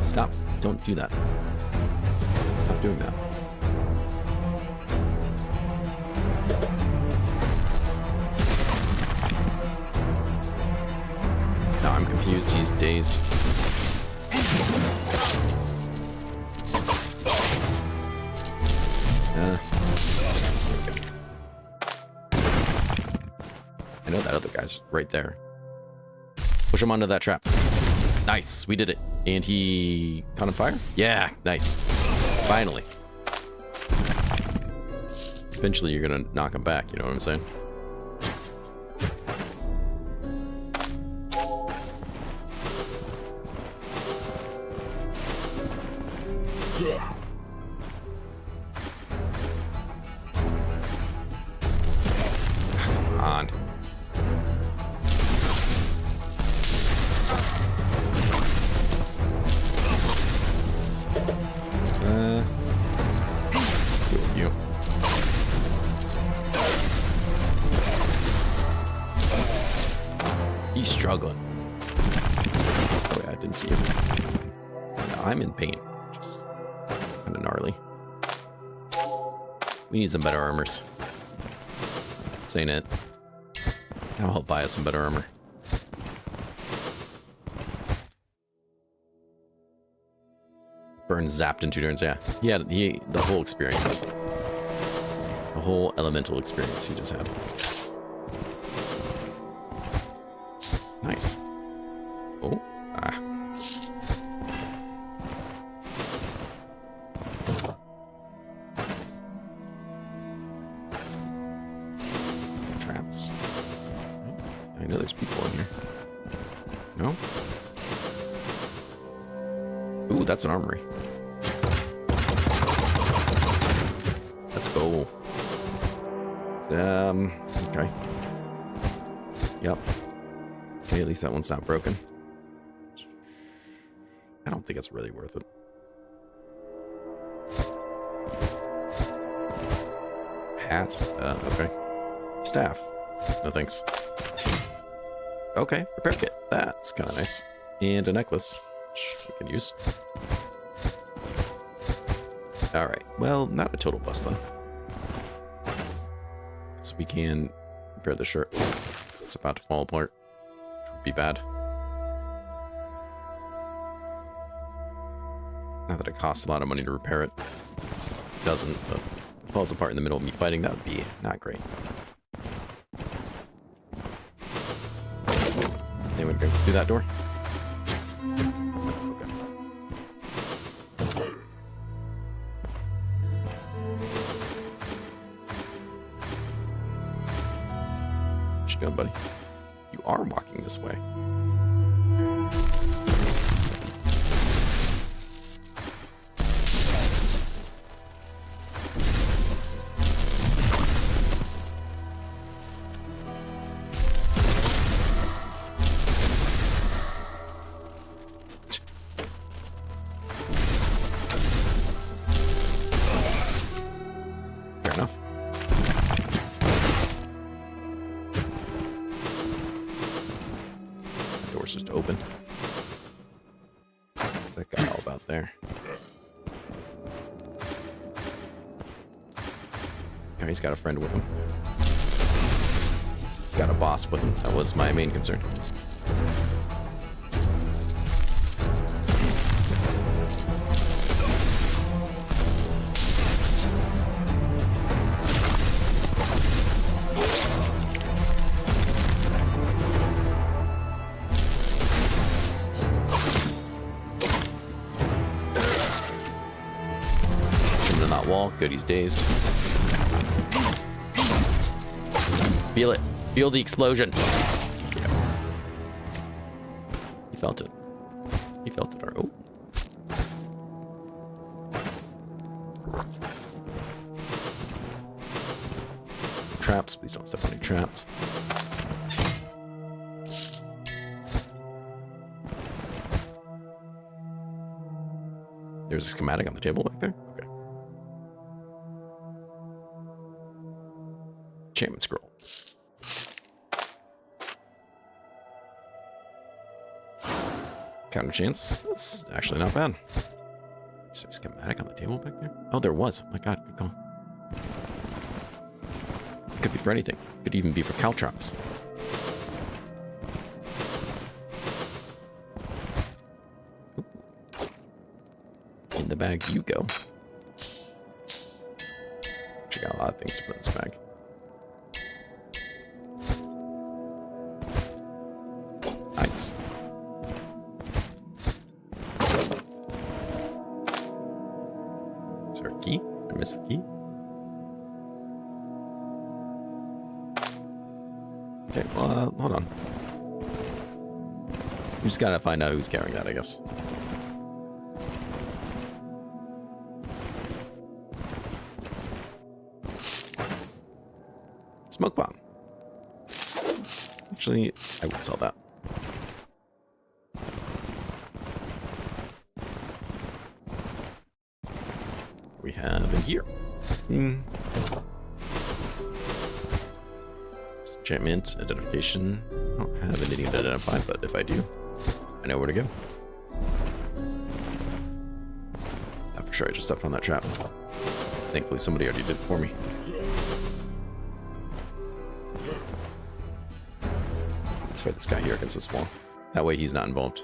Stop. Don't do that. Stop doing that. No, I'm confused. He's dazed. I know that other guy's right there. Push him onto that trap. Nice, we did it. And he caught on fire? Yeah, nice. Finally. Eventually you're gonna knock him back, you know what I'm saying? Come on. see you. And I'm in pain, which is kind of gnarly. We need some better armors. Saying it. I'll help buy us some better armor. Burn zapped in 2 turns, yeah. The whole experience. The whole elemental experience he just had. Nice. Oh, ah. Traps. I know there's people in here. No? Ooh, that's an armory. Let's go. Okay. Yep. Okay, at least that one's not broken. I don't think it's really worth it. Hat? Okay. Staff. No thanks. Okay, repair kit. That's kind of nice. And a necklace, which we can use. Alright, well, not a total bust then. So we can repair the shirt. It's about to fall apart, which would be bad. Not that it costs a lot of money to repair it. It doesn't, but if it falls apart in the middle of me fighting, that would be not great. Anyone go through that door? Okay. What you doing, buddy? You are walking this way. Just open. What's that guy all about there? Oh, he's got a friend with him. Got a boss with him. That was my main concern. Good, he's dazed. Feel it. Feel the explosion. Yeah. He felt it. He felt it. Oh. Traps. Please don't step on any traps. There's a schematic on the table back there. Okay. Enchantment scroll. Counter chance. That's actually not bad. Is there a schematic on the table back there? Oh, there was. Oh my god, good call. Could be for anything. Could even be for caltrops. In the bag you go. Actually got a lot of things to put in this bag. Nice. Is there a key? I missed the key. Okay, well, hold on. We just gotta find out who's carrying that, I guess. Smoke bomb. Actually, I would sell that. We have in here. Enchantment, identification. I don't have anything to identify, but if I do, I know where to go. For sure I just stepped on that trap. Thankfully somebody already did it for me. Let's fight this guy here against this wall. That way he's not involved.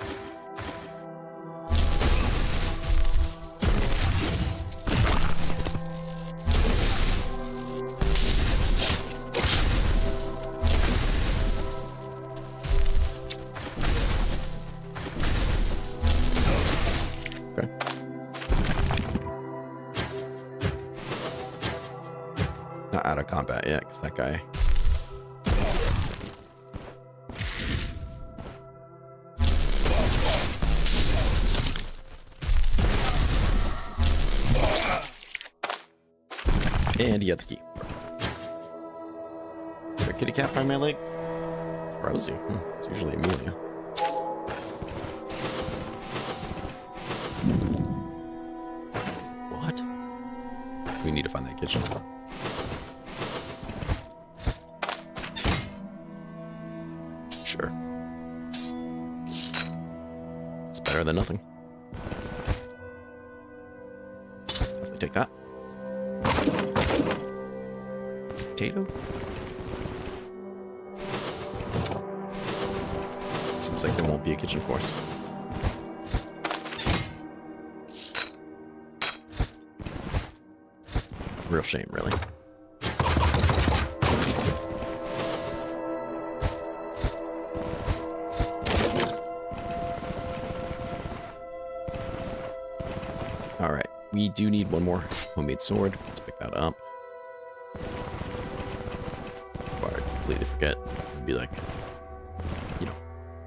Not out of combat yet, because that guy... And he had the key. Is there a kitty cat by my legs? It's Rosie. It's usually Amelia. What? We need to find that kitchen. Sure. It's better than nothing. Definitely take that. Potato? Seems like there won't be a kitchen for us. Real shame, really. Alright, we do need one more homemade sword. Let's pick that up. Before I completely forget and be like, you know,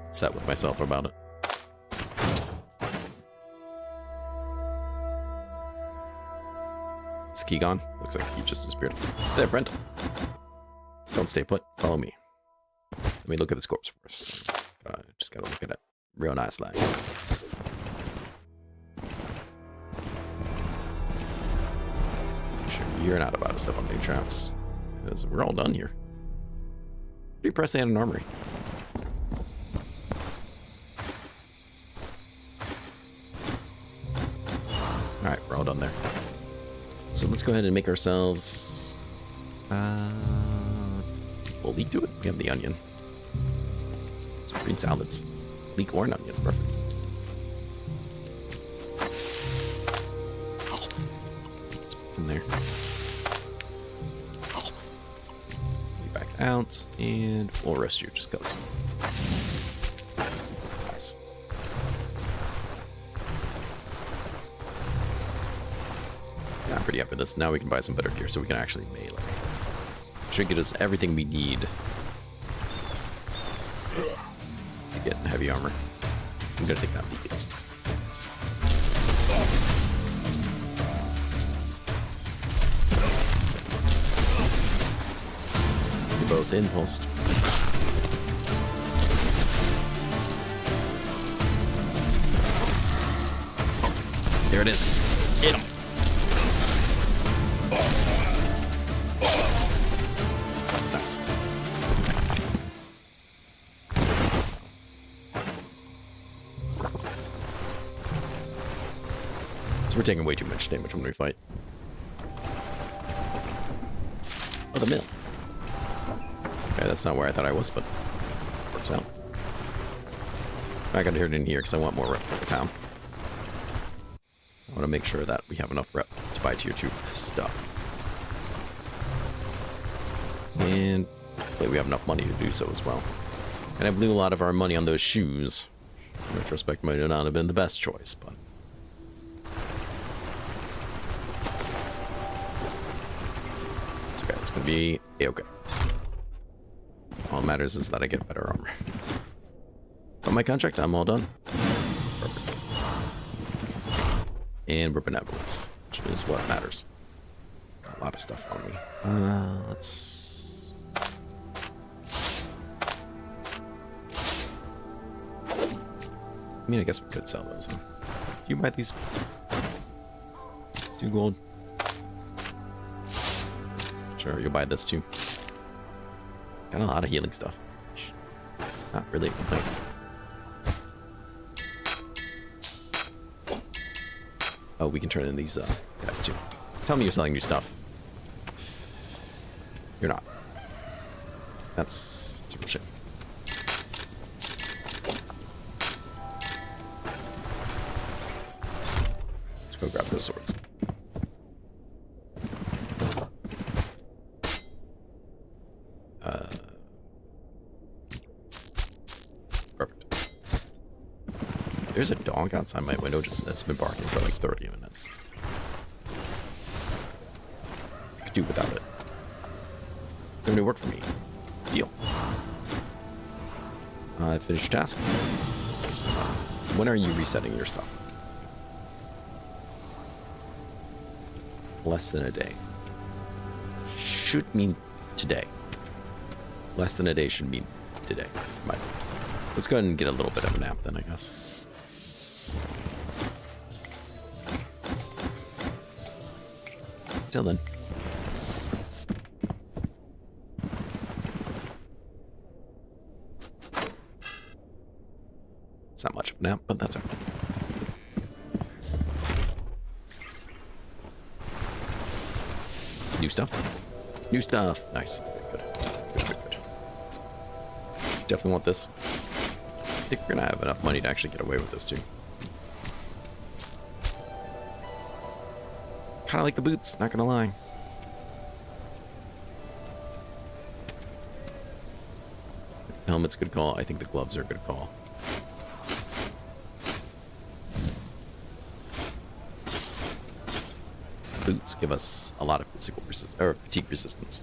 upset with myself about it. Is Key gone? Looks like he just disappeared. There, friend. Don't stay put. Follow me. Let me look at this corpse first. Just gotta look at it. Real nice, like. Sure, you're not about to step on any traps, because we're all done here. Pretty press and an armory. Alright, we're all done there. So let's go ahead and make ourselves... we'll leek to it. We have the onion. Some green salads. Leek or an onion, perfect. Let's put in there. Back out, and we'll roast you just because. Nice. Yeah, I'm pretty happy with this. Now we can buy some better gear so we can actually melee. Should get us everything we need to get heavy armor. I'm gonna take that peek. You're both impulsed. There it is. Hit him. Nice. So we're taking way too much damage when we fight. Oh, the mill. Okay, that's not where I thought I was, but works out. I gotta turn it in here because I want more rep for the town. I want to make sure that we have enough rep to buy tier 2 stuff. And hopefully we have enough money to do so as well. And I blew a lot of our money on those shoes. In retrospect, might not have been the best choice, but... it's okay, it's gonna be okay. All that matters is that I get better armor. On my contract, I'm all done. Perfect. And we're benevolence, which is what matters. Got a lot of stuff on me. Let's... I mean, I guess we could sell those. Huh? Do you buy these? 2 gold. Sure, you'll buy this too. Got a lot of healing stuff. Not really a complaint. Oh, we can turn in these guys too. Tell me you're selling new stuff. You're not. That's a real shame. Let's go grab those swords. Perfect. There's a dog outside my window just that's been barking for like 30 minutes. I could do without it. Doing new work for me. Deal. I finished your task. When are you resetting your stuff? Less than a day. Should mean today. Less than a day should mean today. Might. Let's go ahead and get a little bit of a nap then, I guess. Till then. It's not much of a nap, but that's all right. New stuff. New stuff. Nice. Good. Good, good, good. Definitely want this. I think we're gonna have enough money to actually get away with this too. Kind of like the boots, not gonna lie. Helmet's a good call. I think the gloves are a good call. Boots give us a lot of physical fatigue resistance,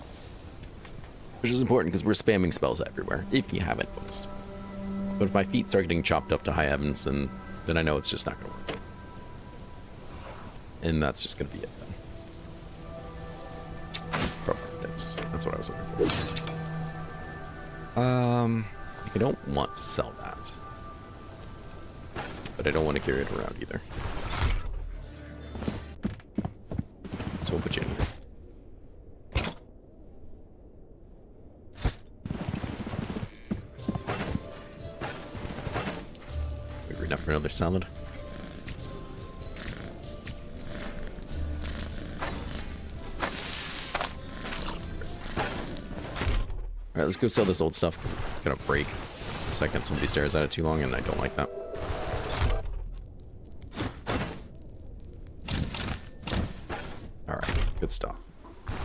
which is important because we're spamming spells everywhere, if you haven't noticed. But if my feet start getting chopped up to high heavens, then I know it's just not going to work. And that's just going to be it then. Perfect. That's what I was looking for. I don't want to sell that, but I don't want to carry it around either. So we'll put you in here. Maybe enough for another salad. Alright, let's go sell this old stuff because it's gonna break the second somebody stares at it too long, and I don't like that. Alright, good stuff.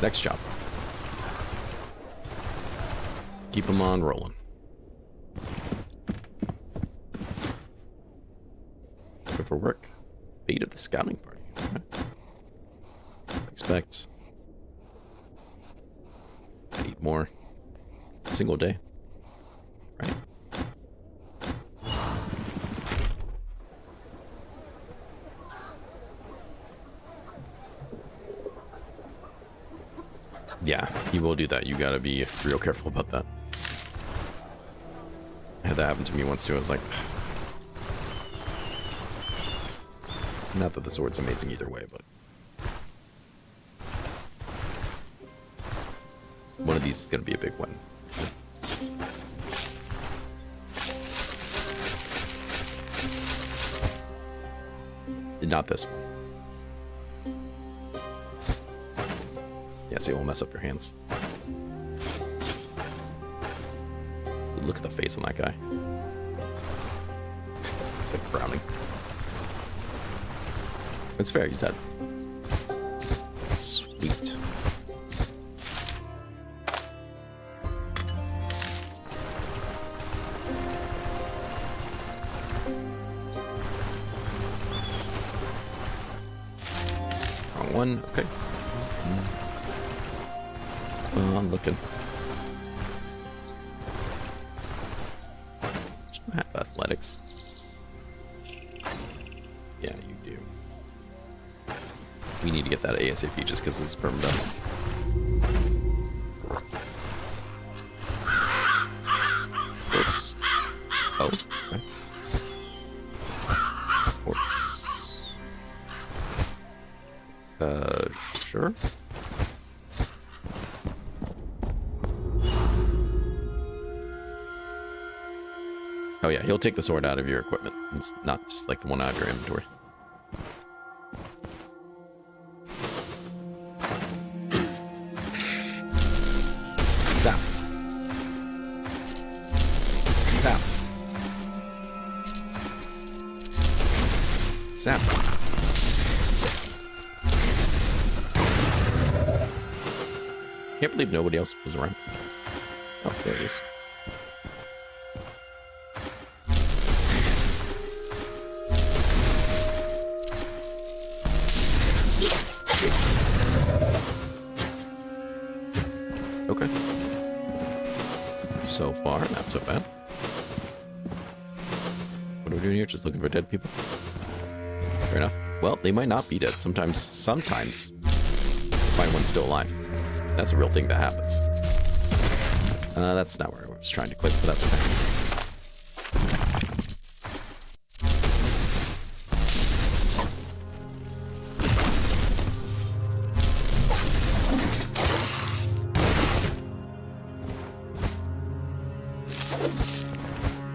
Next job. Keep them on rolling. Good for work. Fate of the scouting party. Okay. Expect. I need more. Single day, right? Yeah, he will do that. You gotta be real careful about that. I had that happen to me once too. I was like, not that the sword's amazing either way, but one of these is gonna be a big one. Not this one. Yeah, see, it will mess up your hands. Look at the face on that guy. It's like browning. It's fair, he's dead. Sweet. One, okay. I'm looking. Do you have athletics? Yeah, you do. We need to get that ASAP just because this is permadeath. Oops. Oh, okay. Oops. Sure. Oh yeah, he'll take the sword out of your equipment. It's not just like the one out of your inventory. Zap. Can't believe nobody else was around. Oh, there it is. Okay. So far, not so bad. What are we doing here? Just looking for dead people? Fair enough. Well, they might not be dead. Sometimes, find one still alive. That's a real thing that happens. That's not where I was trying to click, but that's okay.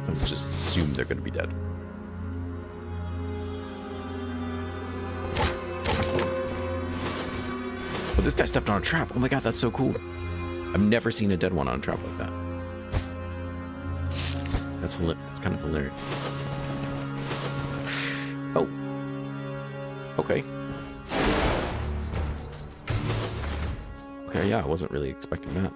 I just assume they're going to be dead. Oh, this guy stepped on a trap. Oh my god, that's so cool. I've never seen a dead one on a trap like that. That's kind of hilarious. Oh. Okay. Okay, yeah, I wasn't really expecting that.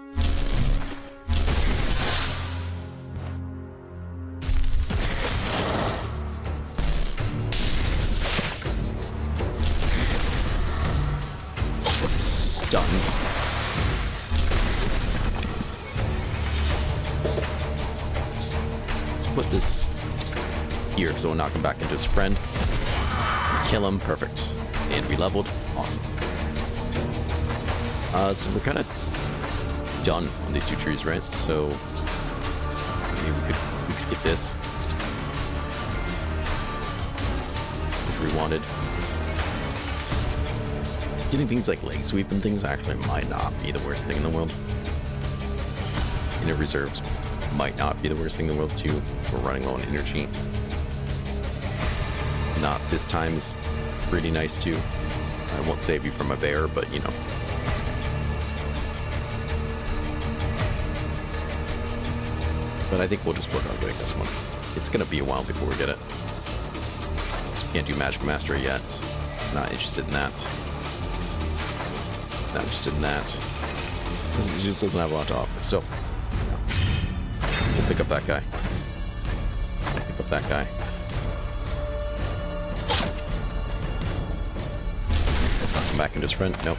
Stun. Let's put this here so we'll knock him back into his friend. Kill him. Perfect. And we leveled. Awesome. So we're kind of done on these two trees, right? So maybe we could get this if we wanted. Getting things like leg sweep and things actually might not be the worst thing in the world. Inner reserves might not be the worst thing in the world too. We're running low on energy. Not this time is pretty nice too. I won't save you from a bear, but you know. But I think we'll just work on getting this one. It's gonna be a while before we get it. So we can't do Magic Mastery yet. Not interested in that. Not interested in that. It just doesn't have a lot to offer. So we'll pick up that guy. Pick up that guy. Come back into his friend. Nope.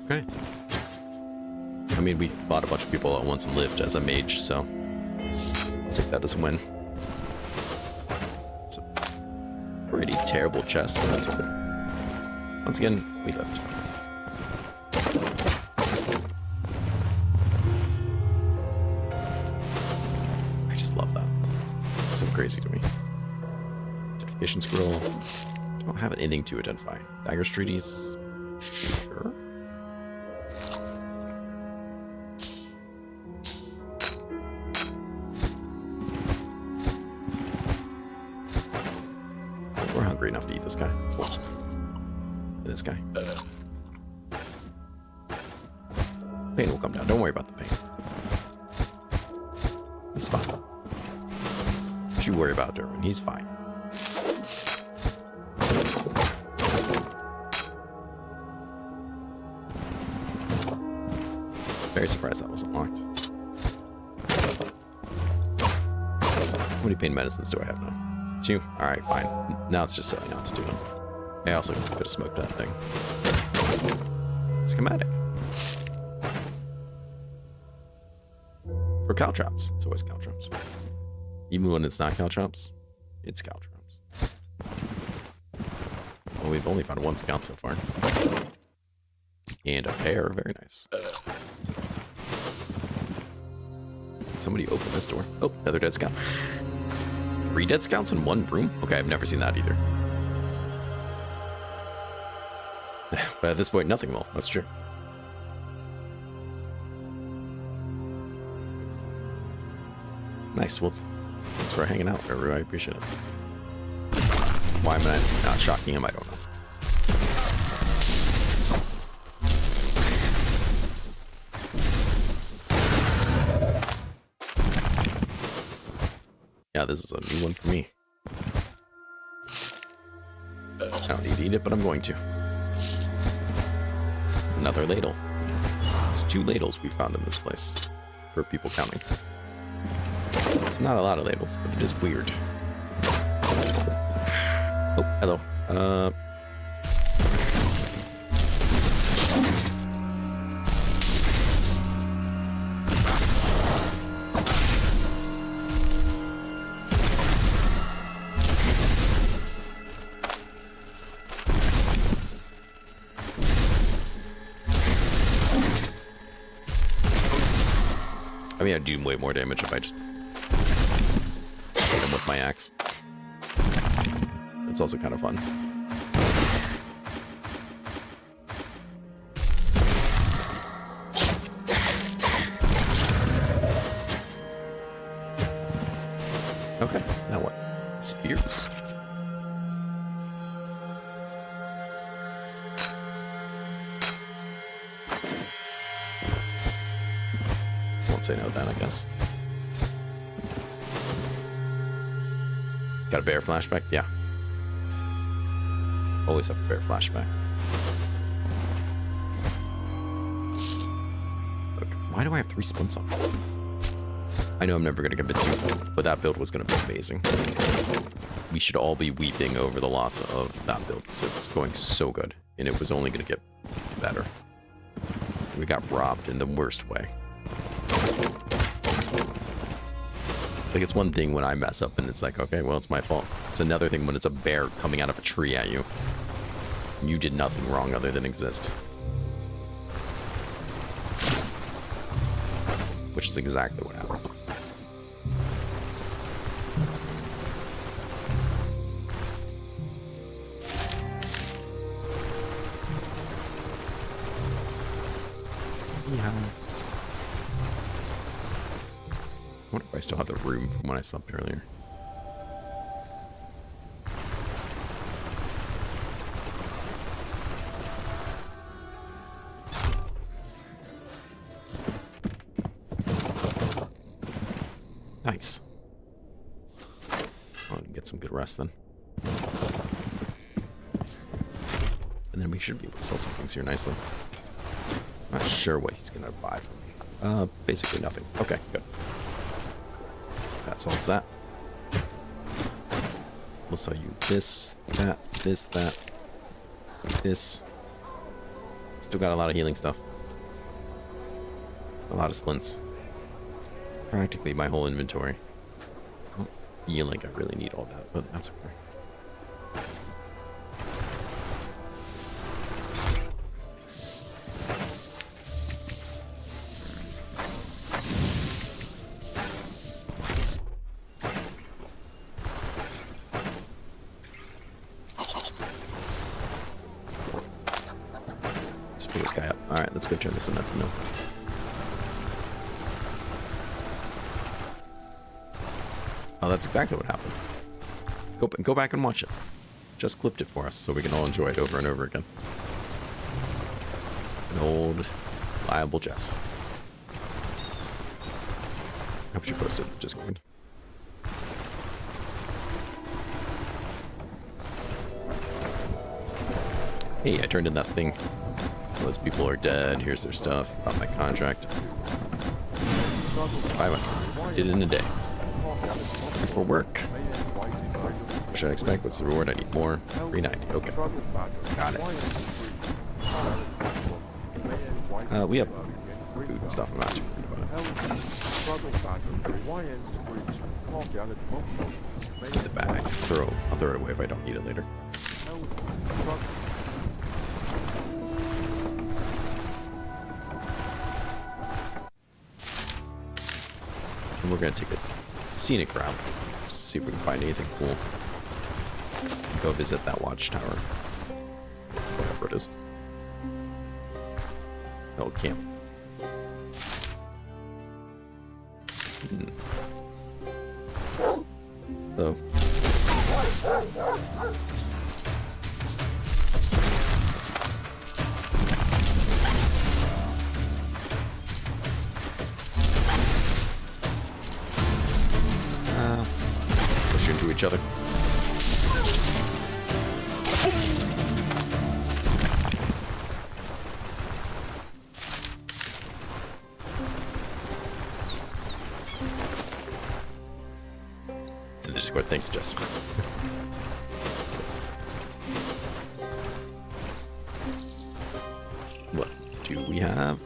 Okay. I mean, we fought a bunch of people at once and lived as a mage, so I'll take that as a win. It's a pretty terrible chest, but that's okay. Once again, we lived. I just love that. It's so crazy to me. Identification scroll. Don't have anything to identify. Dagger's treaties. Sure. We're hungry enough to eat this guy. This guy. Pain will come down. Don't worry about the pain. He's fine. Don't you worry about Derwin. He's fine. Very surprised that wasn't locked. How many pain medicines do I have now? 2? Alright, fine. Now it's just silly not to do them. I also could have smoked that thing. Schematic. For caltrops. It's always caltrops. Even when it's not caltrops, it's caltrops. Well, we've only found one scout so far. And a pair. Very nice. Somebody open this door. Oh, another dead scout. 3 dead scouts and 1 broom? Okay, I've never seen that either. But at this point, nothing will. That's true. Nice. Well, thanks for hanging out, Ruru. I appreciate it. Why am I not shocking him? I don't know. Yeah, this is a new one for me. I don't need to eat it, but I'm going to. Another ladle. It's 2 ladles we found in this place, for people counting. It's not a lot of ladles, but it is weird. Oh, hello. I mean, I'd do way more damage if I just hit him with my axe. It's also kind of fun. Okay, now what? Spears. Won't say no then, I guess. Got a bear flashback? Yeah. Always have a bear flashback. Okay. Why do I have 3 splints on? I know I'm never going to convince you, but that build was going to be amazing. We should all be weeping over the loss of that build, because it was going so good, and it was only going to get better. We got robbed in the worst way. Like, it's one thing when I mess up and it's like, okay, well, it's my fault. It's another thing when it's a bear coming out of a tree at you. You did nothing wrong other than exist. Which is exactly what happened. Yes. I wonder if I still have the room from when I slept earlier. Nice. I'll get some good rest then. And then we should be able to sell some things here nicely. I'm not sure what he's gonna buy from me. Basically nothing. Okay, good. That solves that. We'll sell you this, that, this, that, this. Still got a lot of healing stuff. A lot of splints. Practically my whole inventory. I don't feel like I really need all that, but that's okay. Let's fill this guy up. Alright, let's go turn this into no. Oh, that's exactly what happened. Go back and watch it. Just clipped it for us so we can all enjoy it over and over again. An old, reliable Jess. I hope she posted in Discord. Hey, I turned in that thing. Those people are dead. Here's their stuff. Got my contract. 500. Did it in a day. For work. What should I expect? What's the reward? I need more. 390. Okay. Got it. We have food and stuff. I'm not too worried about it. Let's get the bag. I'll throw it away if I don't need it later. And we're gonna take a scenic route. Just to see if we can find anything cool. Go visit that watchtower. Whatever it is. Oh, camp. So. Push into each other. To the Discord, thank you, Jess. What do we have?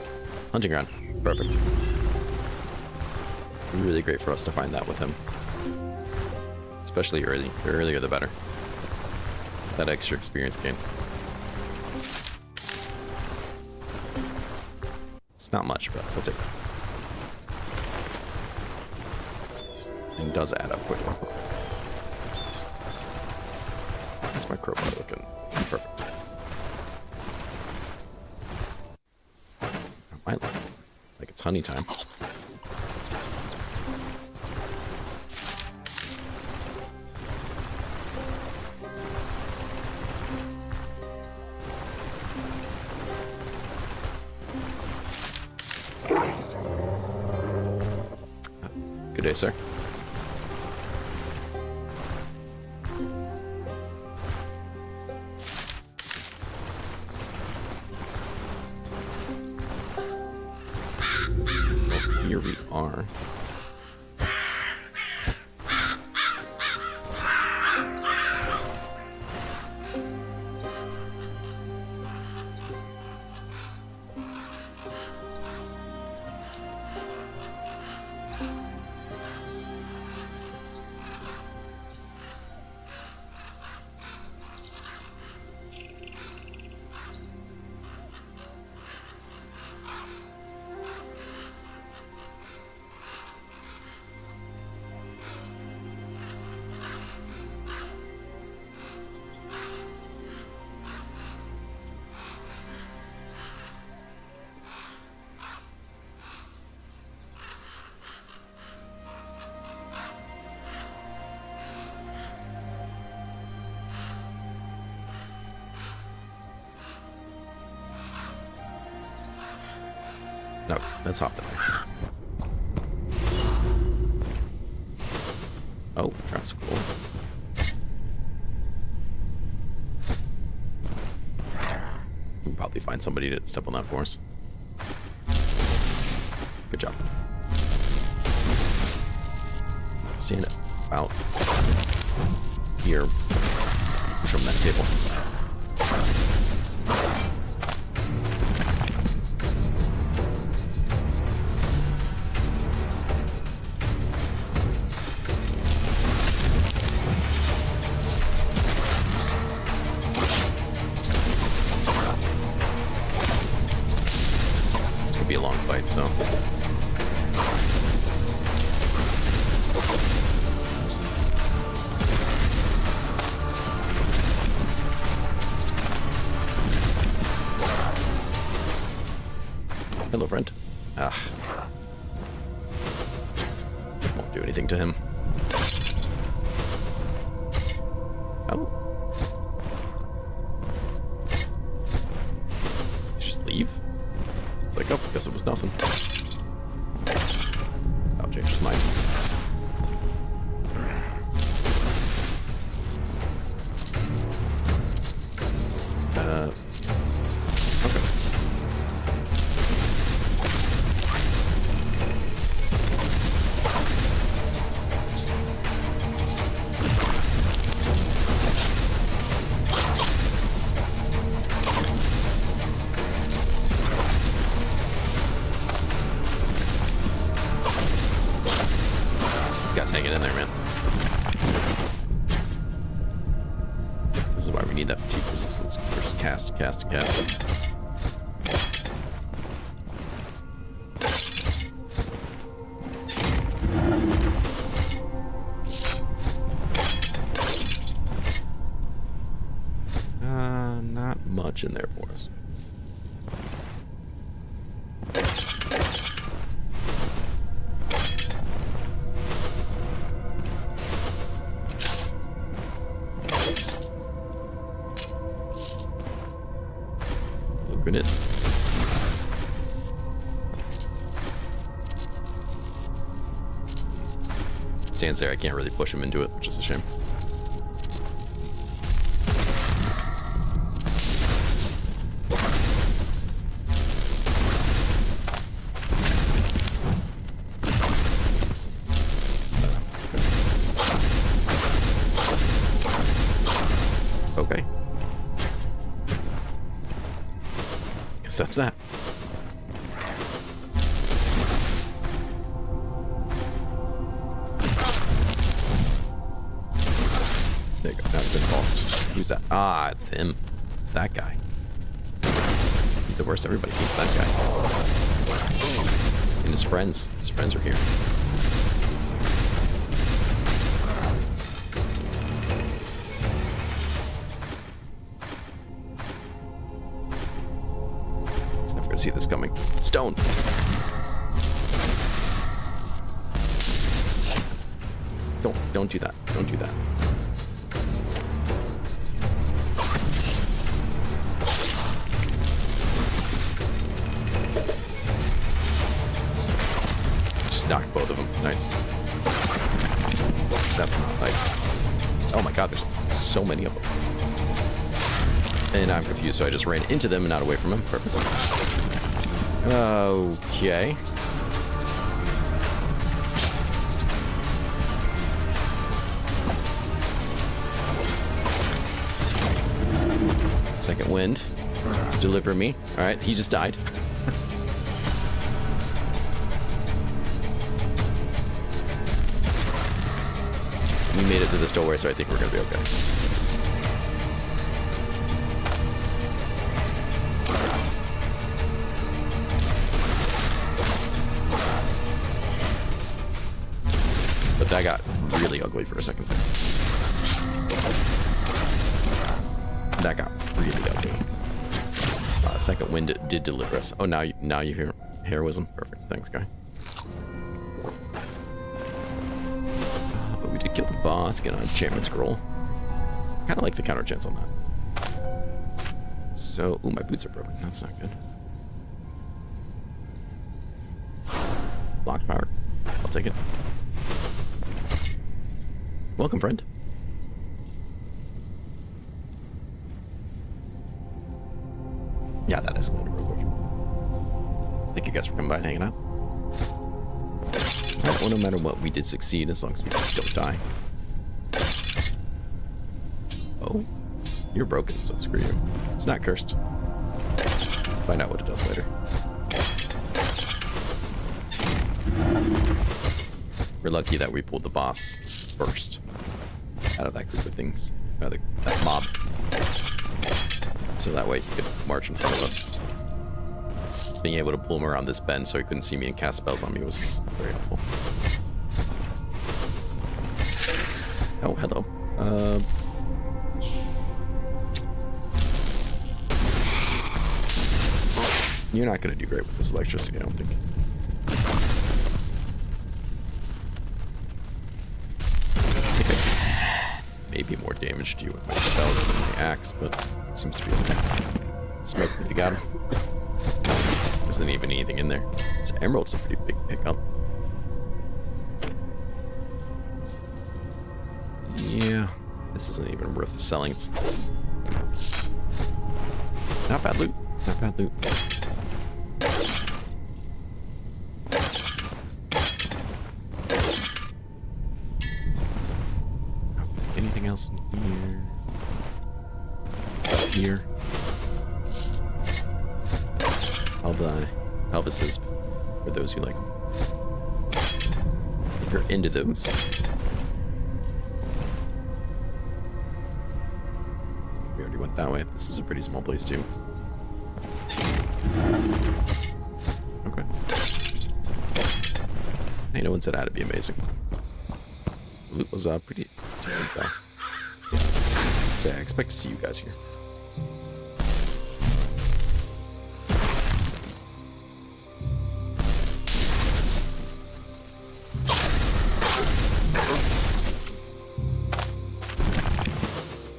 Hunting ground. Perfect. Really great for us to find that with him. Especially early. The earlier the better. That extra experience gain. It's not much, but we'll take it. And it does add up quickly. That's my crowbar looking perfect. I might like it's honey time. Good day, sir. Well, here we are. No, let's hop in there. Oh, trap's cool. We'll probably find somebody to step on that for us. Good job. Stand out here. Push from that table. Be a long fight, so hello, friend. Won't do anything to him. Oh, just leave. Like, oh, guess it was nothing. I'll change his mind. Okay. This guy's hanging in there, man. This is why we need that fatigue resistance. Just cast. Not much in there for us. it is. Stands there. I can't really push him into it, which is a shame. Okay. Guess that's that. There you go. Now it's impulsed. Who's that? Ah, it's him. It's that guy. He's the worst. Everybody hates that guy. And his friends. His friends are here. He's never gonna see this coming. Stone. Don't do that. Don't do that. Knocked both of them. Nice. That's not nice. Oh my god, there's so many of them. And I'm confused, so I just ran into them and not away from him. Perfect. Okay. Second wind. Deliver me. Alright, he just died. We made it to this doorway, so I think we're gonna be okay. But that got really ugly for a second there. That got really ugly. Second wind did deliver us. Oh, now you hear heroism. Perfect. Thanks, guy. But we did kill the boss. Get an enchantment scroll. Kind of like the counter chance on that. So, ooh, my boots are broken. That's not good. Block power. I'll take it. Welcome, friend. Yeah, that escalated real quick. Thank you guys for coming by and hanging out. Alright, well, no matter what, we did succeed as long as we don't die. Oh, you're broken, so screw you. It's not cursed. Find out what it does later. We're lucky that we pulled the boss first out of that group of things. That mob. So that way he could march in front of us. Being able to pull him around this bend so he couldn't see me and cast spells on me was very helpful. Oh, hello. You're not going to do great with this electricity, I don't think. Maybe more damage to you with my spells than my axe, but seems to be okay. Smoke if you got him. There isn't even anything in there. This emerald's a pretty big pickup. Yeah, this isn't even worth selling. It's not bad loot. Not bad loot. Anything else in here? Up here. I'll buy Elvises for those who like them. If you're into those. We already went that way. This is a pretty small place too. Okay. Hey, no one said that'd be amazing. Loot was pretty decent though. So yeah, I expect to see you guys here.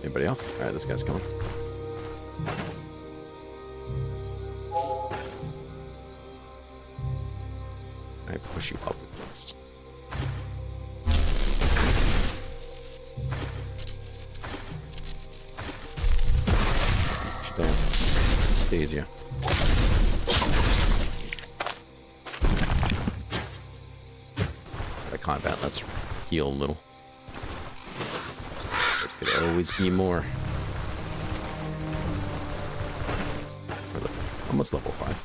Anybody else? Alright, this guy's coming. push you up against. There. Daze you. By combat, let's heal a little. So there could always be more. Almost level 5.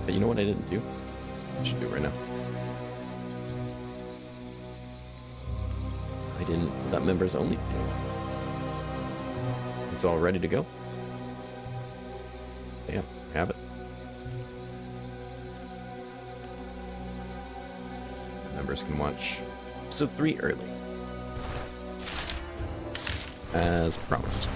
But you know what I didn't do? I should do it right now. I didn't put that members only. It's all ready to go. Damn, I have it. Members can watch episode 3 early. As promised.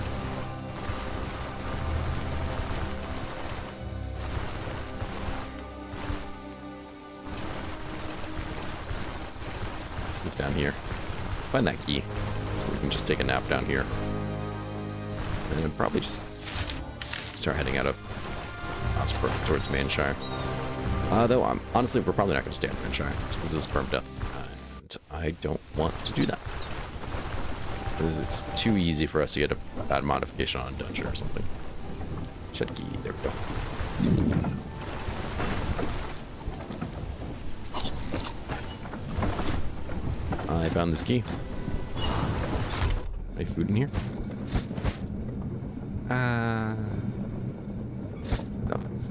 Sneak down here. Find that key, so we can just take a nap down here. And then probably just start heading out of Osprey towards Manshire. Though, honestly, we're probably not going to stay on Manshire, because this is Permadeath, and I don't want to do that. Because it's too easy for us to get a bad modification on a dungeon or something. Shed key, there we go. I found this key. Any food in here? No thanks.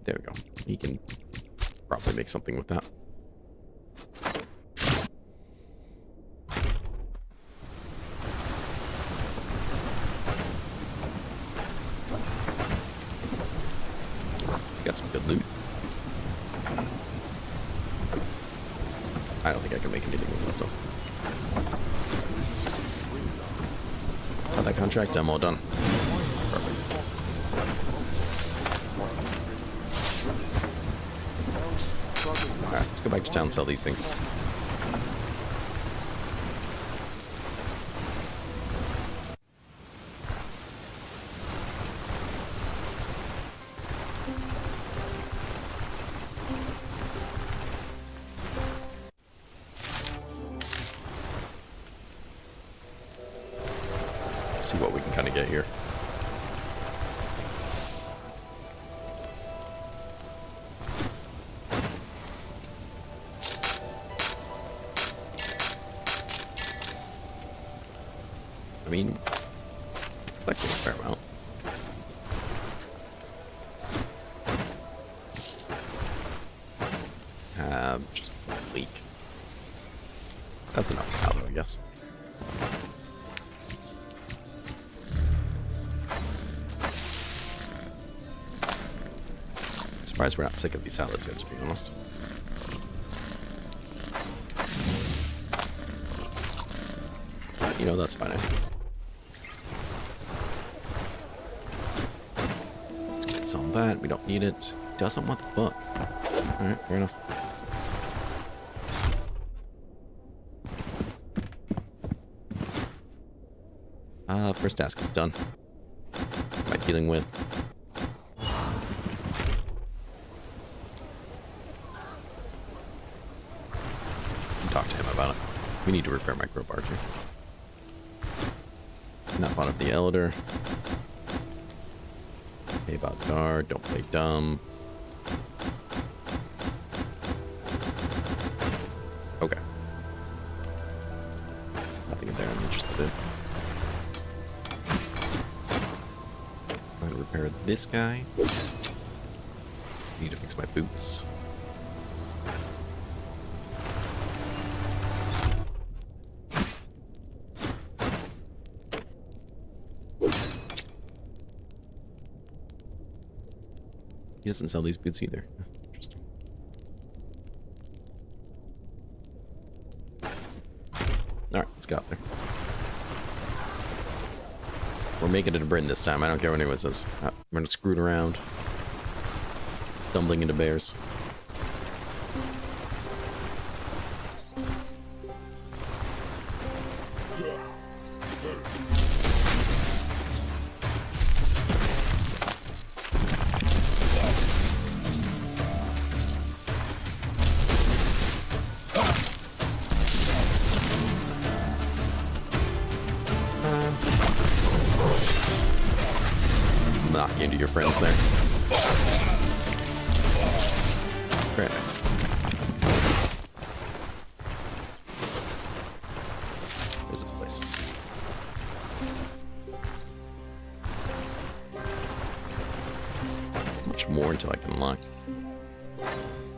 There we go. He can probably make something with that. Got some good loot. I don't think I can make anything with this stuff. Got that contract demo done. Perfect. Alright, let's go back to town and sell these things. See what we can kind of get here. I mean, collecting a fair amount. Just one leak. That's enough for now, though, I guess. Surprised we're not sick of these salads yet, to be honest. But, you know, that's fine. Let's get some of that. We don't need it. Doesn't want the book. Alright, fair enough. First task is done. Am I dealing with? Talk to him about it. We need to repair my crowbar too. Not one of the Aldor. Hey, about guard. Don't play dumb. Okay. Nothing in there I'm interested in. I'm gonna repair this guy. Need to fix my boots. He doesn't sell these boots either. Interesting. Alright, let's get out there. We're making it a Britain this time. I don't care what anyone says. We're gonna screw it around. Stumbling into bears. Knock into your friends there. Very nice. Where's this place? Much more until I can unlock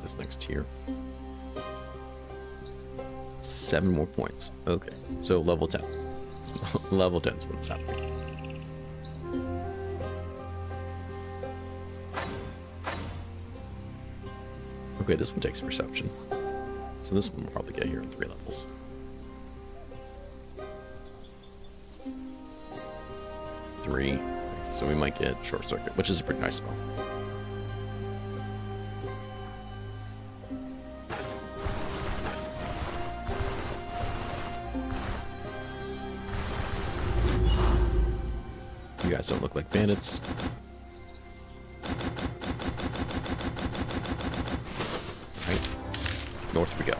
this next tier. 7 more points. Okay, so level 10. Level 10 is what's happening. Okay, this one takes perception. So this one will probably get here in 3 levels. Three. So we might get short circuit, which is a pretty nice spell. You guys don't look like bandits. Right. North we go.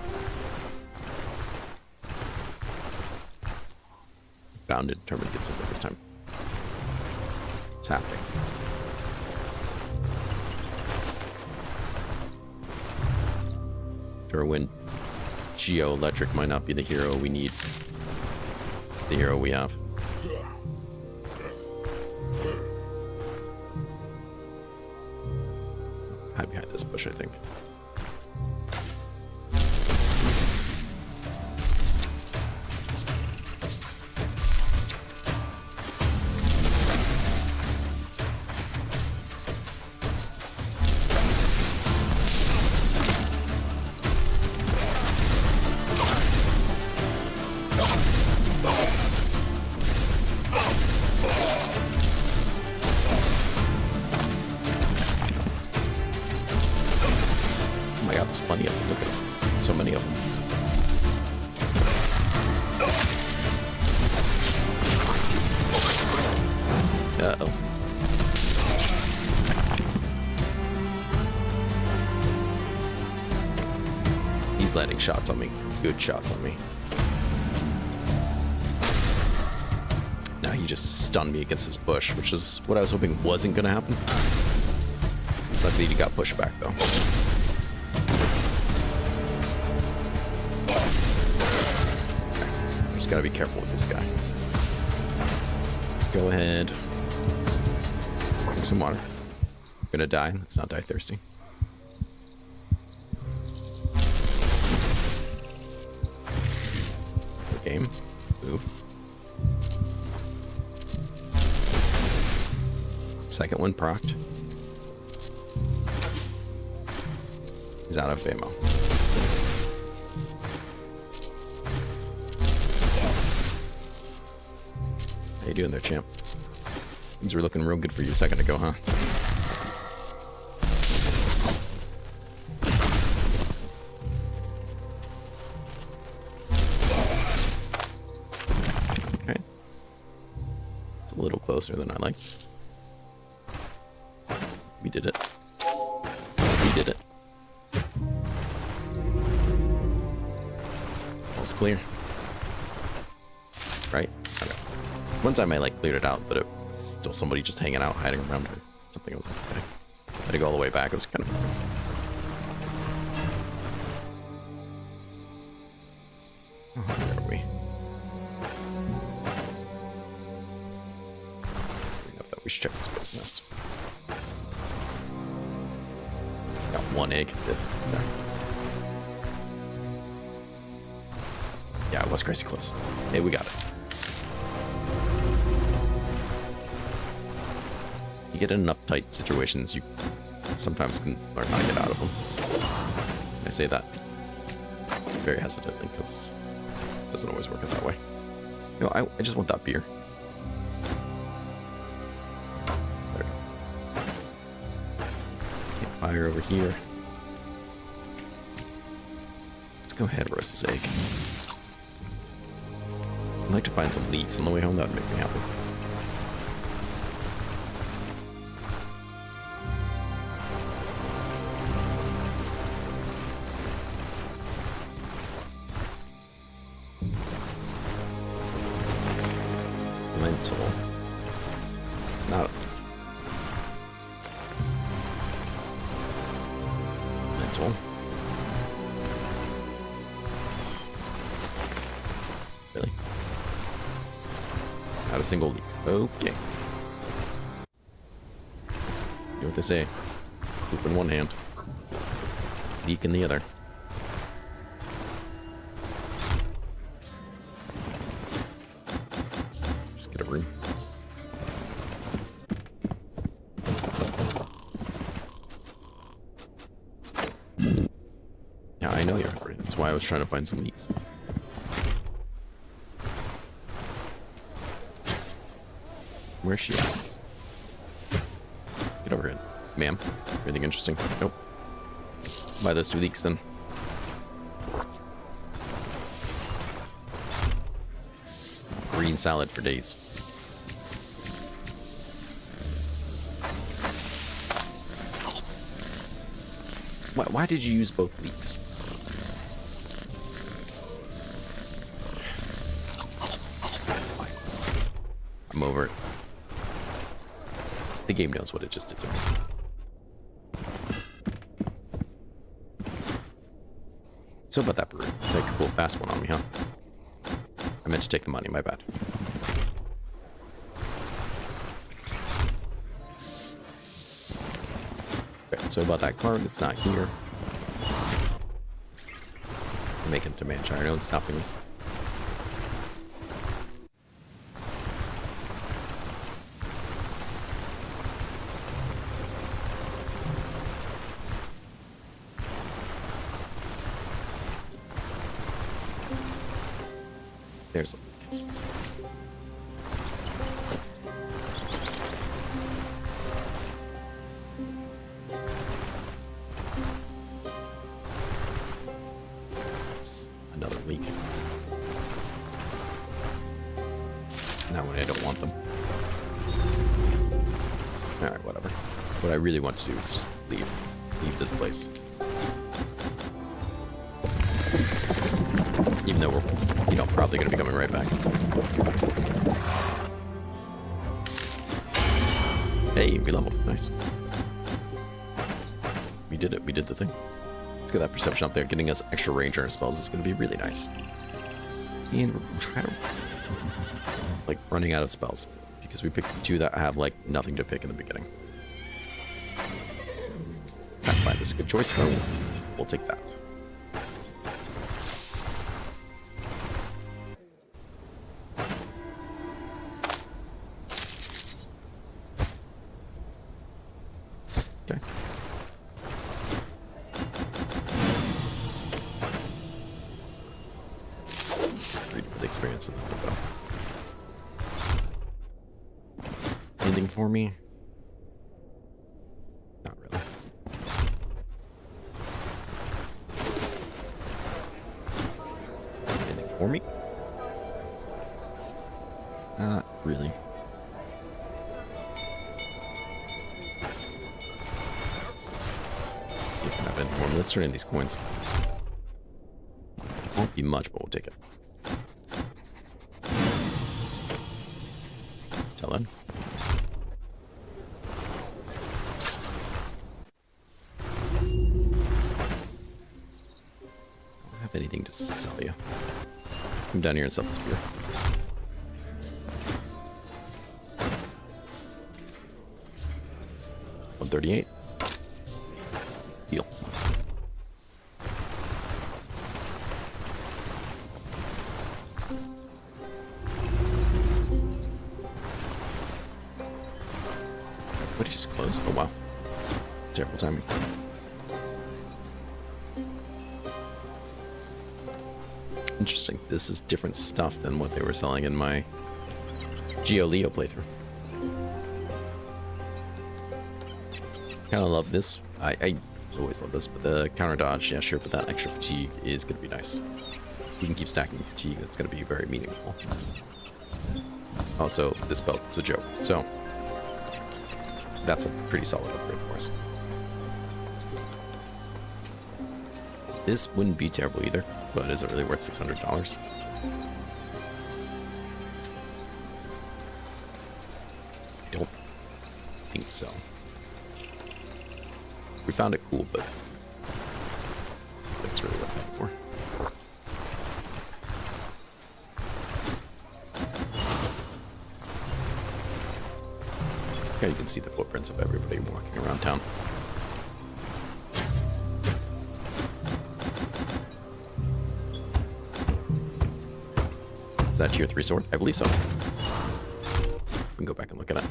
Bound and determined to get something this time. It's happening. Derwin Geoelectric might not be the hero we need. It's the hero we have. Hide behind this bush, I think. Oh my god, there's plenty of them. Look at them. So many of them. Uh-oh. He's landing shots on me. Good shots on me. Now he just stunned me against this bush, which is what I was hoping wasn't going to happen. Luckily he got pushed back, though. Just gotta be careful with this guy. Let's go ahead. Drink some water. I'm gonna die. Let's not die thirsty. Good game. Move. Second one procced. He's out of ammo. How you doing there, champ? Things were looking real good for you a second ago, huh? Okay. It's a little closer than I like. We did it. We did it. All's clear. Right? Okay. One time I like cleared it out, but it was still somebody just hanging out, hiding around or something. I was like, okay. I had to go all the way back. It was kind of... Oh, where are we? Enough that we should check this bird's nest. Got one egg. There. Yeah, it was crazy close. Hey, we got it. You get in enough tight situations, you sometimes can learn how to get out of them. I say that very hesitantly because it doesn't always work out that way. No, I just want that beer. There we go. Campfire over here. Let's go ahead and roast this egg. I'd like to find some leeks on the way home. That would make me happy. Lentil. It's not a leek. Lentil. Really? Not a single leak. Okay. Let's do what they say. Poop in one hand. Leak in the other. Just get a room. Yeah, I know you're hungry. That's why I was trying to find some leeks. Where's she at? Get over here, ma'am. Anything interesting? Nope. Buy those 2 leeks then. Green salad for days. Why did you use both leeks? I'm over it. The game knows what it just did to me. So about that brew. Like a cool fast one on me, huh? I meant to take the money, my bad. Okay, so about that card, it's not here. I'm making demand shire. No, it's stopping us. There's a leak. Another leak. That one I don't want them. Alright, whatever. What I really want to do is just leave this place. Even though we're, probably going to be coming right back. Hey, we leveled. Nice. We did it. We did the thing. Let's get that perception up there. Getting us extra range on our spells is going to be really nice. And I don't like running out of spells because we picked 2 that have like nothing to pick in the beginning. Pathfinder is a good choice though. We'll take that. Okay. Read for the experience in the though. Anything for me? Not really. Anything for me? Not really. He's gonna have anything for me. Let's turn in these coins. Won't be much, but we'll take it. Tell them. Anything to sell you. Come down here and sell this beer. $138. Deal. What did you just close? Oh wow. Terrible timing. Interesting. This is different stuff than what they were selling in my Geo Leo playthrough. Kind of love this. I always love this, but the counter dodge, yeah, sure, but that extra fatigue is going to be nice. We can keep stacking fatigue. That's going to be very meaningful. Also, this belt's a joke, so that's a pretty solid upgrade for us. This wouldn't be terrible either, but is it really worth $600? I don't think so. We found it cool, but it's really worth that for. Okay, you can see the footprints of everybody walking around town. Is that tier 3 sword? I believe so. We can go back and look at it.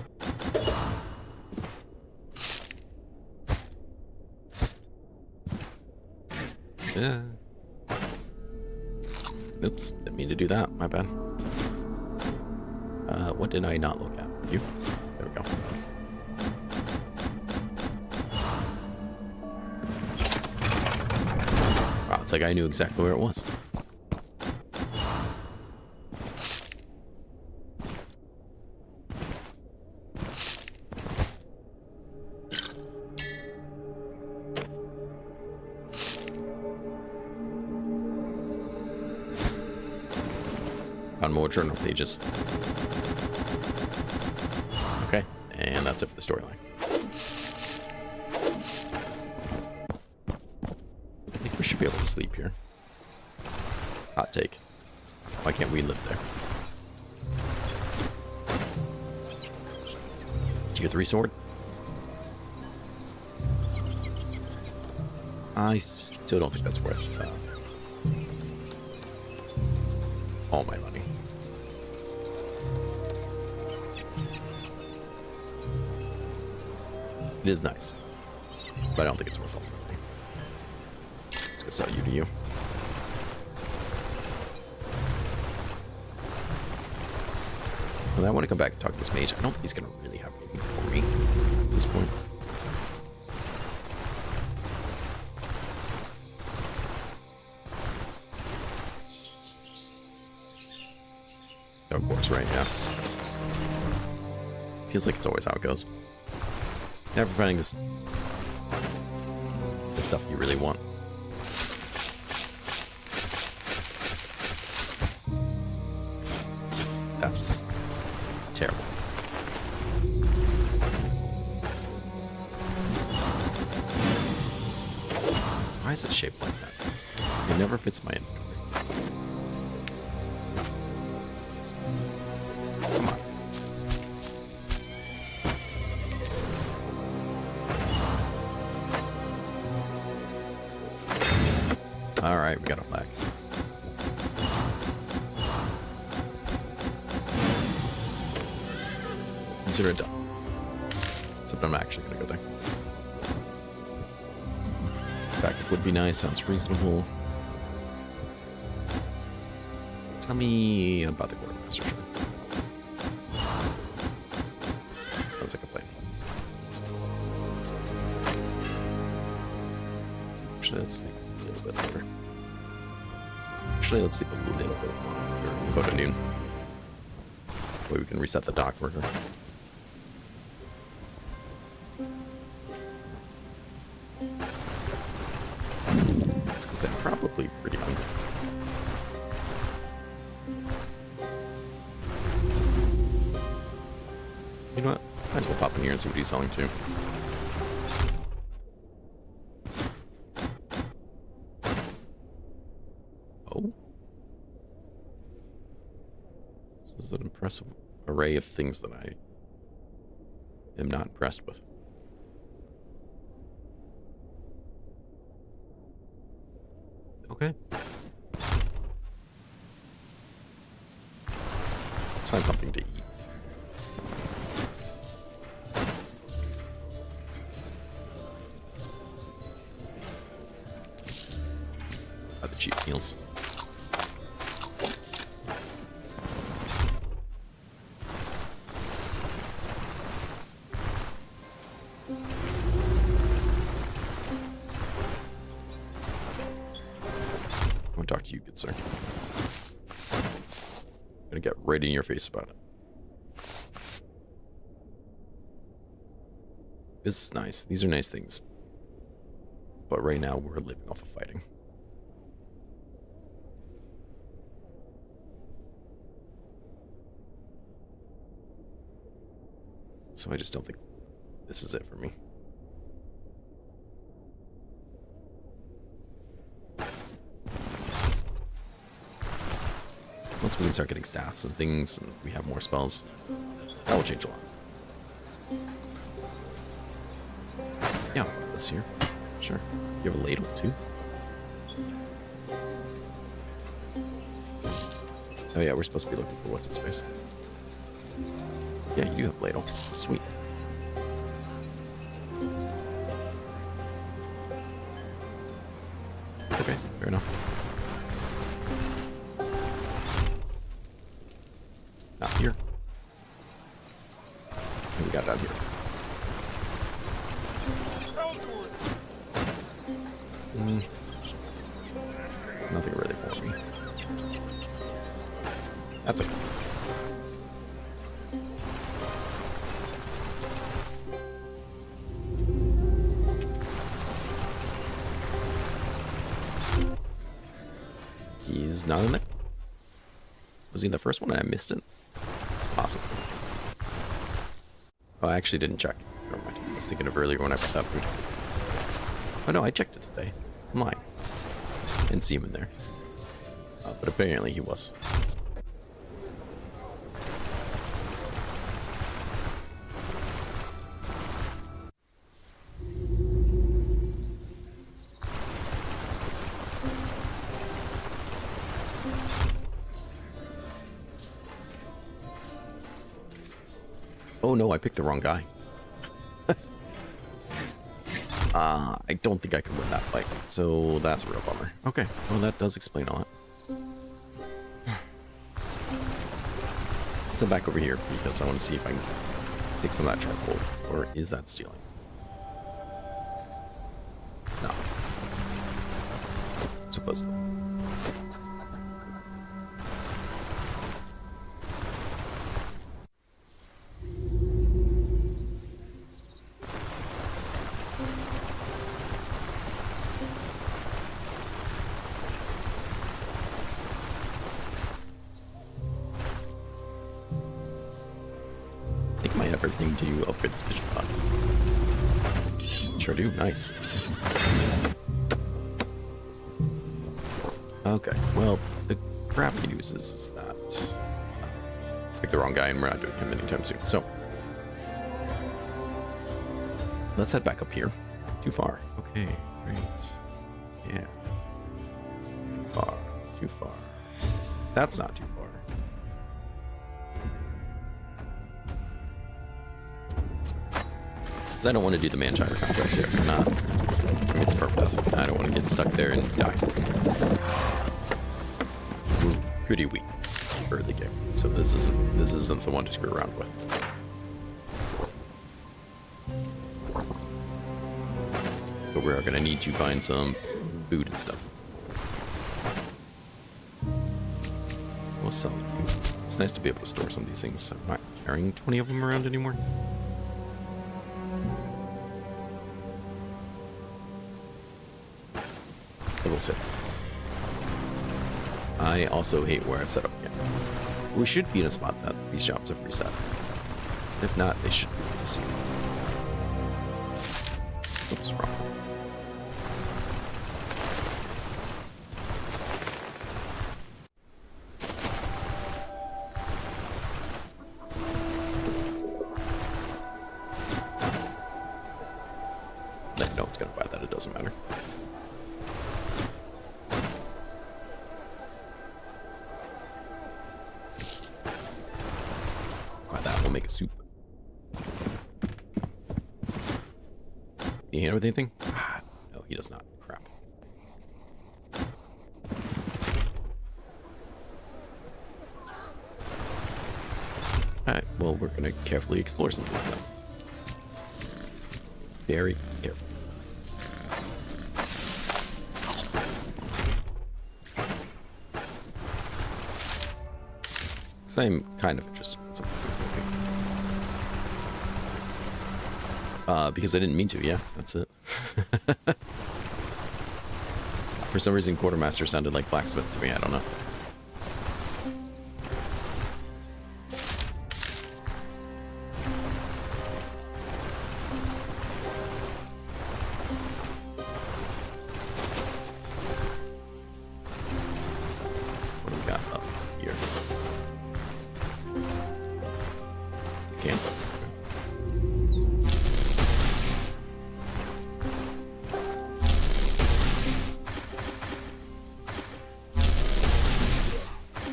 Yeah. Oops, didn't mean to do that. My bad. What did I not look at? You? There we go. Wow, it's like I knew exactly where it was. Found more journal pages. Okay, and that's it for the storyline. I think we should be able to sleep here. Hot take. Why can't we live there? Tier 3 sword? I still don't think that's worth all my money. It is nice, but I don't think it's worth all the money. Let's go sell you to you. And I want to come back and talk to this mage. I don't think he's going to really have anything for me at this point. Of course, right, yeah. Feels like it's always how it goes. Never finding the stuff you really want. That's terrible. Why is it shaped like that? It never fits my inventory. Come on. Alright, we got a flag. Consider it done. Except I'm actually gonna go there. Backup would be nice, sounds reasonable. Tell me about the quartermaster shard. Sounds like a plan. Actually, let's sleep a little bit longer. Actually, let's sleep a little bit longer. Go to noon. That way we can reset the dock worker. That's because I'm probably pretty hungry. You know what? Might as well pop in here and see what he's selling too. Oh. This is an impressive array of things that I am not impressed with. Okay. Let's find something to eat. heals. I want to talk to you, good sir. I'm gonna get right in your face about it. This is nice. These are nice things. But right now, we're living off of fighting. So I just don't think this is it for me. Once we can start getting staffs and things, and we have more spells, that will change a lot. Yeah, this here. Sure. You have a ladle, too. Oh yeah, we're supposed to be looking for what's in space. Yeah, you have ladle. Sweet. Okay, fair enough. Not here. What we got down here? Nothing really for me. That's okay. He's not in there. Was he in the first one and I missed it? It's possible. Oh, I actually didn't check. Never mind. I was thinking of earlier when I put that food. Oh no, I checked it today. I'm lying. Didn't see him in there. But apparently he was. Oh no, I picked the wrong guy. I don't think I can win that fight, so that's a real bummer. Okay, well that does explain a lot. Let's head back over here, because I want to see if I can take some of that charcoal, or is that stealing? It's not. Supposedly. Everything to upgrade this kitchen pot. Sure do, nice. Okay, well, the crap he uses is that. Pick the wrong guy and we're not doing him anytime soon, so. Let's head back up here. Too far. Okay, great. Yeah. Too far, too far. That's not too far. I don't want to do the Manshire contracts here. It's Permadeath. I don't want to get stuck there and die. We're pretty weak early game, so this isn't the one to screw around with. But we're gonna need to find some food and stuff. We'll sell it. It's nice to be able to store some of these things. I'm not carrying 20 of them around anymore. We'll see. I also hate where I've set up again. We should be in a spot that these shops have reset. If not, they should be really soon. Oops, wrong. No, it's gonna buy that. It doesn't matter. Make a soup. Can you hit with anything? Ah, no, he does not. Crap. Alright, well, we're going to carefully explore some things then. Very careful. So I'm kind of interested in some of this movie. Because I didn't mean to, yeah, that's it. For some reason, Quartermaster sounded like Blacksmith to me, I don't know. What do we got up here? Camp.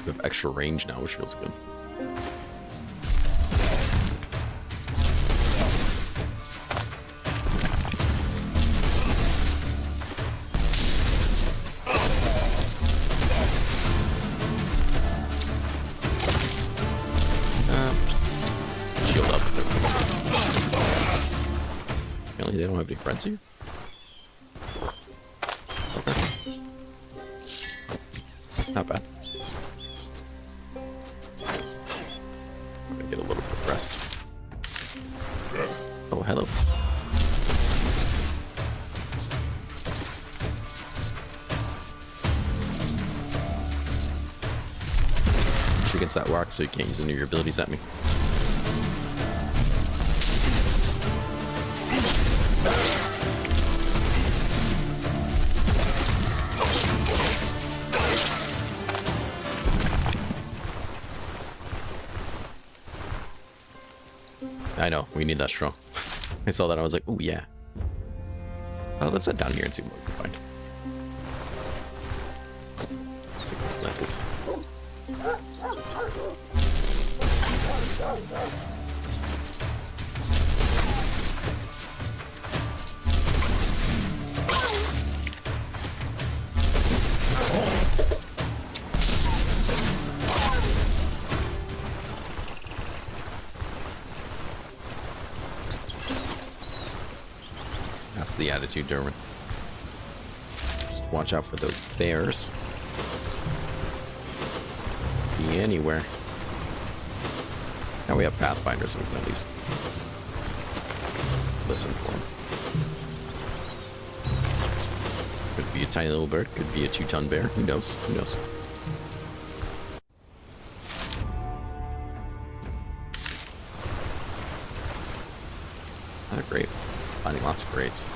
We have extra range now, which feels good. Shield up. Apparently they don't have any friends here. Okay. Not bad. I'm gonna get a little bit of rest. Oh, hello. Push against that rock so you can't use any of your abilities at me. I know, we need that strong. I saw that, I was like, oh yeah. Let's head down here and see what we can find. Let's take these lentils. That's the attitude, Derwin. Just watch out for those bears. Be anywhere. Now we have Pathfinders, so we can at least listen for them. Could be a tiny little bird, could be a 2-ton bear. Who knows? Who knows? Another grave. Finding lots of graves.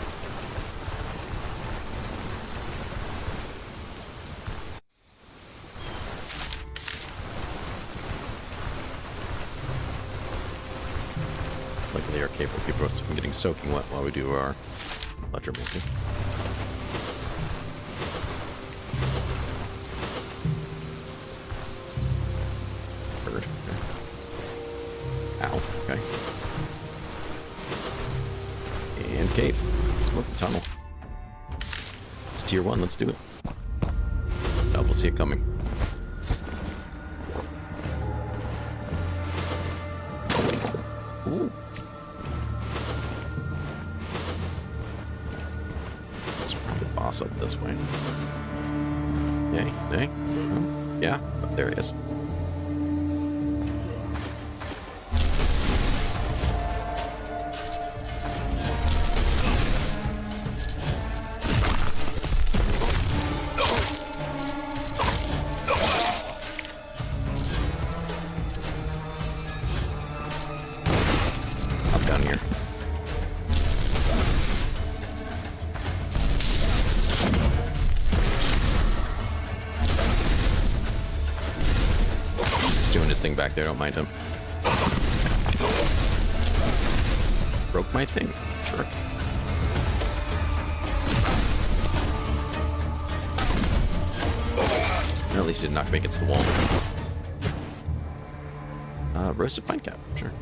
Luckily our capable people from getting soaking wet while we do our electromancy. Bird. Ow, okay. And cave. Smoky tunnel. It's tier 1, let's do it. No, we'll see it coming. Ooh. Let's bring the boss up this way. Yay, yay. Oh, yeah, there he is. Thing back there, don't mind him. Broke my thing, jerk. Or at least he did not make it to the wall. Roasted pine cap, sure.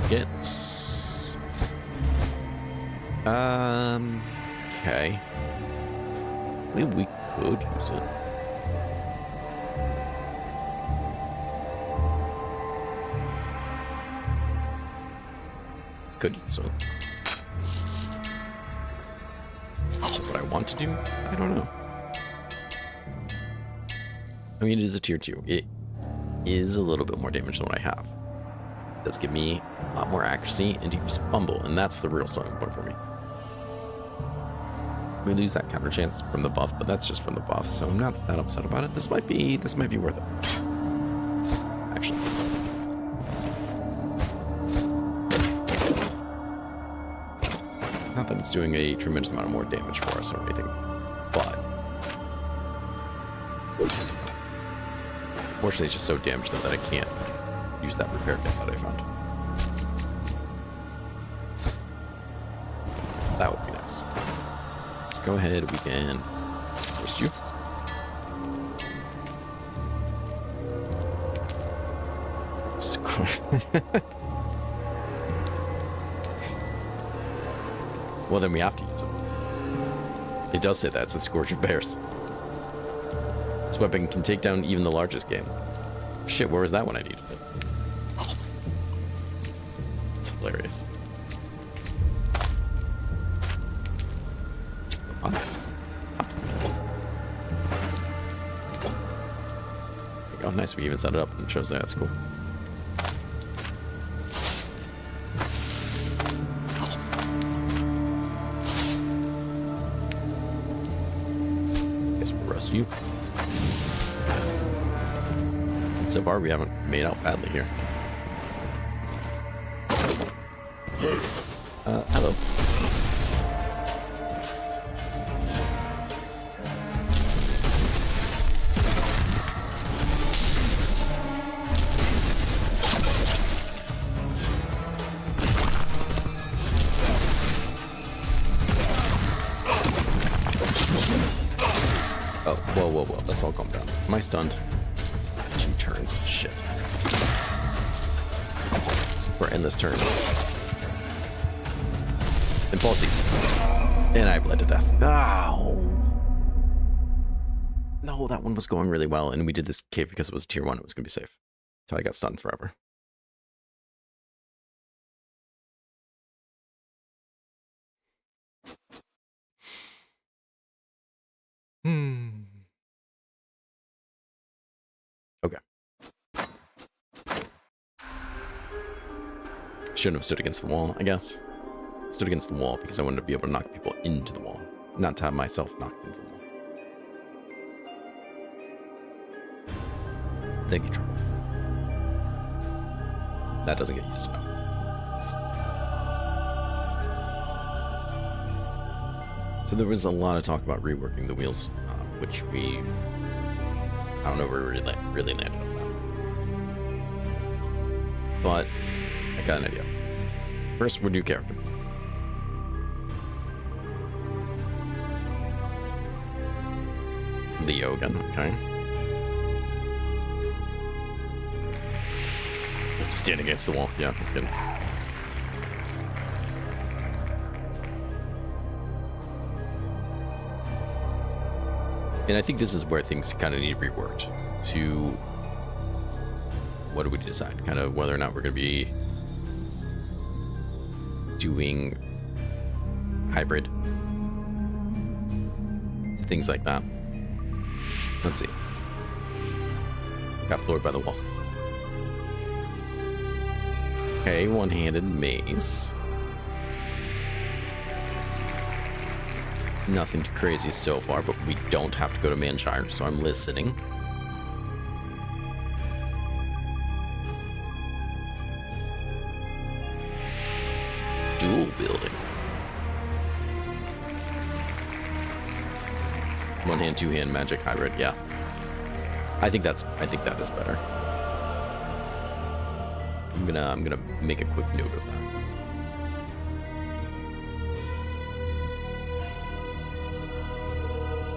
Gets. Okay. Maybe we could use it. could use it. Is it what I want to do? I don't know. I mean, it is a tier 2. It is a little bit more damage than what I have. It does give me a lot more accuracy and decreased fumble, and that's the real selling point for me. We lose that counter chance from the buff, but that's just from the buff, so I'm not that upset about it. This might be worth it. Actually. Not that it's doing a tremendous amount of more damage for us or anything, but fortunately it's just so damaged that I can't use that repair kit that I found. That would be nice. Let's go ahead, we can twist you. Well, then we have to use it. It does say that. It's a Scourge of Bears. This weapon can take down even the largest game. Shit, where was that when I needed it? It's hilarious. Oh, nice. We even set it up and it shows that. That's cool. You. So far, we haven't made out badly here. Hello. Whoa. Let's all calm down. Am I stunned? 2 turns. Shit. For endless turns. Impulsive. And I bled to death. Ow. No, that one was going really well, and we did this cave because it was tier 1. It was going to be safe. So I got stunned forever. Okay. Shouldn't have stood against the wall, I guess. Stood against the wall because I wanted to be able to knock people into the wall, not to have myself knocked into the wall. Thank you, Trouble. That doesn't get used enough. So there was a lot of talk about reworking the wheels, which we... I don't know where we really landed on that. But I got an idea. First, we'll do character. Leo again, okay. Just stand against the wall. Yeah, I'm kidding. And I think this is where things kind of need to be reworked to, what do we decide? Kind of whether or not we're going to be doing hybrid. Things like that. Let's see. Got floored by the wall. Okay, one-handed mace. Nothing too crazy so far, but we don't have to go to Manshire, so I'm listening. Dual wielding. One hand, two hand magic hybrid, yeah. I think that is better. I'm gonna make a quick note of that.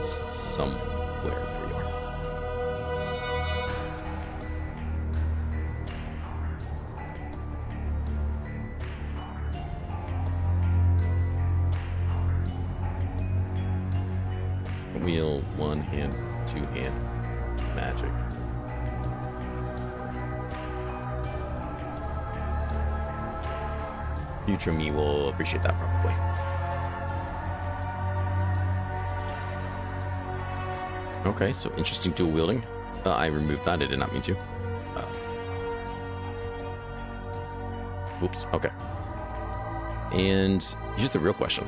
Somewhere, there we are. Wheel, one hand, two hand, magic. Future me will appreciate that probably. Okay, so interesting dual wielding. I removed that. I did not mean to. Oops. Okay. And here's the real question.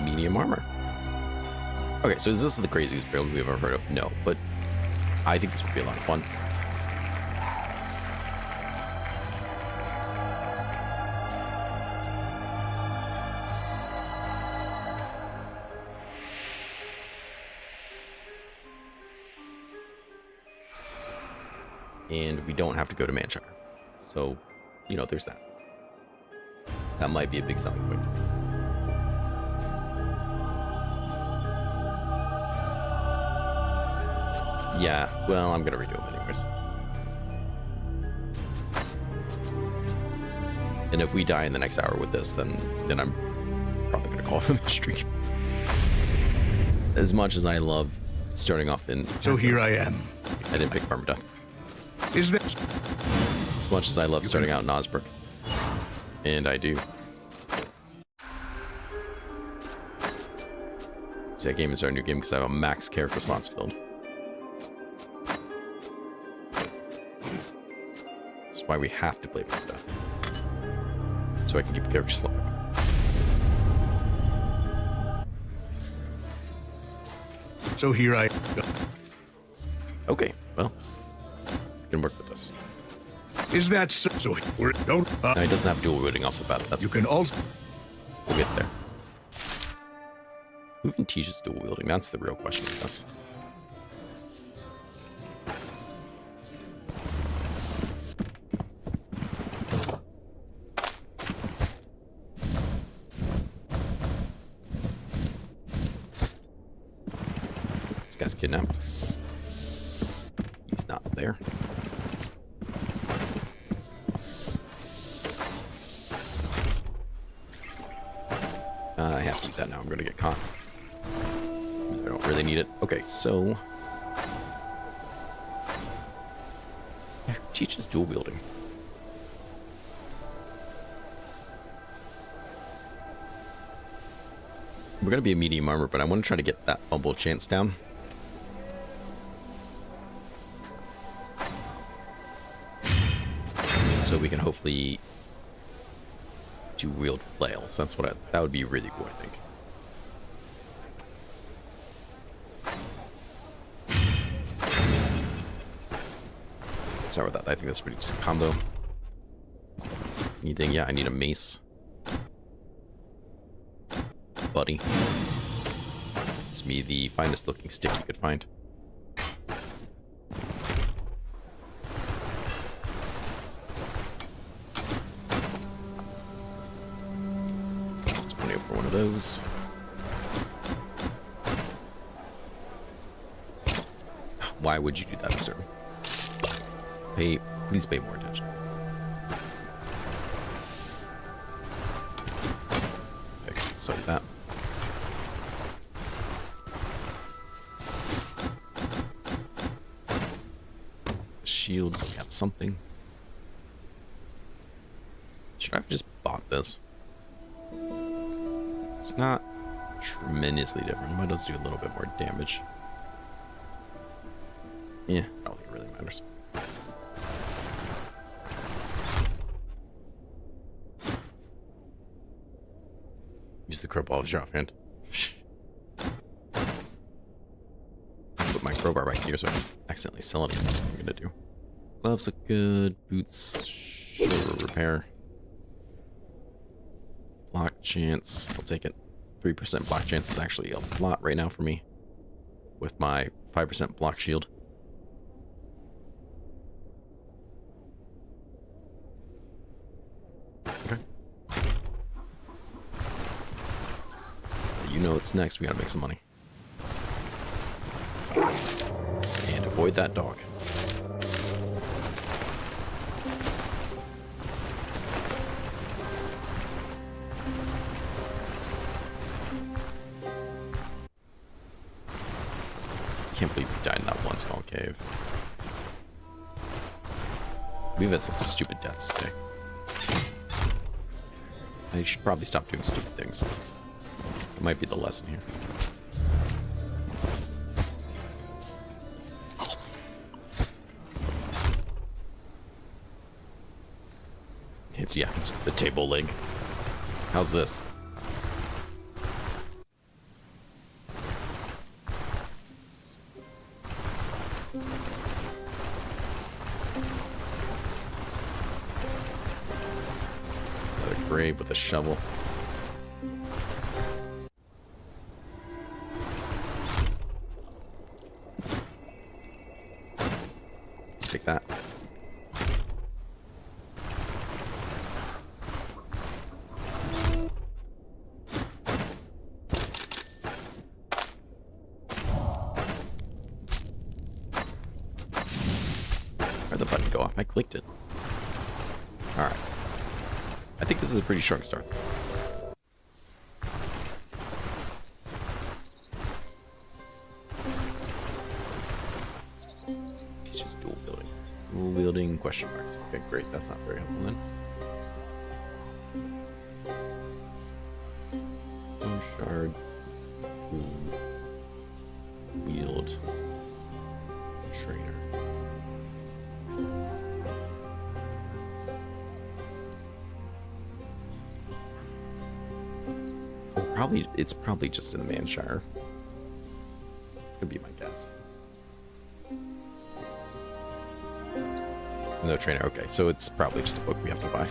Medium armor. Okay, so is this the craziest build we've ever heard of? No, but I think this would be a lot of fun. And we don't have to go to Manshire. So, you know, there's that. That might be a big selling point. Yeah, well, I'm gonna redo them anyways. And if we die in the next hour with this, then I'm probably gonna call him the streak. As much as I love starting off in... So here I am. I didn't pick Permadeath. Is that... As much as I love starting out in Osbrook. And I do. See, that game is our new game because I have a max character slots filled. That's why we have to play Permadeath. So I can keep the character slot. So here I... Okay, well, we can work with this. Is that so? So we're... Don't... Now, he doesn't have dual wielding off the bat. That's you can also... We'll get there. Who can teach us dual wielding? That's the real question, I guess. This guy's kidnapped. He's not there. I have to eat that now. I'm going to get caught. I don't really need it. Okay, so... Yeah, who teaches dual wielding? We're going to be a medium armor, but I want to try to get that fumble chance down. So we can hopefully to wield flails. That's what that would be really cool, I think. Sorry about that. I think that's pretty just a combo. Anything? Yeah, I need a mace. Buddy. It's me the finest looking stick you could find. For one of those. Why would you do that, sir? Please pay more attention. Okay, so that. Shields, we have something. Should I have just bought this? It's not tremendously different. It might just do a little bit more damage. Yeah, I don't think it really matters. Use the crowbar of your offhand. Put my crowbar right here so I don't accidentally sell it. That's what I'm gonna do. Gloves look good. Boots, shoulder repair. Block chance. I'll take it. 3% block chance is actually a lot right now for me. With my 5% block shield. Okay. You know what's next. We gotta make some money. And avoid that dog. Can't believe we died in that one skull cave. We've had some stupid deaths today. I should probably stop doing stupid things. That might be the lesson here. It's, yeah, just the table leg. How's this? Another grave with a shovel. Take that. Where'd the button go off? I clicked it. Alright. I think this is a pretty strong start. It's just dual building. Dual wielding question marks. Okay, great. That's not very helpful then. Stoneshard. Wield. Trainer. It's probably just in the Manshire. It's gonna be my guess. No trainer. Okay, so it's probably just a book we have to buy,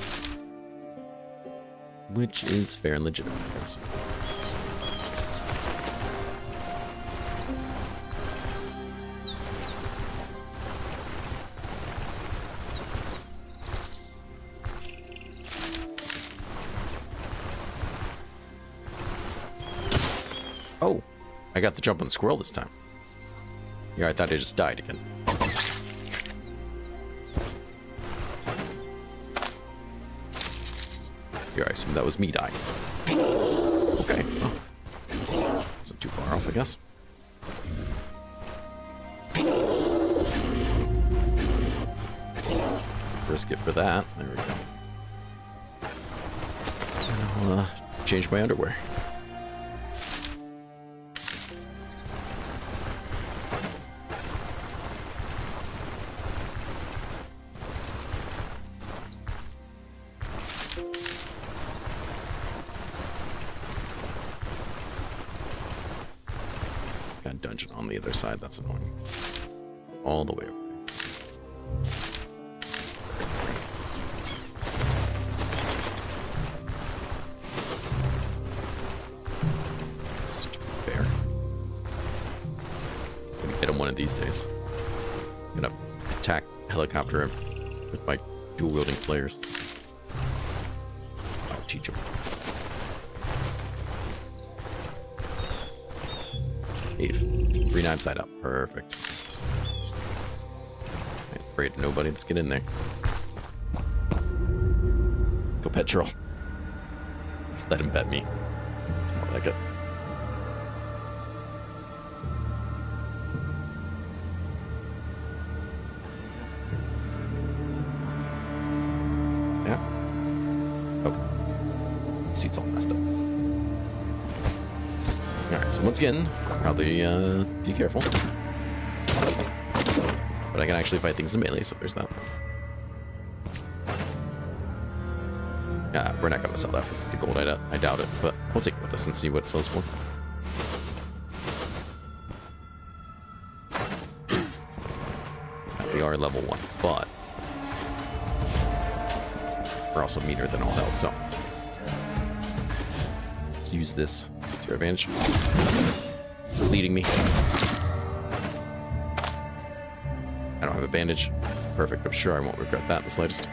which is fair and legitimate, I guess. Oh, I got the jump on the squirrel this time. Yeah, I thought I just died again. Here, I assume that was me dying. Okay. Oh. Wasn't too far off, I guess. Risk it for that. There we go. And I'll change my underwear. Got a dungeon on the other side, that's annoying. All the way over there. Stupid bear. Gonna get him one of these days. Gonna attack helicopter him with my dual wielding players. I'll teach him. Eve. 3 knives side up. Perfect. I'm afraid of nobody. Let's get in there. Go petrol. Let him bet me. It's more like it. Yeah. Oh. Seat's all messed up. Alright, so once again, probably be careful. But I can actually fight things in melee, so there's that. We're not going to sell that for 50 gold, I doubt it, but we'll take it with us and see what it sells for. We are level 1, but we're also meaner than all else, so let's use this to your advantage. It's bleeding me. I don't have a bandage. Perfect. I'm sure I won't regret that in the slightest.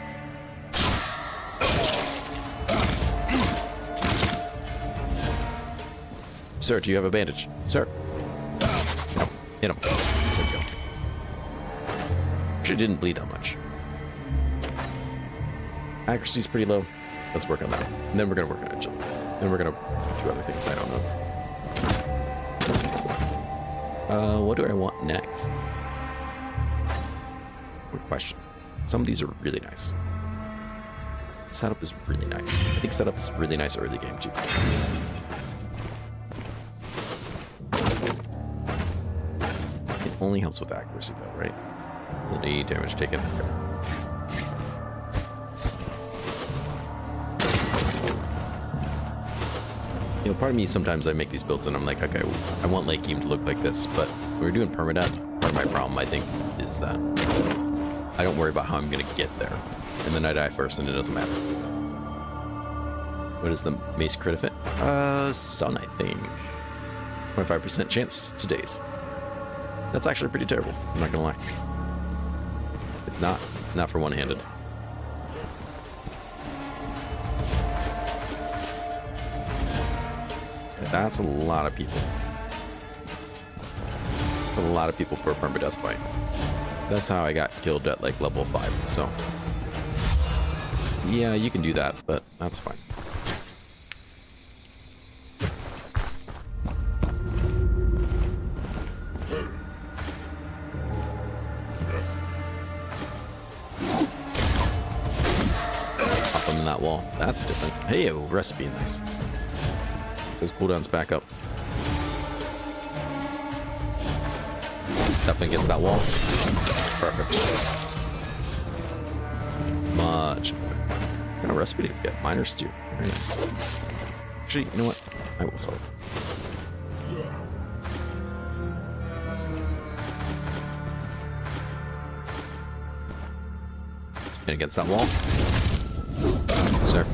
Sir, do you have a bandage? Sir. No. Hit him. There we go. Actually didn't bleed that much. Accuracy's pretty low. Let's work on that. And then we're going to work on agility. Then we're going to do other things I don't know. What do I want next? Good question. Some of these are really nice. Setup is really nice. I think setup is really nice early game too. It only helps with accuracy though, right? Ability, damage taken. Okay. You know, part of me sometimes I make these builds and I'm like, okay, I want late game to look like this, but when we're doing permadeath, part of my problem I think is that I don't worry about how I'm gonna get there, and then I die first, and it doesn't matter. What is the mace crit of it? Sun, I think. 25% chance to daze. That's actually pretty terrible. I'm not gonna lie. It's not for one-handed. That's a lot of people. A lot of people for a permadeath fight. That's how I got killed at like level 5, so yeah, you can do that, but that's fine. Up on that wall. That's different. Hey, recipe, nice. Those cooldowns back up. Stepping against that wall. Perfect. Much better. What kind of recipe did we get? Minor stew. Very nice. Actually, you know what? I will sell it. Stand against that wall. Sir.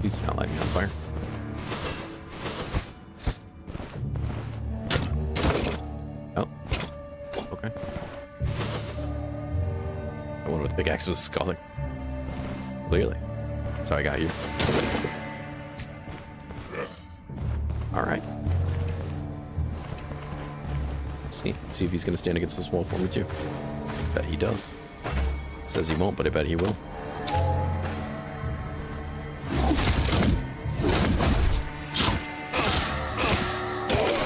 Please do not light me on fire. Oh. Okay. The one with the big axe was Scholar. Clearly. That's how I got here. Alright. Let's see if he's gonna stand against this wall for me too. Bet he does. Says he won't, but I bet he will.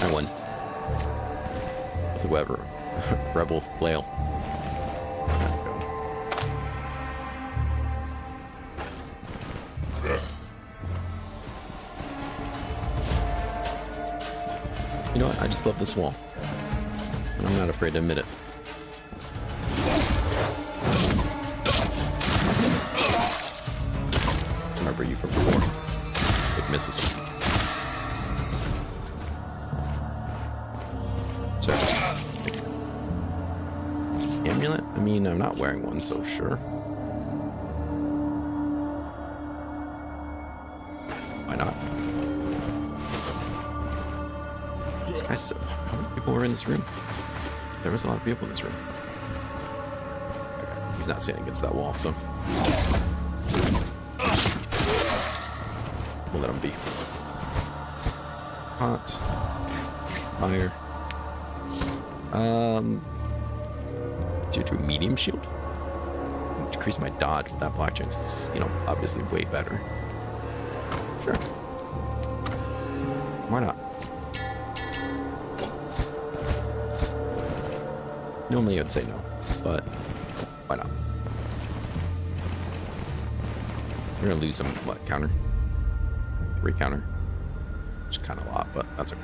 I won. Whoever. Rebel flail. You know what? I just love this wall. And I'm not afraid to admit it. Remember you from before. Big misses. Sorry. Amulet? I mean, I'm not wearing one, so sure. Why not? This guy's so... How many people were in this room? There was a lot of people in this room. Okay, he's not standing against that wall, so... We'll let him be. Hot. Fire. Do medium shield? Decrease my dodge with that black chance is, you know, obviously way better. Sure. Why not? Normally I'd say no, but why not? We're gonna lose some, what, counter? 3 counter. Which is kind of a lot, but that's okay.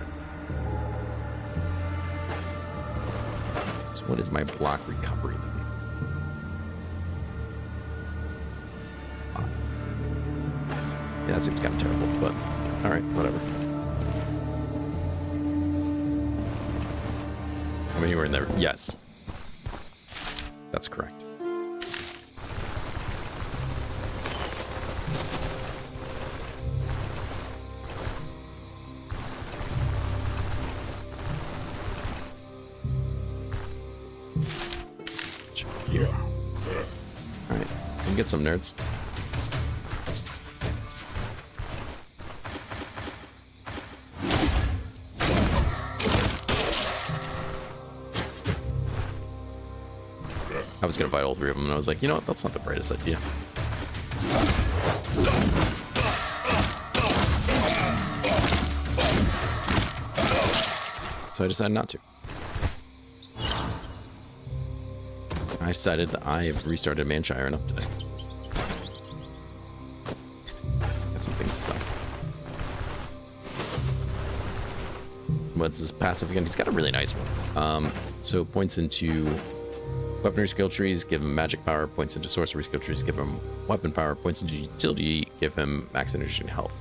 So what is my block recovery then? 5. Yeah, that seems kind of terrible, but alright, whatever. How many were in there? Yes. That's correct. Here. Alright, we can get some nerds. I was gonna fight all 3 of them, and I was like, you know what? That's not the brightest idea. So I decided not to. decided that I have restarted Manshire enough today. Got some things to say. What's his passive again? He's got a really nice one. So points into weaponry skill trees, give him magic power. Points into sorcery skill trees, give him weapon power. Points into utility, give him max energy and health.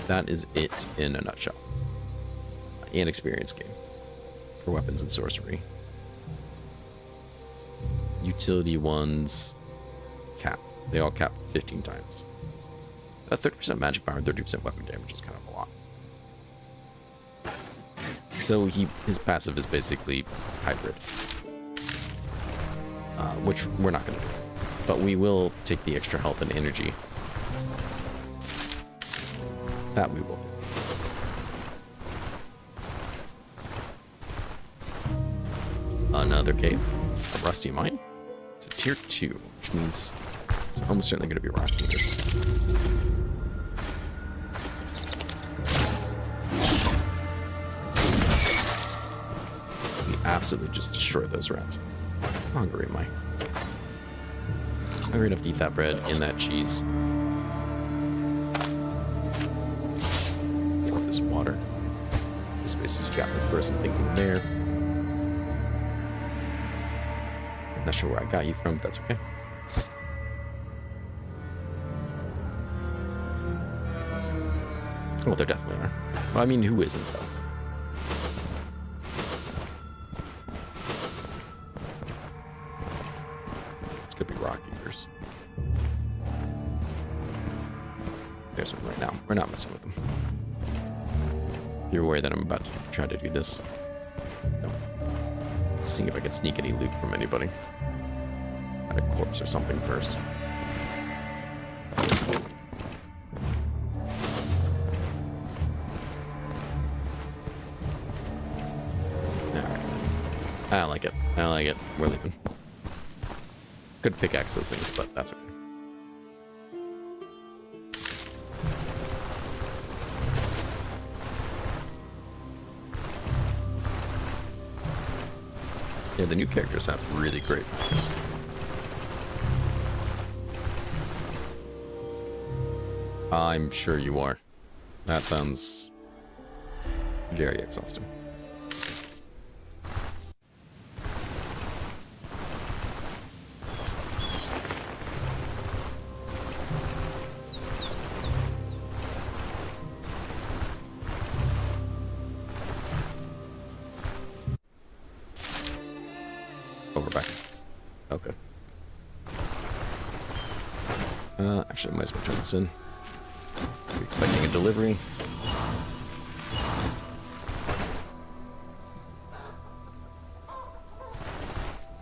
That is it in a nutshell. An experience game for weapons and sorcery. Utility ones cap. They all cap 15 times. 30% magic power and 30% weapon damage is kind of a lot. So his passive is basically hybrid. Which we're not going to do. But we will take the extra health and energy. That we will do. Another cave. A rusty mine. It's a tier 2, which means it's almost certainly going to be rock meters. We absolutely just destroy those rats. How hungry am I? Hungry enough to eat that bread and that cheese. Drink this water. The spaces you got. Let's throw some things in there. Not sure where I got you from, but that's okay. Well, there definitely are. Well, I mean, who isn't, though? It's gonna be rock eaters. There's one right now. We're not messing with them. You're aware that I'm about to try to do this. No. Seeing if I can sneak any loot from anybody. At a corpse or something first. Alright. I like it. I like it. We're leaving. Could pickaxe those things, but that's okay. Yeah, the new characters have really great passives. I'm sure you are. That sounds very exhausting. Over back. Okay. Actually, I might as well turn this in. We're expecting a delivery.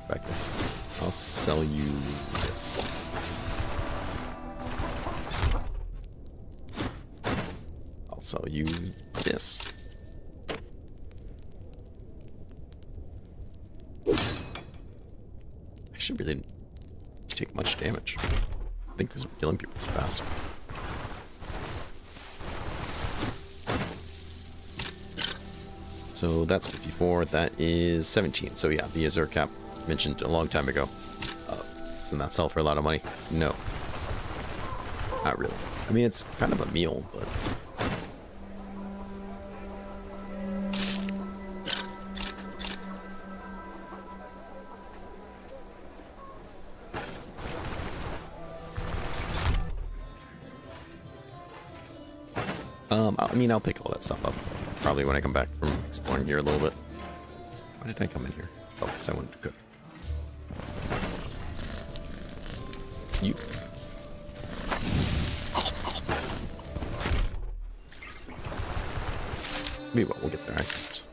Back there. I'll sell you this. I'll sell you this. I should really take much damage. I think because we're killing people too fast. So that's 54, that is 17. So yeah, the Azure cap mentioned a long time ago. Doesn't that sell for a lot of money? No. Not really. I mean, it's kind of a meal, but... I mean, I'll pick all that stuff up. Probably when I come back from exploring here a little bit. Why did I come in here? Oh, because I wanted to cook. You. Maybe we'll get there next.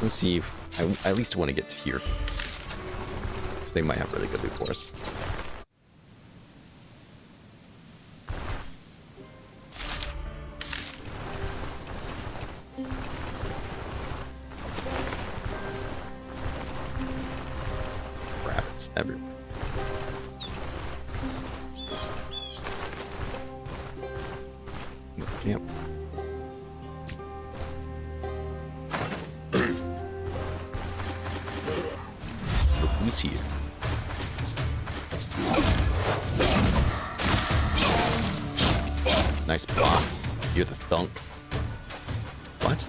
Let's see. I at least want to get to here. Because they might have really good loot for us. Rabbits everywhere. Camp. Who's here? Nice block. You're the thunk. What?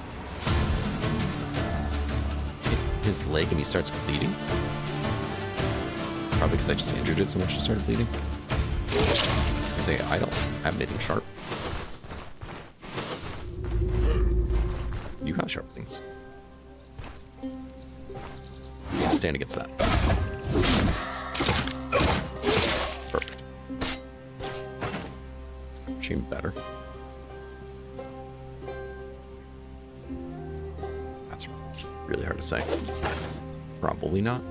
Hit his leg and he starts bleeding? Probably because I just injured it so much it started bleeding. I was gonna say, I don't have anything sharp. You have sharp things. Can't stand against that. Perfect. Chain better. That's really hard to say. Probably not.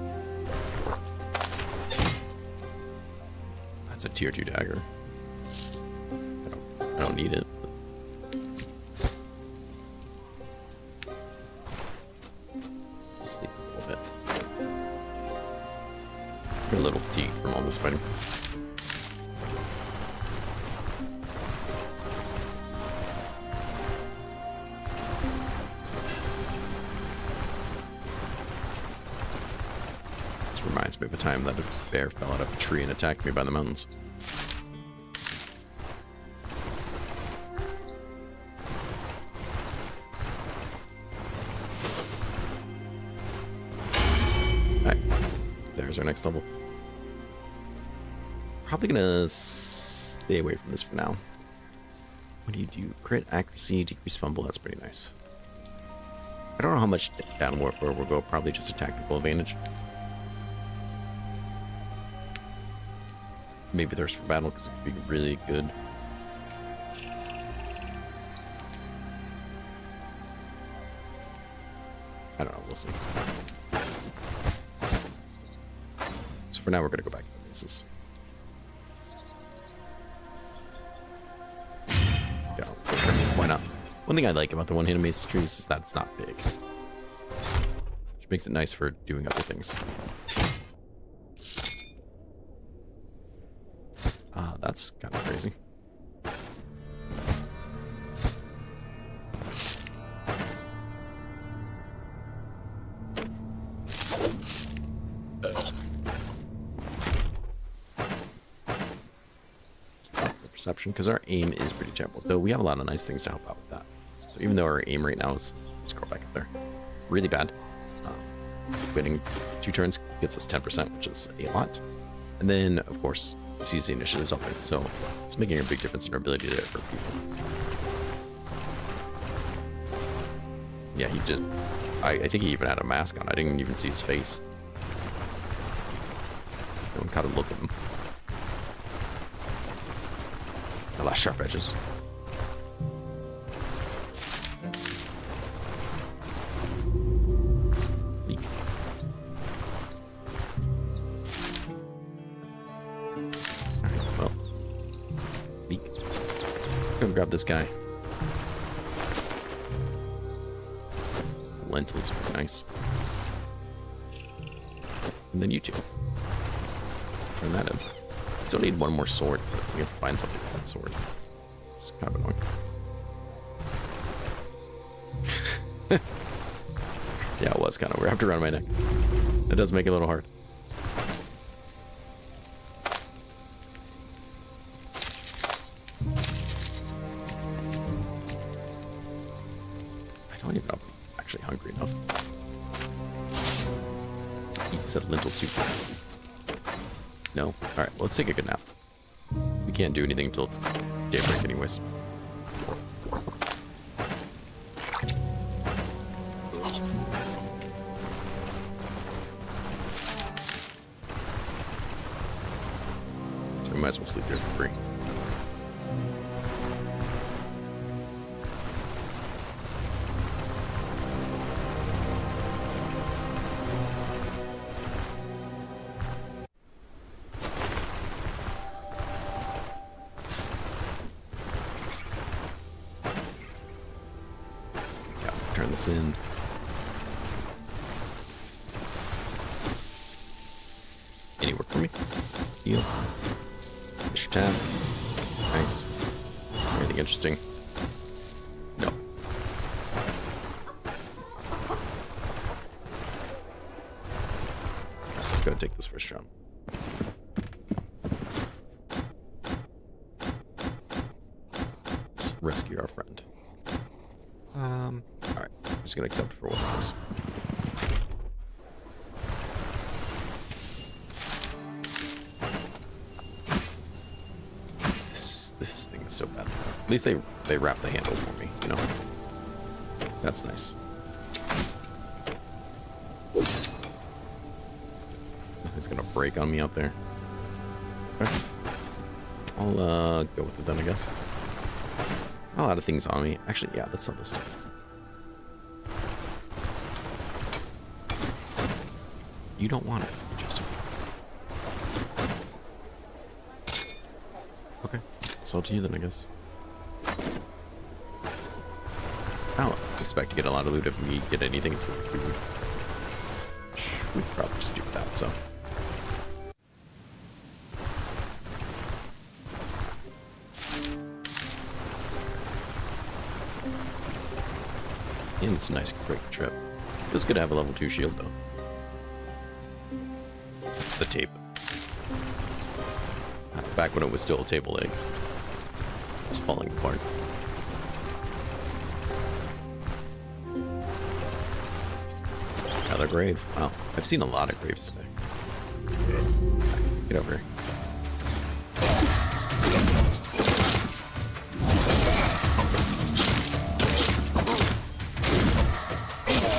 That's a tier 2 dagger. I don't need it. Sleep a little bit. I'm a little fatigued from all this fighting. This reminds me of a time that a bear fell out of a tree and attacked me by the mountains. There's our next level. Probably gonna stay away from this for now. What do you do? Crit, accuracy, decrease fumble. That's pretty nice. I don't know how much down warfare will go. Probably just a tactical advantage. Maybe thirst for battle because it could be really good. I don't know. We'll see. For now, we're going to go back to the bases. Yeah, why not? One thing I like about the one-handed mace trees is that it's not big. Which makes it nice for doing other things. That's kind of crazy. Perception, because our aim is pretty terrible, though we have a lot of nice things to help out with that. So even though our aim right now is, scroll back up there, really bad, winning 2 turns gets us 10%, which is a lot. And then, of course, sees the initiatives up there, so it's making a big difference in our ability to hurt people. Yeah, he just, I think he even had a mask on. I didn't even see his face. No one caught a look at him. A lot of sharp edges. Meek. Alright, well. Meek. Go grab this guy. Lentils are nice. And then you two. Turn that in. Still need one more sword, but we have to find something with that sword. It's kind of annoying. Yeah, it was kind of wrapped around my neck. It does make it a little hard. I don't even know if I'm actually hungry enough to eat said lentil soup. No? Alright, well, let's take a good nap. We can't do anything until daybreak anyways. So we might as well sleep here for free. Turn this in. Any work for me? Heal. Finish your task. Nice. Anything interesting? No. Let's go take rescue our friend. Alright. I'm just gonna accept it for what it is. This thing is so bad. At least they wrap the handle for me, you know? That's nice. Nothing's gonna break on me out there. Okay. I'll go with it then, I guess. Not a lot of things on me. Actually, yeah, let's sell this stuff. You don't want it. Interesting. Okay. Sell to you then, I guess. I don't expect to get a lot of loot if we get anything. It's going to be food. We could probably just do that, so. And it's a nice quick trip. Feels good to have a level 2 shield, though. That's the tape. Back when it was still a table egg. It's falling apart. Another grave. Wow. I've seen a lot of graves today. Get over here.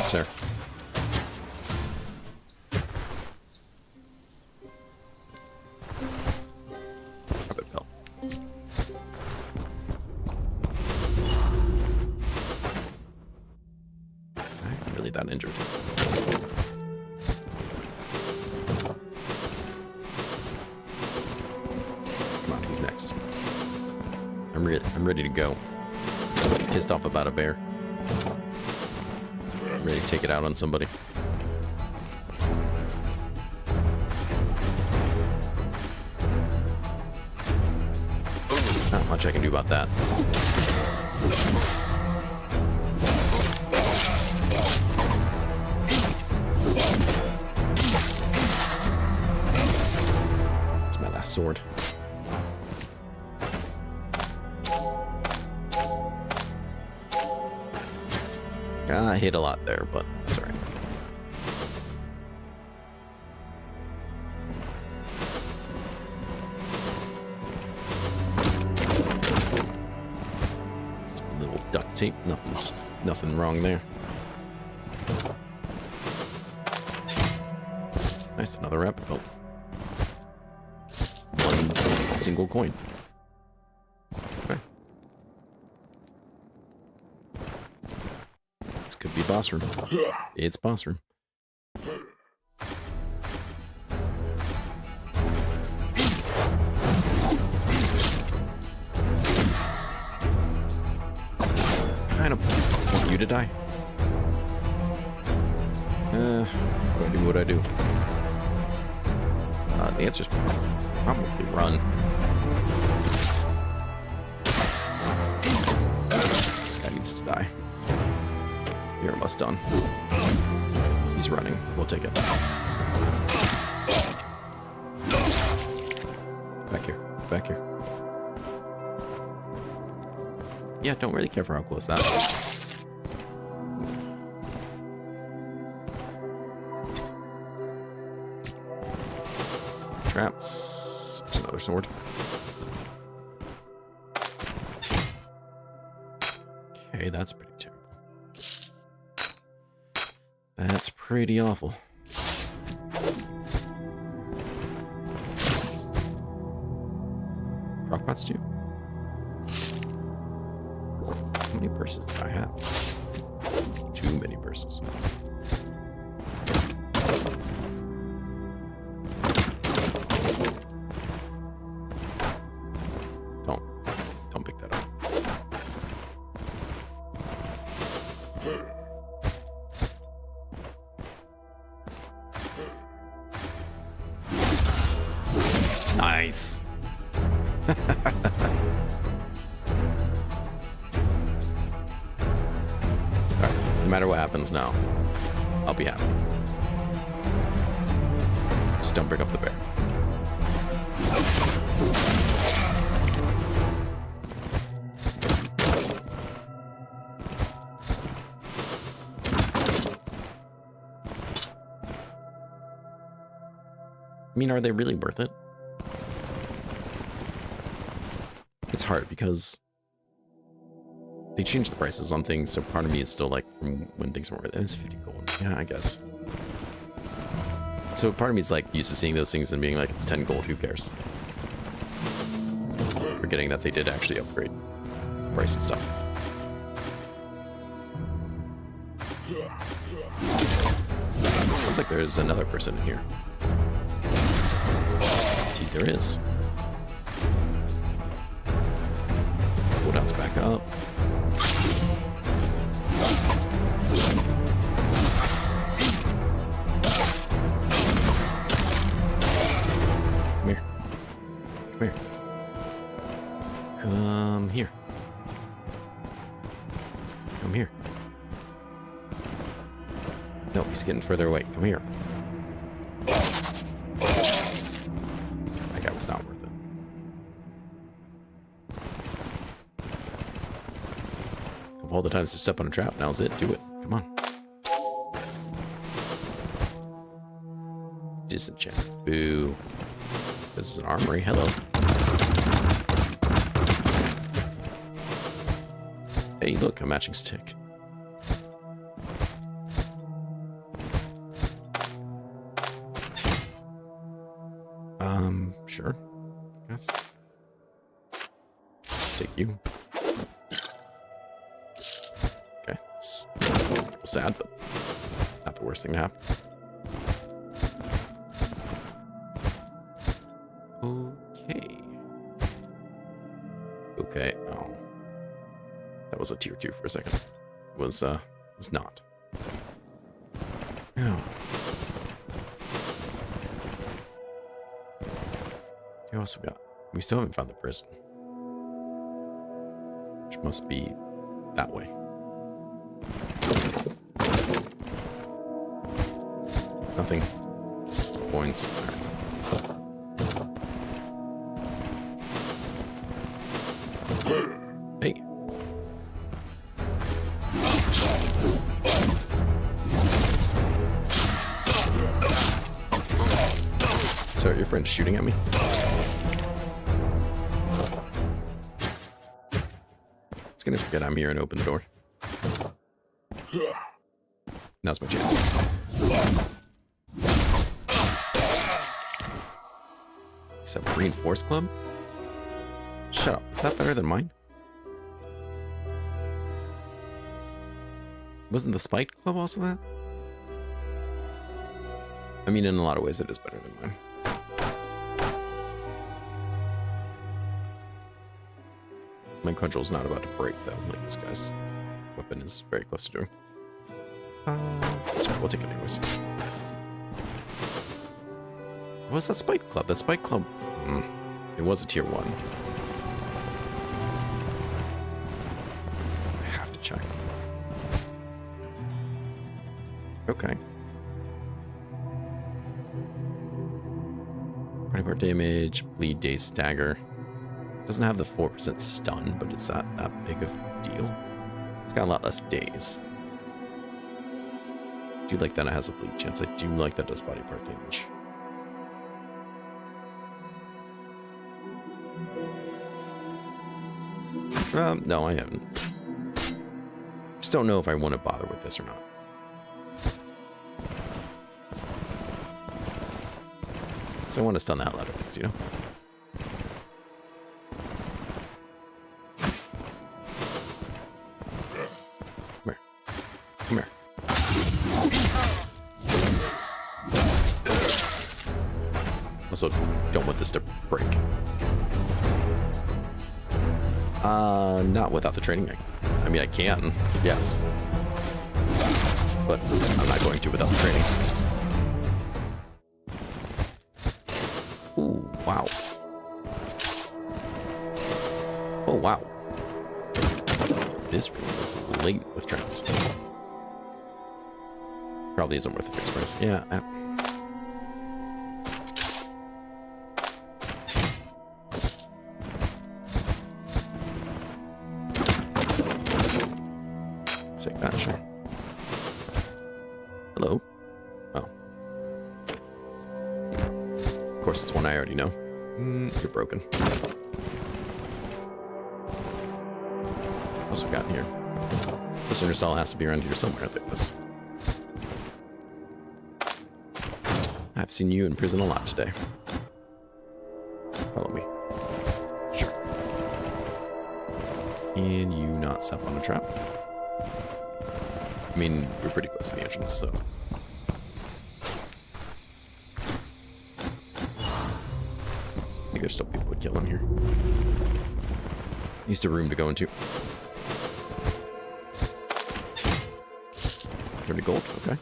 Sir. Rabbit pelt. I'm really that injured. Come on, who's next? I'm ready to go. Pissed off about a bear. I'm ready to take it out on somebody. Not much I can do about that. It's my last sword. I hit a lot there, but that's alright. Just a little duct tape. Nothing wrong there. Nice, another wrap. Oh. One single coin. Okay. This could be boss room. It's boss room. Kind of want you to die. What do I do? The answer's probably run. This guy needs to die. You're almost done. He's running. We'll take it. Back here. Back here. Yeah, don't really care for how close that is. Traps. There's another sword. Okay, that's pretty terrible. That's pretty awful. Crockpots too? How many purses do I have? Too many purses. Don't pick that up. Nice. No matter what happens now, I'll be happy. Just don't bring up the bear. I mean, are they really worth it? It's hard because they changed the prices on things, so part of me is still like, from when things were worth it. It's 50 gold. Yeah, I guess. So part of me is like used to seeing those things and being like, it's 10 gold, who cares? Forgetting that they did actually upgrade the price of stuff. Looks like there's another person in here. Indeed, there is. Cooldown's back up. Come here. Come here. Come here. Come here. No, he's getting further away. Come here. That guy was not worth it. Of all the times to step on a trap, now's it. Do it. Come on. Disenchant. Boo. This is an armory. Hello. Hey, look, a matching stick. Sure. Yes. Take you. Okay. It's a little sad, but not the worst thing to happen. Okay. Okay. Oh. That was a tier 2 for a second. It was not. Oh. What else we got? We still haven't found the prison. Which must be that way. Nothing. Coins. Right. Hey. So your friend's shooting at me? It's gonna forget I'm here and open the door. Now's my chance. Is that a reinforced club? Shut up. Is that better than mine? Wasn't the spiked club also that? I mean, in a lot of ways, it is better than mine. My cudgel's not about to break, though. Like, this guy's weapon is very close to doing. Sorry, we'll take it anyways. What was that spike club? That spike club... it was a tier 1. I have to check. Okay. 20 damage, bleed, daze, stagger. Doesn't have the 4% stun, but is that big of a deal? It's got a lot less daze. I do like that it has a bleed chance. I do like that it does body part damage. No, I haven't. Just don't know if I want to bother with this or not. So I want to stun the hell out of things, you know? Come here. Come here. Also, don't want this to break. Not without the training. I mean, I can, yes. But I'm not going to without the training. Ooh, wow. Oh, wow. This room is latent with traps. Probably isn't worth the fixed price. Yeah, I don't... Take that, sure. Hello. Oh. course, it's one I already know. You're broken. What else we got in here? Prisoner cell has to be around here somewhere. There it is. I've seen you in prison a lot today. Follow me. Sure. Can you not step on a trap? I mean, we're pretty close to the entrance, so... I think there's still people would kill in here. Needs a room to go into. 30 gold, okay.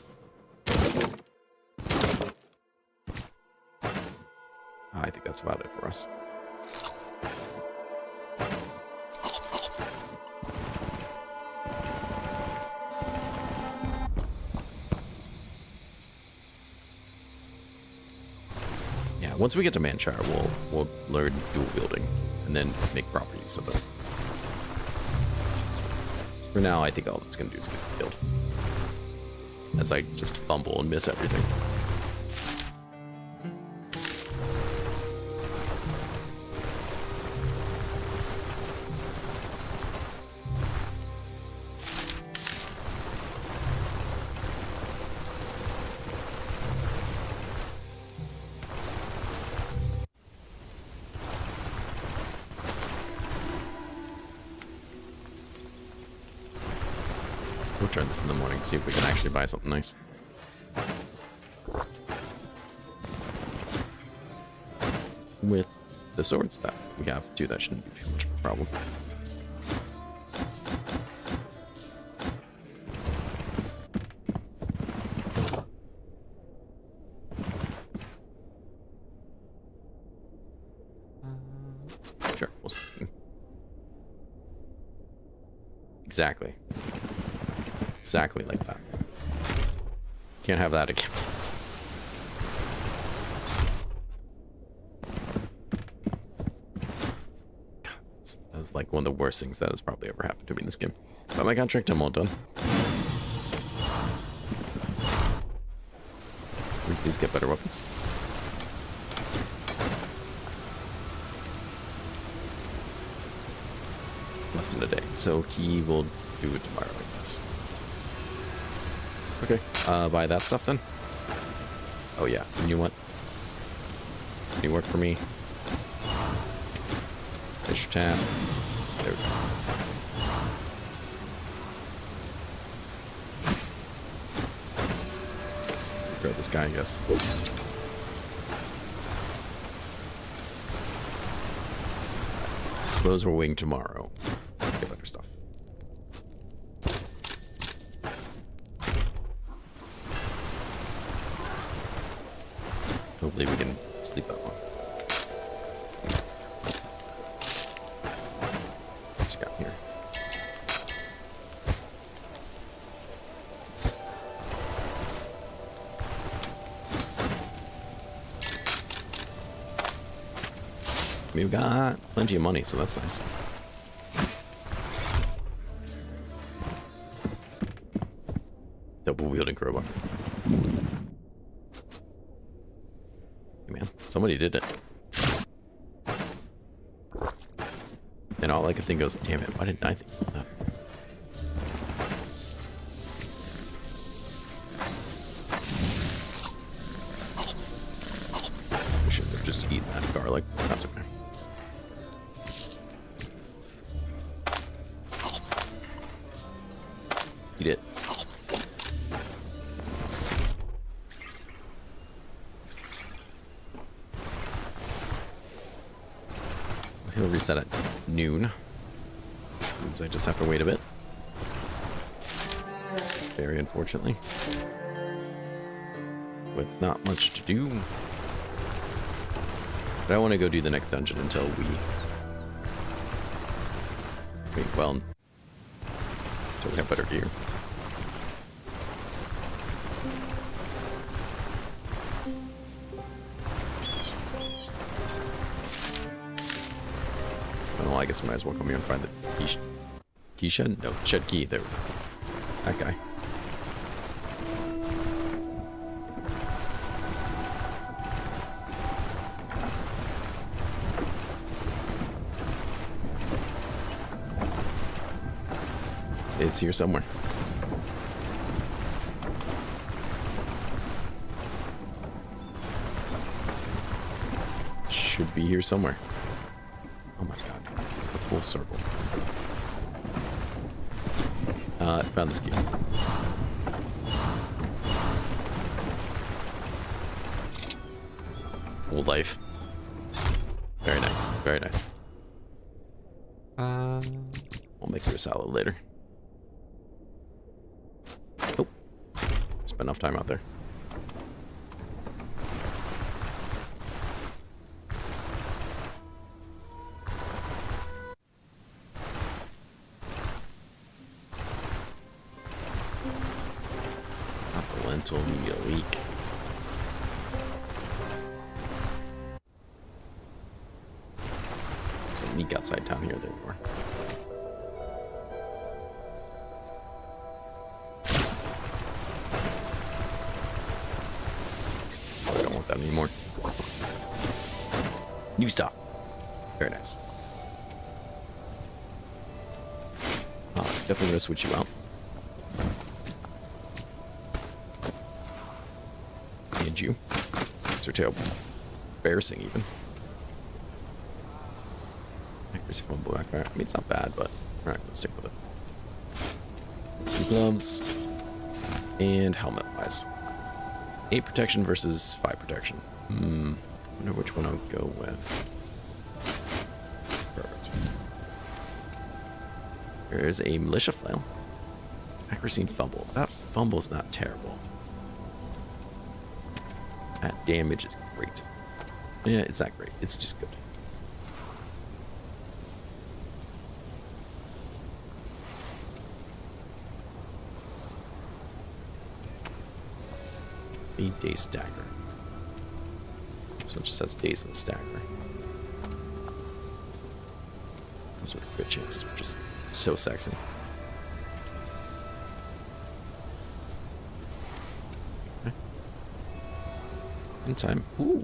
I think that's about it for us. Yeah, once we get to Manchar, we'll learn dual wielding and then make proper use of it. For now, I think all that's gonna do is get killed. As I just fumble and miss everything. We'll try this in the morning, see if we can actually buy something nice. With the swords that we have, too, that shouldn't be too much of a problem. Sure, we'll see. Exactly. Exactly like that. Can't have that again. God, that's like one of the worst things that has probably ever happened to me in this game. But my contract, I'm all done. Can we please get better weapons? Less than a day. So he will do it tomorrow, I guess. Okay, buy that stuff then. Oh yeah, and you want? Can you work for me? Finish your task. There we go. Grab this guy, I guess. I suppose we're waiting tomorrow. Get better stuff. Hopefully we can sleep that long. What's you got here? We've got plenty of money, so that's nice. Double wielding crowbar. Man, somebody did it. And all I could think was, damn it, why didn't I think of that? I should have just eaten that garlic. That's okay. Eat it. He'll reset at noon, which means I just have to wait a bit. Very unfortunately. With not much to do. But I want to go do the next dungeon until we... Wait, well... Until we have better gear. Well, I guess we might as well come here and find the key shed? No, shed key. There we go. That guy. It's here somewhere. Should be here somewhere. Oh my god. A full circle. Found this key. Old life. Very nice. Very nice. We'll make her a salad later. Oh. Spent enough time out there. Not the lentil, maybe a leak. There's a leak outside town here, therefore. I don't want that anymore. New stop. Very nice. Definitely gonna switch you out. And you. These are terrible. Embarrassing, even. Accuracy fumble backfire. I mean, it's not bad, but alright, let's stick with it. 2 gloves. And helmet wise. 8 protection versus 5 protection. I wonder which one I'll go with. Perfect. There's a militia flail. Accuracy and fumble. That fumble's not terrible. That damage is great. Yeah, it's not great. It's just good. A day stagger. So it just has days and stagger. Those are good chances, which is so sexy. Okay. In time. Ooh.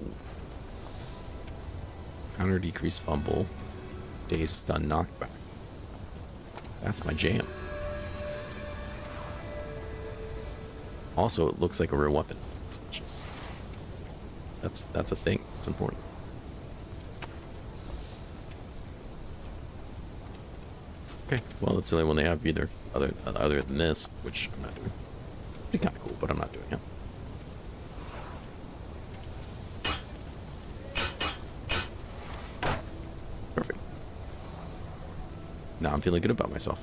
Counter decrease fumble. Days stun knockback. That's my jam. Also, it looks like a real weapon. Which is, that's a thing. It's important. Okay, well, that's the only one they have either other than this, which I'm not doing. It'd be kind of cool, but I'm not doing it. Perfect. Now I'm feeling good about myself.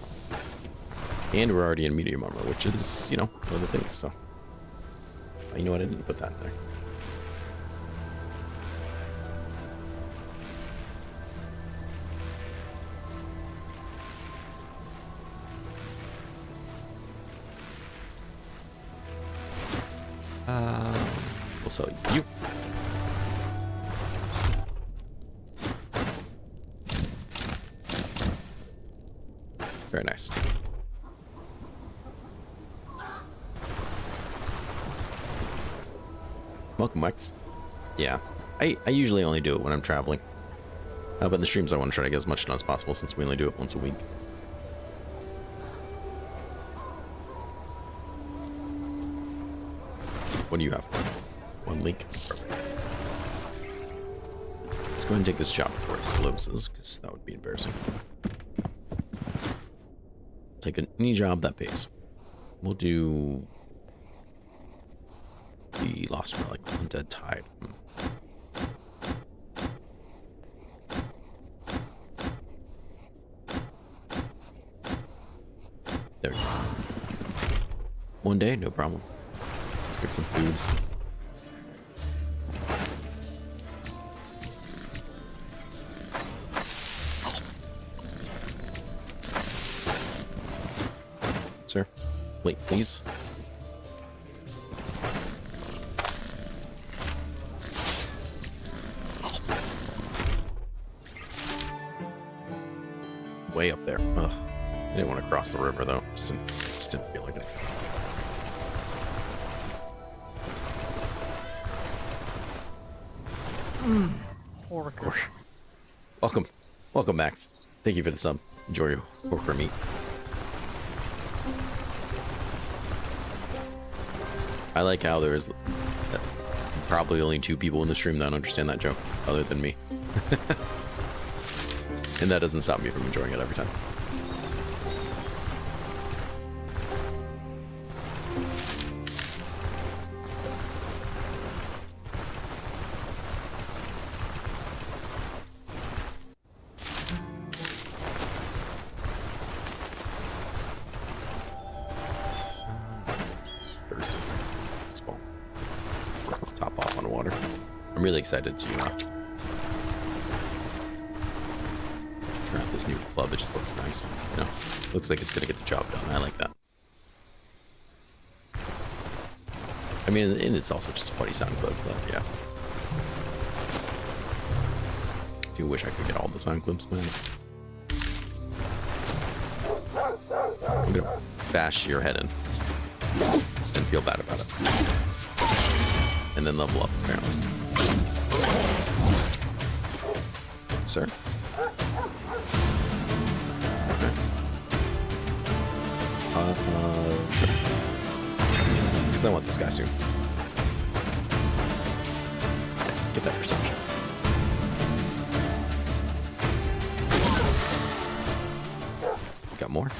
And we're already in medium armor, which is, you know, one of the things, so. You know what, I didn't put that in there. We'll sell you. Very nice. Welcome, Wex. Yeah, I usually only do it when I'm traveling. But in the streams, I want to try to get as much done as possible since we only do it once a week. Let's see, what do you have? 1 leak. Perfect. Let's go ahead and take this job before it closes, because that would be embarrassing. Take any job that pays. We'll do the Lost Relic, Undead Tide. There we go. 1 day, no problem. Let's pick some food. Sir, wait, please. Way up there. Ugh. I didn't want to cross the river though. Just didn't feel like it. Horker. Welcome, Max. Thank you for the sub. Enjoy your porker meat. I like how there's probably only 2 people in the stream that don't understand that joke, other than me. And that doesn't stop me from enjoying it every time. Thirsty. Let's ball. Top off on the water. I'm really excited to try out this new club. It just looks nice. You know, looks like it's gonna get the job done. I like that. I mean, and it's also just a funny sound clip, but yeah. I do wish I could get all the sound clips, man. I'm gonna bash your head in and feel bad about it. And then level up, apparently. Sir? Okay. Sure. Because I want this guy soon. Get that perception. Got more?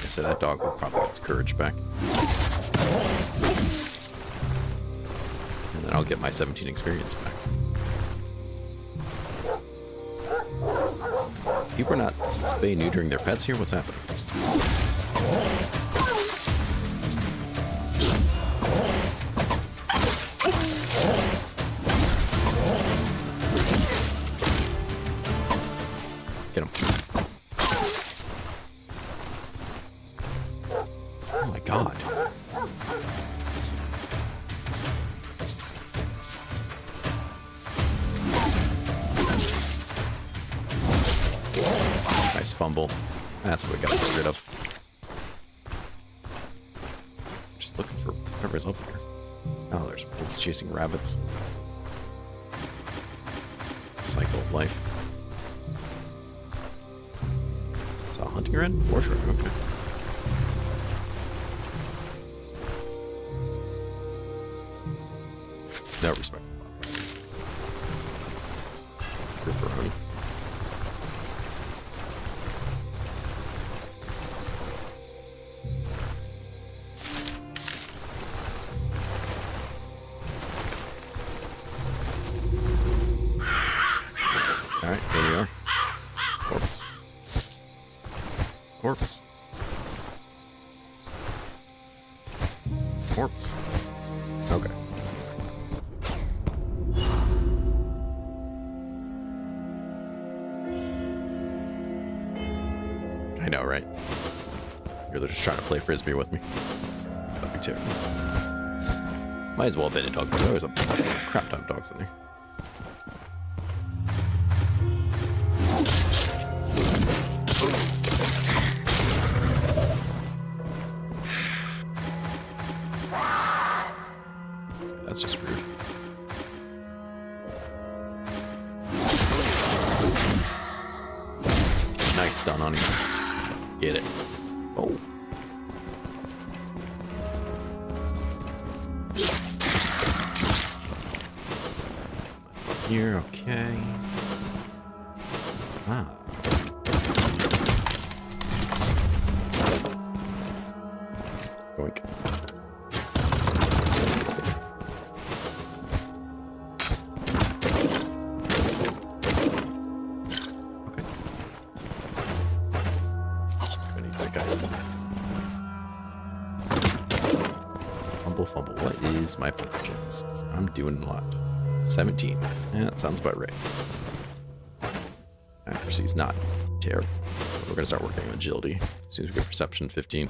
So that dog will probably get its courage back. And then I'll get my 17 experience back. People are not spay-neutering their pets here? What's happening? Get him. Oh my god. Nice fumble. That's what we gotta get rid of. Just looking for whatever's up here. Oh, there's wolves chasing rabbits. Cycle of life. Is that a hunting red? Or sure, okay. No respect. Ripperoni. Alright, here we are. Corpse. Corpse. Corpse. Okay. I know, right? You're just trying to play frisbee with me. That'd be terrible. Might as well have been a dog, but there was a crap ton of dogs in there. That's just rude. Nice stun on you. Get it. Oh. Here, okay. Ah. Boink. Fumble. What is my fumble chance? 'Cause I'm doing a lot. 17. Yeah, that sounds about right. Accuracy's not terrible. We're gonna start working on agility as soon as we get perception 15.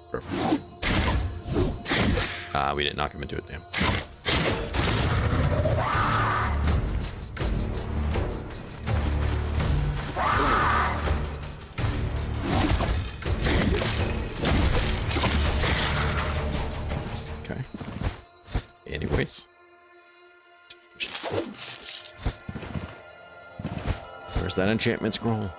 Perfect. Ah, we didn't knock him into it, damn. Where's that enchantment scroll?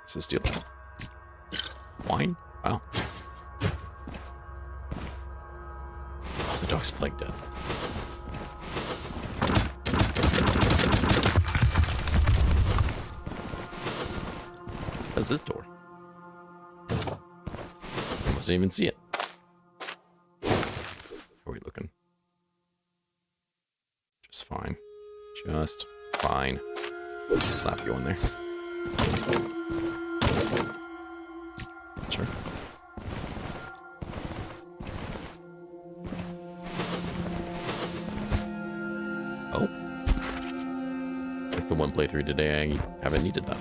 What's this deal? Wine? Wow. Oh, the dog's plague dead. What's this door? I mustn't even see it. How are we looking? Just fine. Just fine. Slap you in there. Sure. Oh. Like the one playthrough today, I haven't needed that.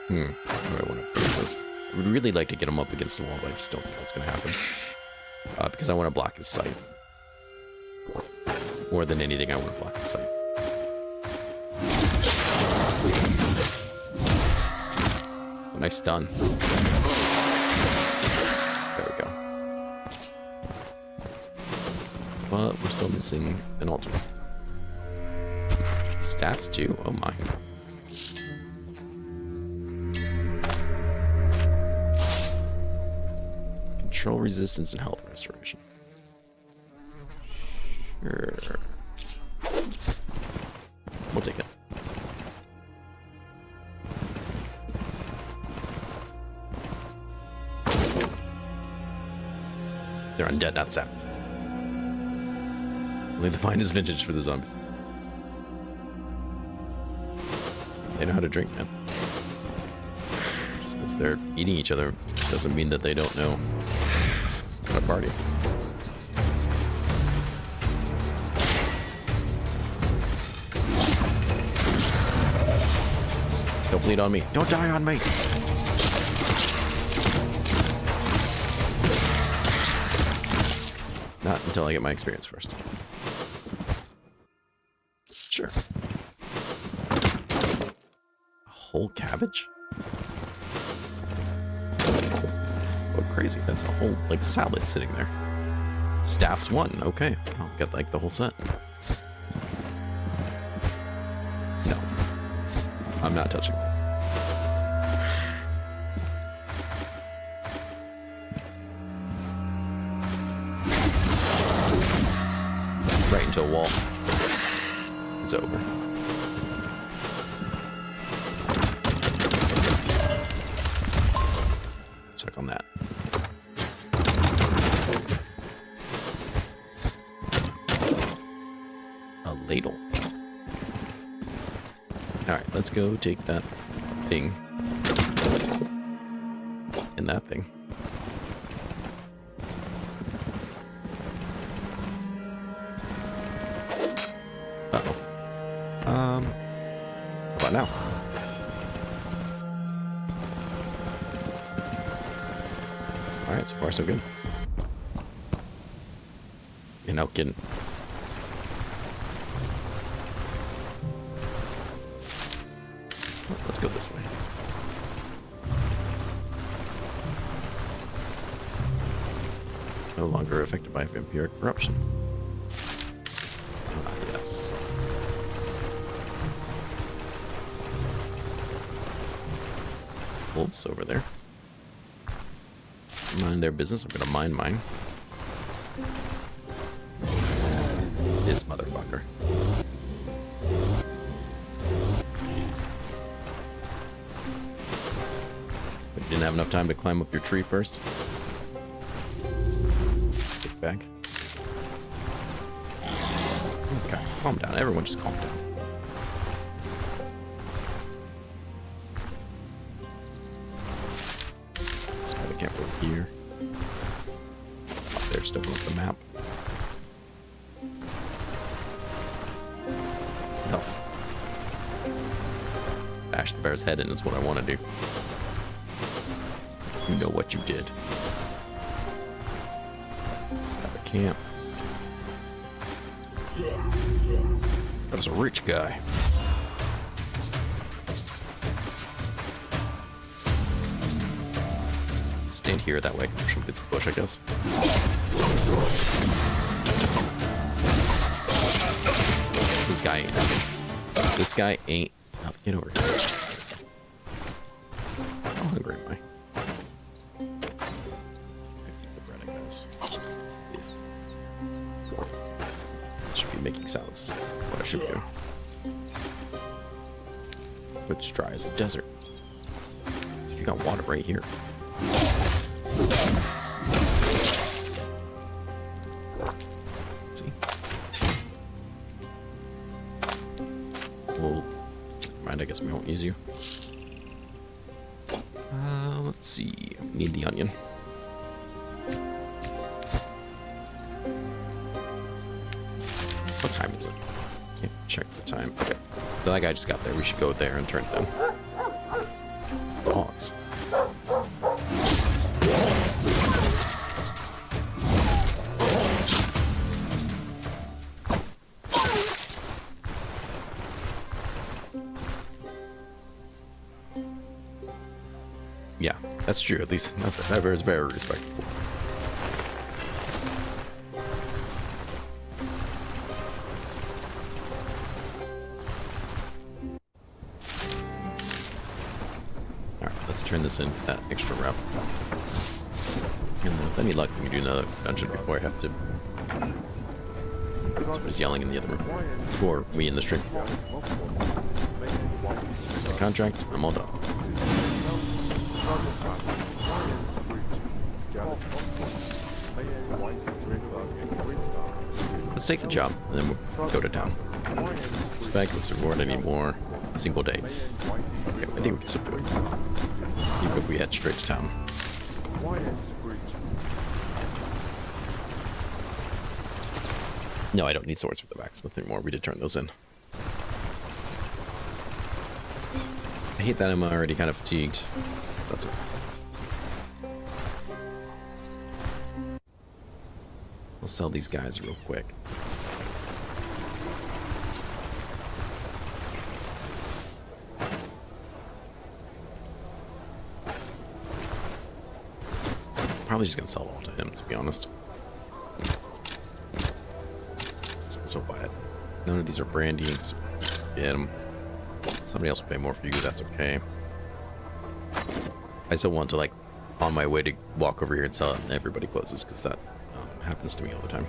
Where do I want to put this? I would really like to get him up against the wall, but I just don't think that's going to happen. Because I want to block his sight. More than anything, I want to block his sight. Oh, nice stun. There we go. But we're still missing an Aldor. Staffs too? Oh my. Control resistance and health restoration. Sure. We'll take it. They're undead, not savages. Only the finest vintage for the zombies. They know how to drink, man. Just because they're eating each other doesn't mean that they don't know how to party. Don't bleed on me. Don't die on me. Not until I get my experience first. Sure. A whole cabbage? Oh, crazy. That's a whole, like, salad sitting there. Staff's one. Okay. I'll get, like, the whole set. No. I'm not touching that. Right into a wall. It's over. Check on that. A ladle. Alright, let's go take that thing. And that thing. Uh-oh. How about now? Alright, so far so good. You're not kidding. Let's go this way. No longer affected by vampiric corruption. Yes. Wolves over there. Mind their business. I'm gonna mind mine. This motherfucker. But you didn't have enough time to climb up your tree first. Get back. Okay, calm down. Everyone just calm down. This guy can't go here. Up there, still off the map. Enough. Bash the bear's head in is what I want to do. You know what you did. camp. That was a rich guy. Stand here, that way I can push him against the bush, I guess. This guy ain't nothing. This guy ain't nothing. Get over here. How hungry am I? 50 for bread, I guess. Should be making salads. What I should be doing. It's dry as a desert. You got water right here. See? Well, mind, I guess we won't use you. Let's see. Need the onion. What time is it? Can't check the time. Okay. So that guy just got there. We should go there and turn it in. Dogs. Yeah, that's true. At least that is very respectable. Alright, let's turn this in that extra route. And with any luck, we can do another dungeon before I have to. Somebody's yelling in the other room. Or we in the stream. The contract, I'm all done. Let's take the job, and then we'll go to town. Expect this reward anymore. Single day. Okay, I think we can still do it. Even if we head straight to town. No, I don't need swords for the blacksmith anymore. We did turn those in. I hate that I'm already kind of fatigued. That's okay. We'll sell these guys real quick. Probably just gonna sell it all to him, to be honest. So buy it. None of these are brandies. Get them. Somebody else will pay more for you. That's okay. I still want to, like, on my way to walk over here and sell it, and everybody closes because that happens to me all the time.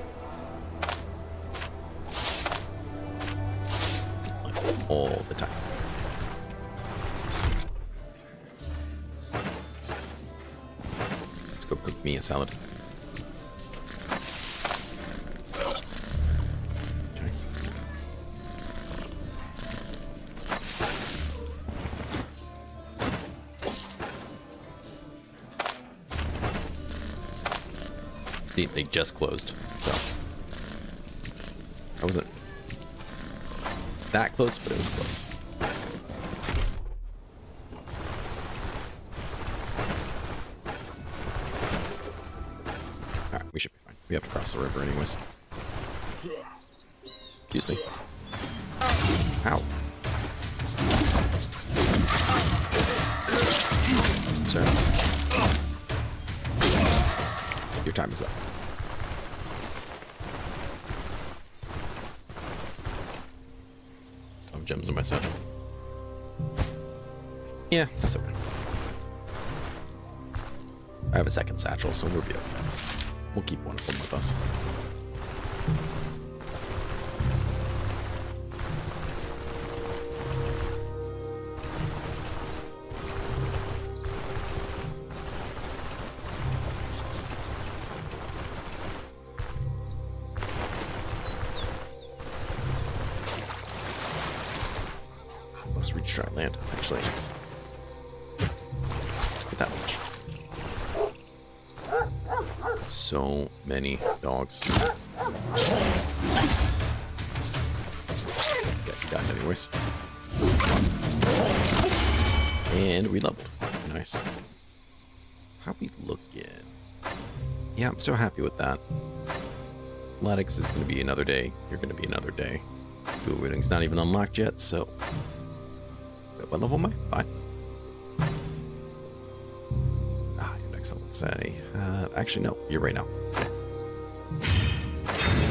Like, all the time. Let's go cook me a salad. Okay. See, they just closed, so I wasn't that close, but it was close. Alright, we should be fine. We have to cross the river anyways. Excuse me. Ow. Sir. Your time is up. Still have gems in my satchel. Yeah, that's okay. I have a second satchel, so we'll be okay. We'll keep one of them with us. Let's reach dry land, actually. Get that much. So many dogs. Yeah, you got it anyways. And we leveled. Nice. How we looking? Yeah, I'm so happy with that. Athletics is going to be another day. You're going to be another day. Dual wielding's not even unlocked yet, so... What level am I? 5? Your next level. Say, actually, no. You're right now. Okay.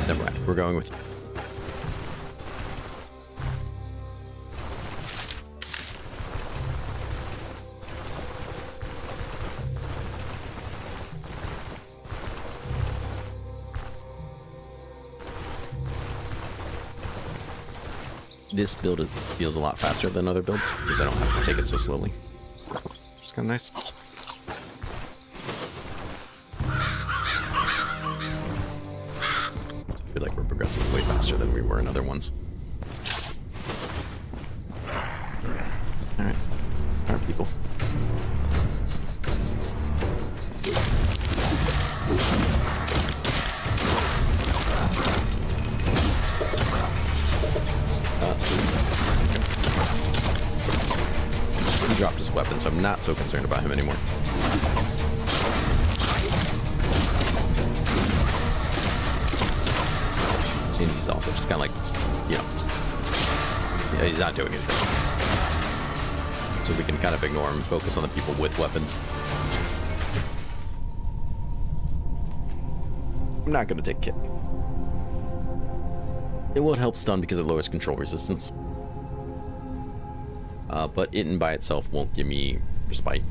Never mind. We're going with you. This build feels a lot faster than other builds because I don't have to take it so slowly. Which is kind of nice. So I feel like we're progressing way faster than we were in other ones. Alright. Alright, people. He dropped his weapon, so I'm not so concerned about him anymore. And he's also just kind of like, you know, yeah, he's not doing anything. So we can kind of ignore him and focus on the people with weapons. I'm not going to take Kit. It will help stun because it lowers control resistance. But it and by itself won't give me respite.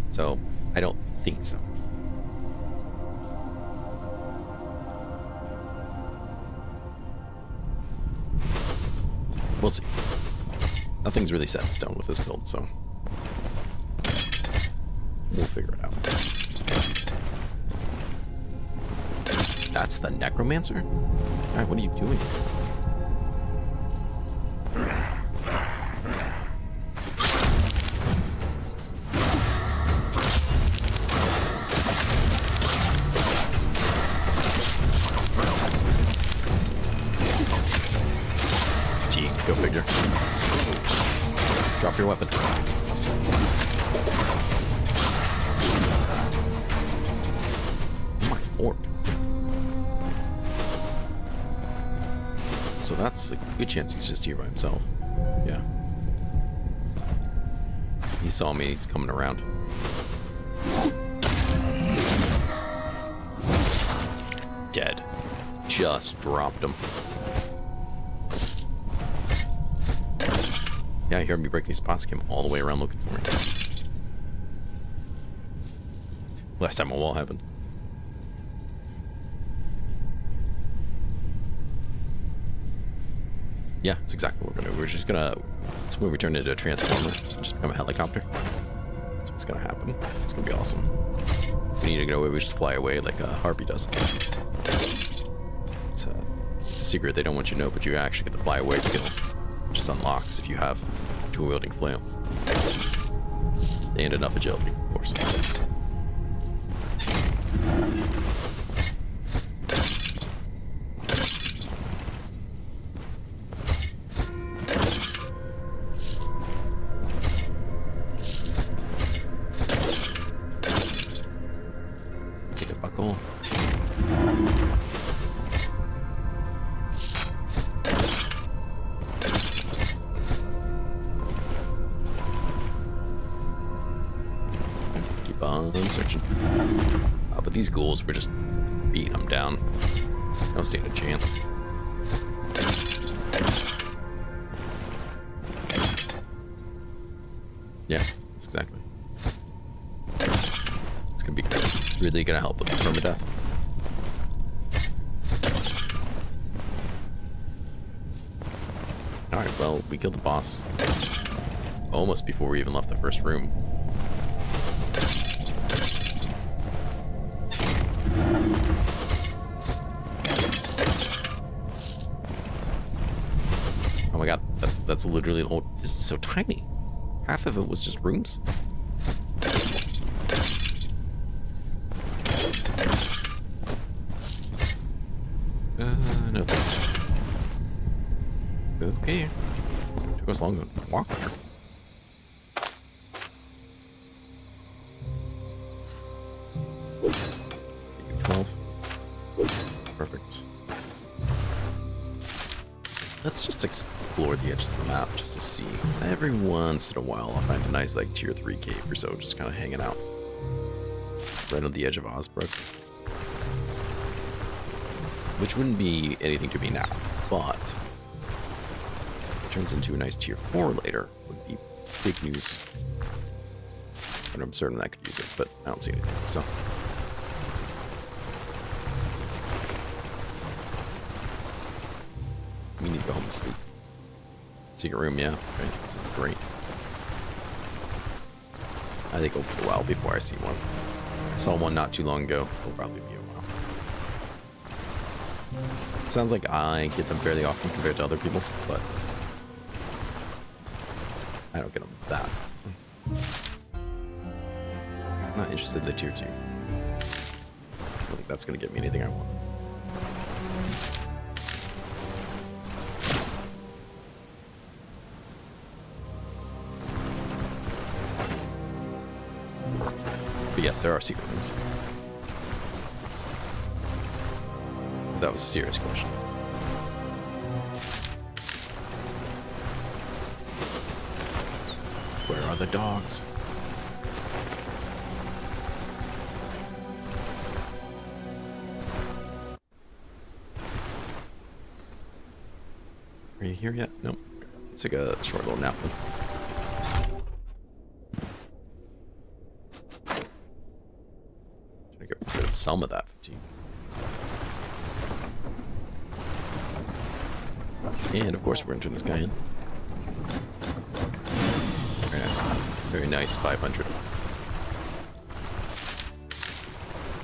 So, I don't think so. We'll see. Nothing's really set in stone with this build, so... we'll figure it out. That's the Necromancer? Alright, what are you doing? Go figure. Drop your weapon. Oh my lord. So that's a good chance he's just here by himself. Yeah. He saw me, he's coming around. Dead. Just dropped him. Yeah, I heard me break these spots, came all the way around looking for me. Last time a wall happened. Yeah, that's exactly what we're gonna do. We're just gonna... It's when we turn into a transformer. Just become a helicopter. That's what's gonna happen. It's gonna be awesome. We need to get away, we just fly away like a harpy does. It's a secret they don't want you to know, but you actually get the fly away skill. Just unlocks if you have dual wielding flails. And enough agility, of course. Take a buckle. Searching. But these ghouls, we're just beating them down. I don't stand a chance. Yeah, that's exactly. It's gonna be great. It's really gonna help with the permadeath. Alright, well, we killed the boss almost before we even left the first room. Oh my god, that's literally the whole... This is so tiny. Half of it was just rooms. No thanks. Okay. Took us long to walk there. 12. Perfect. Let's just explore the edges of the map just to see. Because every once in a while I'll find a nice like tier 3 cave or so just kind of hanging out. Right on the edge of Osbrook. Which wouldn't be anything to me now, but if it turns into a nice tier 4 later would be big news. And I'm certain that I could use it, but I don't see anything, so. We need to go home and sleep. Secret room, yeah. Okay. Great. I think it'll be a while before I see one. I saw one not too long ago. It'll probably be a while. It sounds like I get them fairly often compared to other people, but I don't get them that. Not interested in the tier 2. I don't think that's going to get me anything I want. But yes, there are secret rooms. If that was a serious question. Where are the dogs? Are you here yet? Nope. Let's take a short little nap. Trying to get rid of some of that fatigue. And of course we're going to turn this guy in. Very nice. Very nice 500.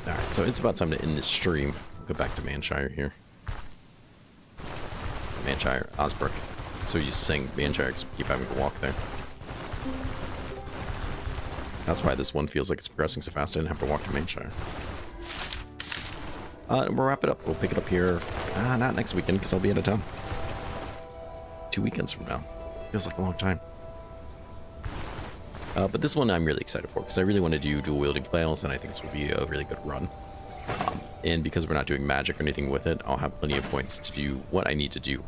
Alright, so it's about time to end this stream. Go back to Manshire here. Manshire, Osbrook. So you saying Manshire, because we keep having to walk there. That's why this one feels like it's progressing so fast. I didn't have to walk to Manshire. We'll wrap it up. We'll pick it up here. Not next weekend, because I'll be out of town. 2 weekends from now. Feels like a long time. But this one I'm really excited for, because I really want to do dual wielding flails, and I think this will be a really good run. And because we're not doing magic or anything with it, I'll have plenty of points to do what I need to do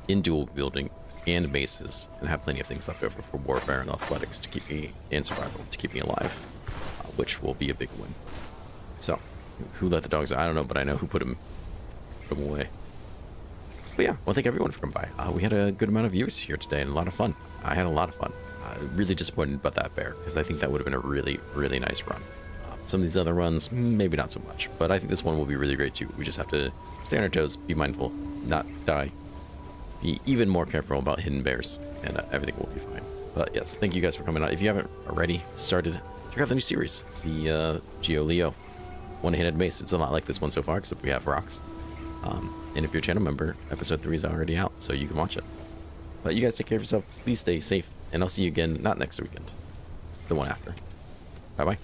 in dual wielding and maces, and have plenty of things left over for warfare and athletics to keep me, and survival to keep me alive, which will be a big win. So, who let the dogs out? I don't know, but I know who put them away. But yeah, well, thank everyone for coming by. We had a good amount of viewers here today and a lot of fun. I had a lot of fun. Really disappointed about that bear, because I think that would have been a really, really nice run. Some of these other runs, maybe not so much, but I think this one will be really great too. We just have to stay on our toes, be mindful, not die, be even more careful about hidden bears, and everything will be fine. But yes, thank you guys for coming out. If you haven't already started, check out the new series, the Geo Leo one-handed mace. It's a lot like this one so far, except we have rocks. And if you're a channel member, episode 3 is already out, so you can watch it. But you guys take care of yourself. Please stay safe, and I'll see you again, not next weekend, the one after. Bye-bye.